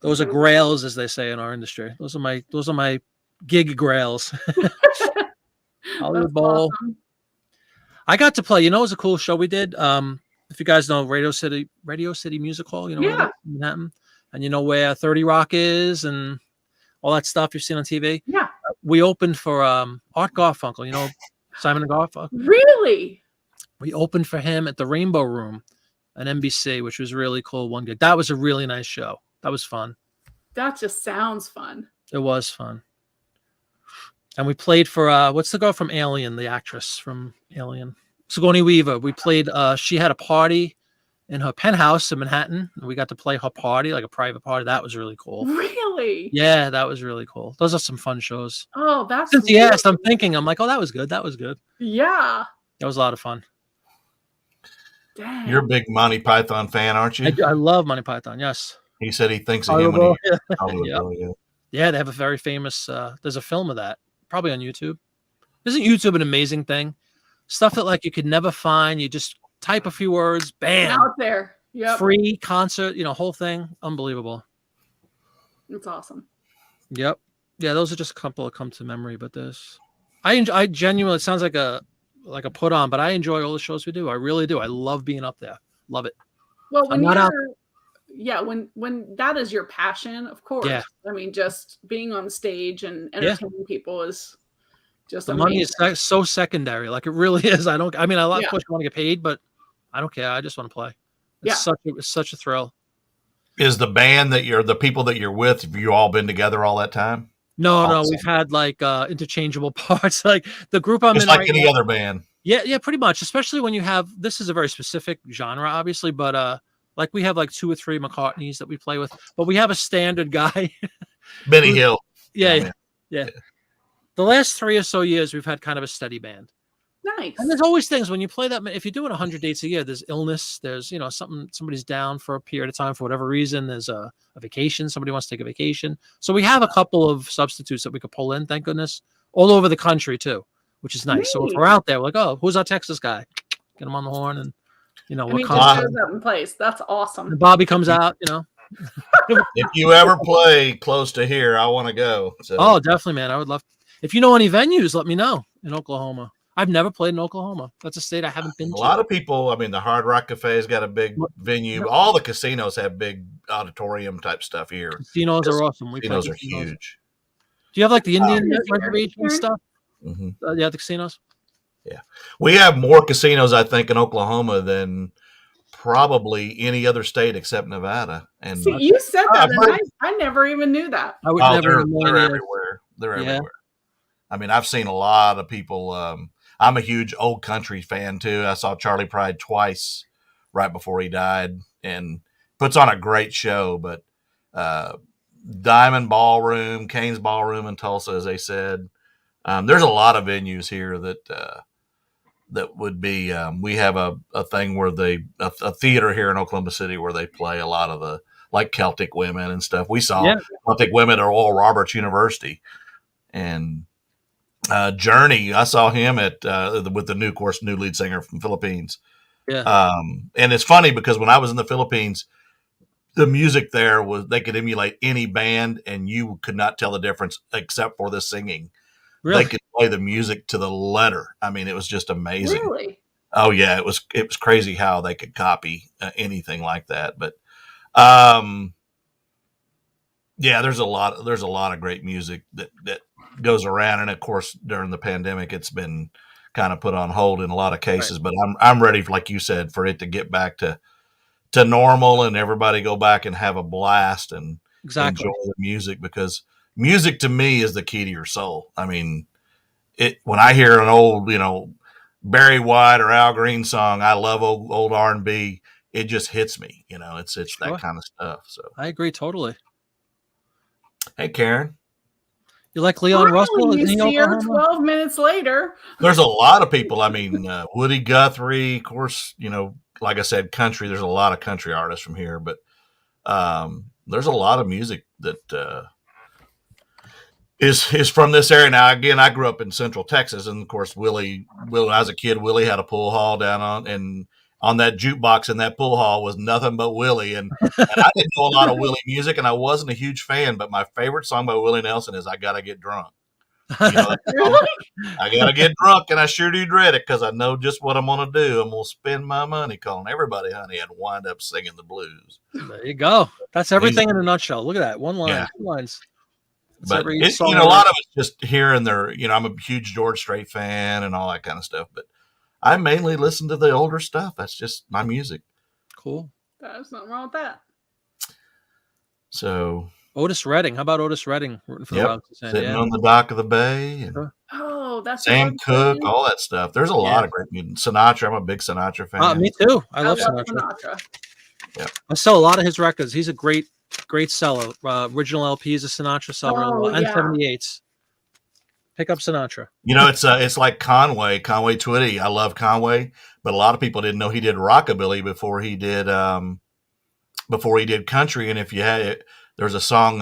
Those are grails, as they say in our industry. Those are my gig grails. Hollywood Bowl. Awesome. I got to play. You know, it was a cool show we did. If you guys know Radio City Music Hall, you know, where Manhattan, and you know where 30 Rock is, and all that stuff you've seen on TV. Yeah. We opened for Art Garfunkel. You know, Simon and Garfunkel. Really? We opened for him at the Rainbow Room at NBC, which was really cool. One gig. That was a really nice show. That was fun. That just sounds fun. It was fun. And we played for what's the girl from Alien, the actress from Alien, Sigourney Weaver. We played. She had a party in her penthouse in Manhattan, and we got to play her party, like a private party. That was really cool. Really? Yeah, that was really cool. Those are some fun shows. Oh, that's since you asked, I'm like, oh, that was good. That was good. Yeah, that was a lot of fun. Dang. You're a big Monty Python fan, aren't you? I love Monty Python. Yes. He said he thinks of him when yeah, they have a very famous. There's a film of that, probably on YouTube. Isn't YouTube an amazing thing? Stuff that like you could never find. You just type a few words, bam, out there. Yeah. Free concert, whole thing, unbelievable. It's awesome. Yep. Yeah, those are just a couple that come to memory. But I genuinely, it sounds like a put on, but I enjoy all the shows we do. I really do. I love being up there. Love it. Well, when when that is your passion, of course. Yeah. I mean, just being on stage and entertaining people is just the amazing. Money is so secondary. Like it really is. Of course you want to get paid, but I don't care. I just want to play. It's such a thrill. Is the band the people that you're with, have you all been together all that time? No, we've had like interchangeable parts. Like the group I'm in, like any other band. Yeah, pretty much. Especially when you have, this is a very specific genre, obviously, but like we have like 2 or 3 McCartneys that we play with, but we have a standard guy. Benny Hill. Yeah. The last 3 or so years, we've had kind of a steady band. Nice. And there's always things when you play that. If you're doing 100 dates a year, there's illness. There's somebody's down for a period of time for whatever reason. There's a vacation. Somebody wants to take a vacation. So we have a couple of substitutes that we could pull in. Thank goodness, all over the country too, which is nice. Neat. So if we're out there, we're like, oh, who's our Texas guy? Get him on the horn, and we're just shows up in place. That's awesome. And Bobby comes out. If you ever play close to here, I want to go. So. Oh, definitely, man. I would love. If you know any venues, let me know in Oklahoma. I've never played in Oklahoma. That's a state I haven't been to. A lot of people, the Hard Rock Cafe's got a big venue. All the casinos have big auditorium type stuff here. Casinos are awesome. Casinos are huge. Do you have like the Indian reservation stuff? Mm-hmm. Yeah, the casinos? Yeah. We have more casinos, I think, in Oklahoma than probably any other state except Nevada. And see, you said that, and I never even knew that. I would never. They're everywhere. They're everywhere. I've seen a lot of people. I'm a huge old country fan too. I saw Charlie Pride twice right before he died, and puts on a great show. But Diamond Ballroom, Kane's Ballroom in Tulsa, as they said, there's a lot of venues here that would be. We have a thing where a theater here in Oklahoma City where they play a lot of the like Celtic Women and stuff. We saw Celtic Women at Oral Roberts University, and Journey, I saw him at with the new lead singer from Philippines. Yeah. And it's funny because when I was in the Philippines, the music there they could emulate any band and you could not tell the difference except for the singing. Really? They could play the music to the letter. I mean, it was just amazing. Really? Oh yeah, it was crazy how they could copy anything like that. But yeah, there's a lot of great music that goes around, and of course during the pandemic it's been kind of put on hold in a lot of cases. Right. But I'm ready, like you said, for it to get back to normal and everybody go back and have a blast and enjoy the music, because music to me is the key to your soul. I mean, when I hear an old Barry White or Al Green song, I love old R&B. It just hits me. It's that kind of stuff. So I agree totally. Hey, Karen. You like Leon Russell? You see her 12 minutes later. There's a lot of people. I mean, Woody Guthrie, of course, like I said, country. There's a lot of country artists from here, but there's a lot of music that is from this area. Now, again, I grew up in Central Texas, and of course, Willie, when I was a kid, Willie had a pool hall down on that jukebox in that pool hall was nothing but Willie. And I didn't know a lot of Willie music, and I wasn't a huge fan, but my favorite song by Willie Nelson is I Gotta Get Drunk. You know, Really? I gotta get drunk, and I sure do dread it because I know just what I'm gonna do. I'm gonna spend my money calling everybody honey and wind up singing the blues. There you go. That's everything in a nutshell. Look at that. One line, Yeah. 2 lines. That's But every a song lot of it's just hearing their. I'm a huge George Strait fan and all that kind of stuff. But I mainly listen to the older stuff. That's just my music. Cool. There's nothing wrong with that. So Otis Redding. How about Otis Redding rooting for the Rockets? sitting on the dock of the bay and Oh, that's Sam Cooke, all that stuff. There's a lot of great music. Sinatra. I'm a big Sinatra fan. Me too. I love Sinatra. Yeah. I sell a lot of his records. He's a great seller. Original LPs of Sinatra sell really well. And 78s. Pick up Sinatra. It's like Conway Twitty. I love Conway, but a lot of people didn't know he did rockabilly before he did country. And if you had it, there's a song,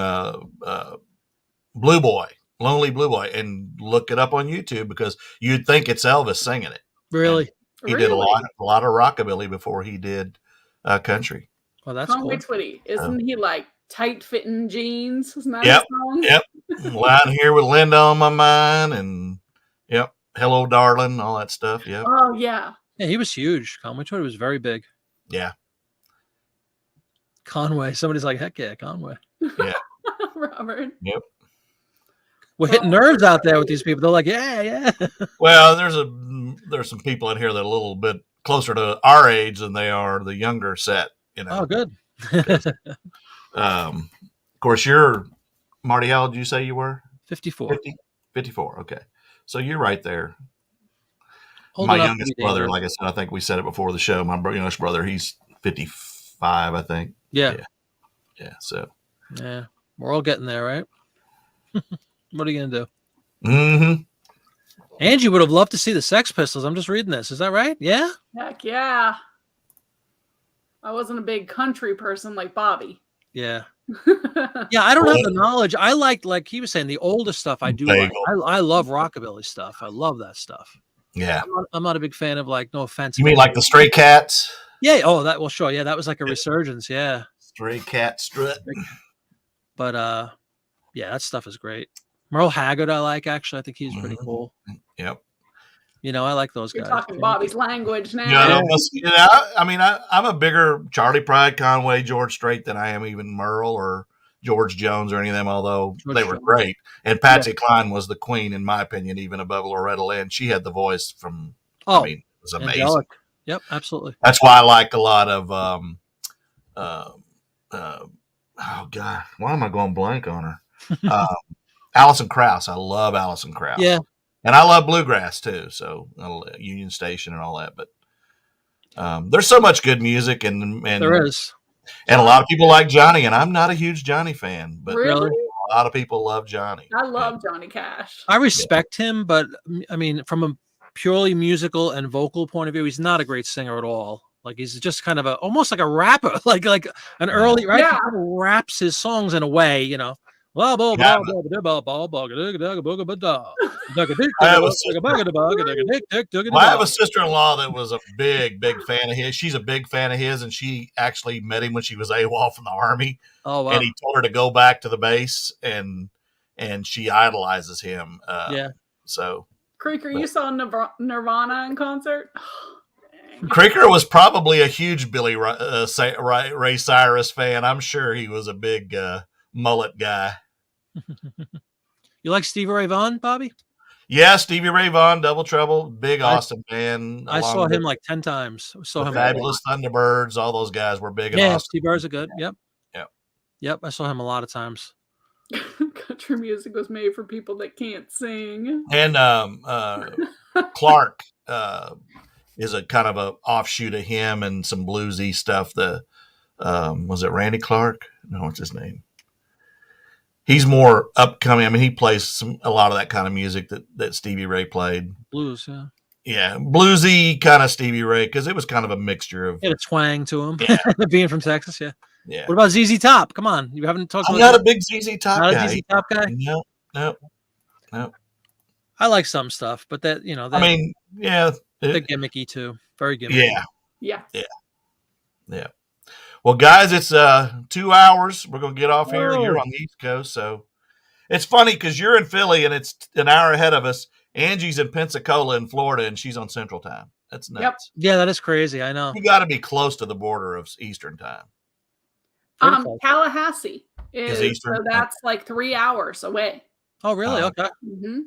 Blue Boy, Lonely Blue Boy, and look it up on YouTube because you'd think it's Elvis singing it. Really? And he did a lot of rockabilly before he did country. Well, that's Conway cool. Twitty. Isn't he like tight fitting jeans? Isn't that Yep. his song? Yep. Lying here with Linda on my mind, and hello, darling, all that stuff. Yep. Oh yeah. Yeah, he was huge. Conway Twitty was very big. Yeah. Conway. Somebody's like, heck yeah, Conway. Yeah. Robert. Yep. We're hitting nerves out there with these people. They're like, yeah. Well, there's some people in here that are a little bit closer to our age than they are the younger set. Oh, good. Of course, you're Marty. How old did you say you were? 54. 54. Okay, so you're right there. Old My enough to youngest be brother, dangerous. like I said, I think we said it before the show. My youngest brother, he's 55, I think. Yeah. So. Yeah, we're all getting there, right? What are you gonna do? Mm-hmm. Angie would have loved to see the Sex Pistols. I'm just reading this. Is that right? Yeah. Heck yeah. I wasn't a big country person like Bobby. Yeah. Yeah, I don't have the knowledge. I like he was saying, the older stuff I do like. I love rockabilly stuff. I love that stuff. Yeah. I'm not a big fan of no offense. You mean like the Stray Cats? Yeah. Oh, sure. Yeah, that was like a resurgence. Yeah. Stray Cat Strut. But yeah, that stuff is great. Merle Haggard, I like actually. I think he's pretty cool. Yep. I like those You're guys. talking Bobby's language now. I'm a bigger Charlie Pride, Conway, George Strait than I am even Merle or George Jones or any of them, although they were great. And Patsy Cline was the queen, in my opinion, even above Loretta Lynn. She had the voice from, it was amazing. Angelic. Yep, absolutely. That's why I like a lot of, oh God, why am I going blank on her? Alison Krauss. I love Alison Krauss. Yeah. And I love bluegrass too. So Union Station and all that, but there's so much good music and there is. And a lot of people like Johnny, and I'm not a huge Johnny fan, but Really? a lot of people love Johnny. I love Johnny Cash. I respect him, but I mean, from a purely musical and vocal point of view, he's not a great singer at all. Like he's just kind of almost like a rapper, like an early, right? Yeah. He kind of raps his songs in a way, I have a sister-in-law that was a big fan of his. She's a big fan of his, and she actually met him when she was AWOL from the Army. Oh, wow. And he told her to go back to the base, and she idolizes him. So Creaker, you saw Nirvana in concert? Creaker was probably a huge Billy Ray Cyrus fan. I'm sure he was a big mullet guy. You like Stevie Ray Vaughan, Bobby? Yeah, Stevie Ray Vaughan, Double Trouble, big Austin fan. I saw him like 10 times. I saw him. Fabulous Thunderbirds, all those guys were big. Yeah, Steve Birds are good. Yep. I saw him a lot of times. Country music was made for people that can't sing. And Clark is a kind of a offshoot of him and some bluesy stuff. Was it Randy Clark? No, what's his name? He's more upcoming. I mean, he plays a lot of that kind of music that Stevie Ray played. Blues, yeah. Yeah, bluesy kind of Stevie Ray, because it was kind of a mixture of. Had a twang to him. Yeah. Being from Texas, yeah. Yeah. What about ZZ Top? Come on, you haven't talked I'm about. not a big ZZ Top Not guy. a ZZ Top guy. No. I like some stuff, but that I mean, yeah, they're gimmicky too. Very gimmicky. Yeah. Well, guys, it's 2 hours. We're gonna get off here. You're on the East Coast, so it's funny because you're in Philly and it's an hour ahead of us. Angie's in Pensacola in Florida, and she's on Central Time. That's nuts. Yep. Yeah, that is crazy. I know. You got to be close to the border of Eastern Time. Tallahassee is Eastern. So that's like 3 hours away. Oh, really? Okay. Mm-hmm.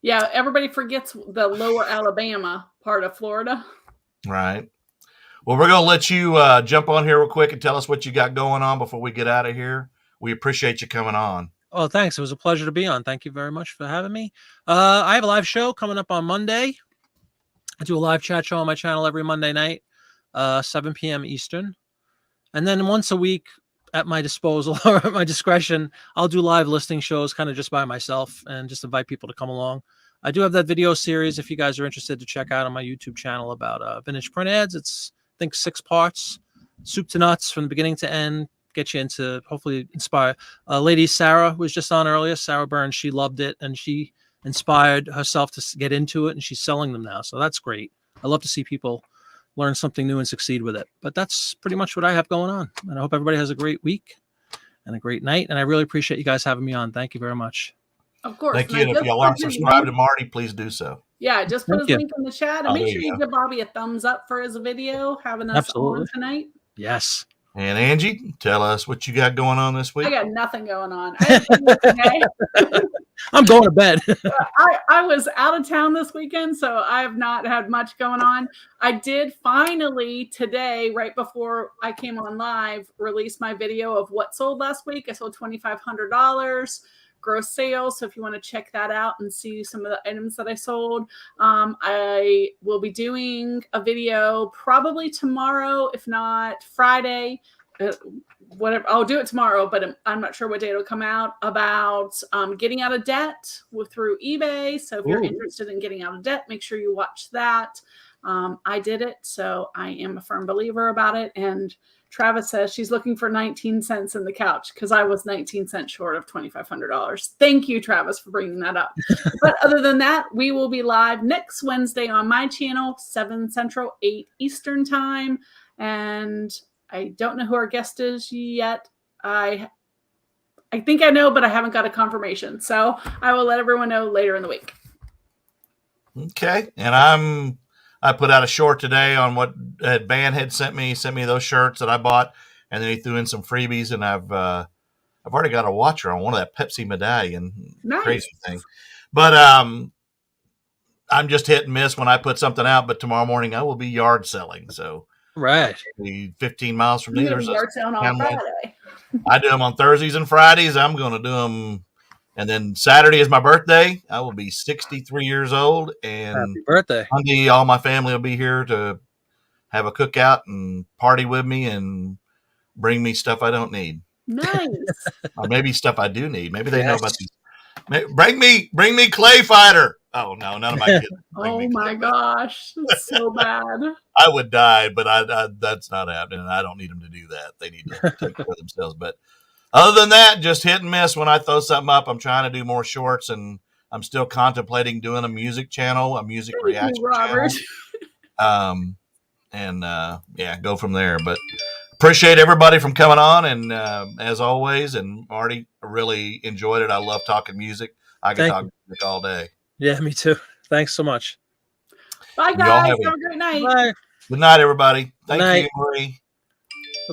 Yeah, everybody forgets the lower Alabama part of Florida. Right. Well, we're going to let you jump on here real quick and tell us what you got going on before we get out of here. We appreciate you coming on. Oh, thanks. It was a pleasure to be on. Thank you very much for having me. I have a live show coming up on Monday. I do a live chat show on my channel every Monday night, 7 p.m. Eastern. And then once a week at my disposal or at my discretion, I'll do live listing shows kind of just by myself and just invite people to come along. I do have that video series if you guys are interested to check out on my YouTube channel about vintage print ads. It's, I think, 6 parts, soup to nuts from the beginning to end. Get you into, hopefully inspire. Lady Sarah was just on earlier. Sarah Burns, she loved it and she inspired herself to get into it, and she's selling them now. So that's great. I love to see people learn something new and succeed with it. But that's pretty much what I have going on. And I hope everybody has a great week and a great night. And I really appreciate you guys having me on. Thank you very much. Of course. Thank you. And if y'all aren't subscribed to Marty, please do so. Yeah, just put his link in the chat and make sure you give Bobby a thumbs up for his video having us on tonight. Yes. And Angie, tell us what you got going on this week. I got nothing going on. I'm going to bed. I was out of town this weekend, so I have not had much going on. I did finally today, right before I came on live, release my video of what sold last week. I sold $2,500 gross sales. So if you want to check that out and see some of the items that I sold, I will be doing a video probably tomorrow, if not Friday. Whatever, I'll do it tomorrow, but I'm not sure what day it'll come out, about getting out of debt through eBay. So if you're interested in getting out of debt, make sure you watch that. I did it, so I am a firm believer about it. And Travis says she's looking for 19 cents in the couch because I was 19 cents short of $2,500. Thank you, Travis, for bringing that up. But other than that, we will be live next Wednesday on my channel, 7 Central, 8 Eastern time. And I don't know who our guest is yet. I think I know, but I haven't got a confirmation. So I will let everyone know later in the week. Okay. And I put out a short today on what Van had sent me those shirts that I bought, and then he threw in some freebies, and I've already got a watcher on one of that Pepsi medallion. Nice. Crazy thing. But I'm just hit and miss when I put something out, but tomorrow morning I will be yard selling. So right. 15 miles from me. There's yard selling on Friday. I do them on Thursdays and Fridays. I'm going to do them. And then Saturday is my birthday. I will be 63 years old. And happy birthday. Sunday, all my family will be here to have a cookout and party with me and bring me stuff I don't need. Nice. Or maybe stuff I do need. Maybe they know about these. Bring me Clay Fighter. Oh, no, none of my kids. Oh, my gosh. It's so bad. I would die, but I that's not happening. I don't need them to do that. They need to take care of themselves. But other than that, just hit and miss when I throw something up. I'm trying to do more shorts, and I'm still contemplating doing a music channel, a music reaction channel. Yeah, go from there. But appreciate everybody from coming on, and as always, and Marty, I really enjoyed it. I love talking music. I can talk music all day. Yeah, me too. Thanks so much. Bye, guys. Have a great night. Bye. Good night, everybody. Thank you, Marie.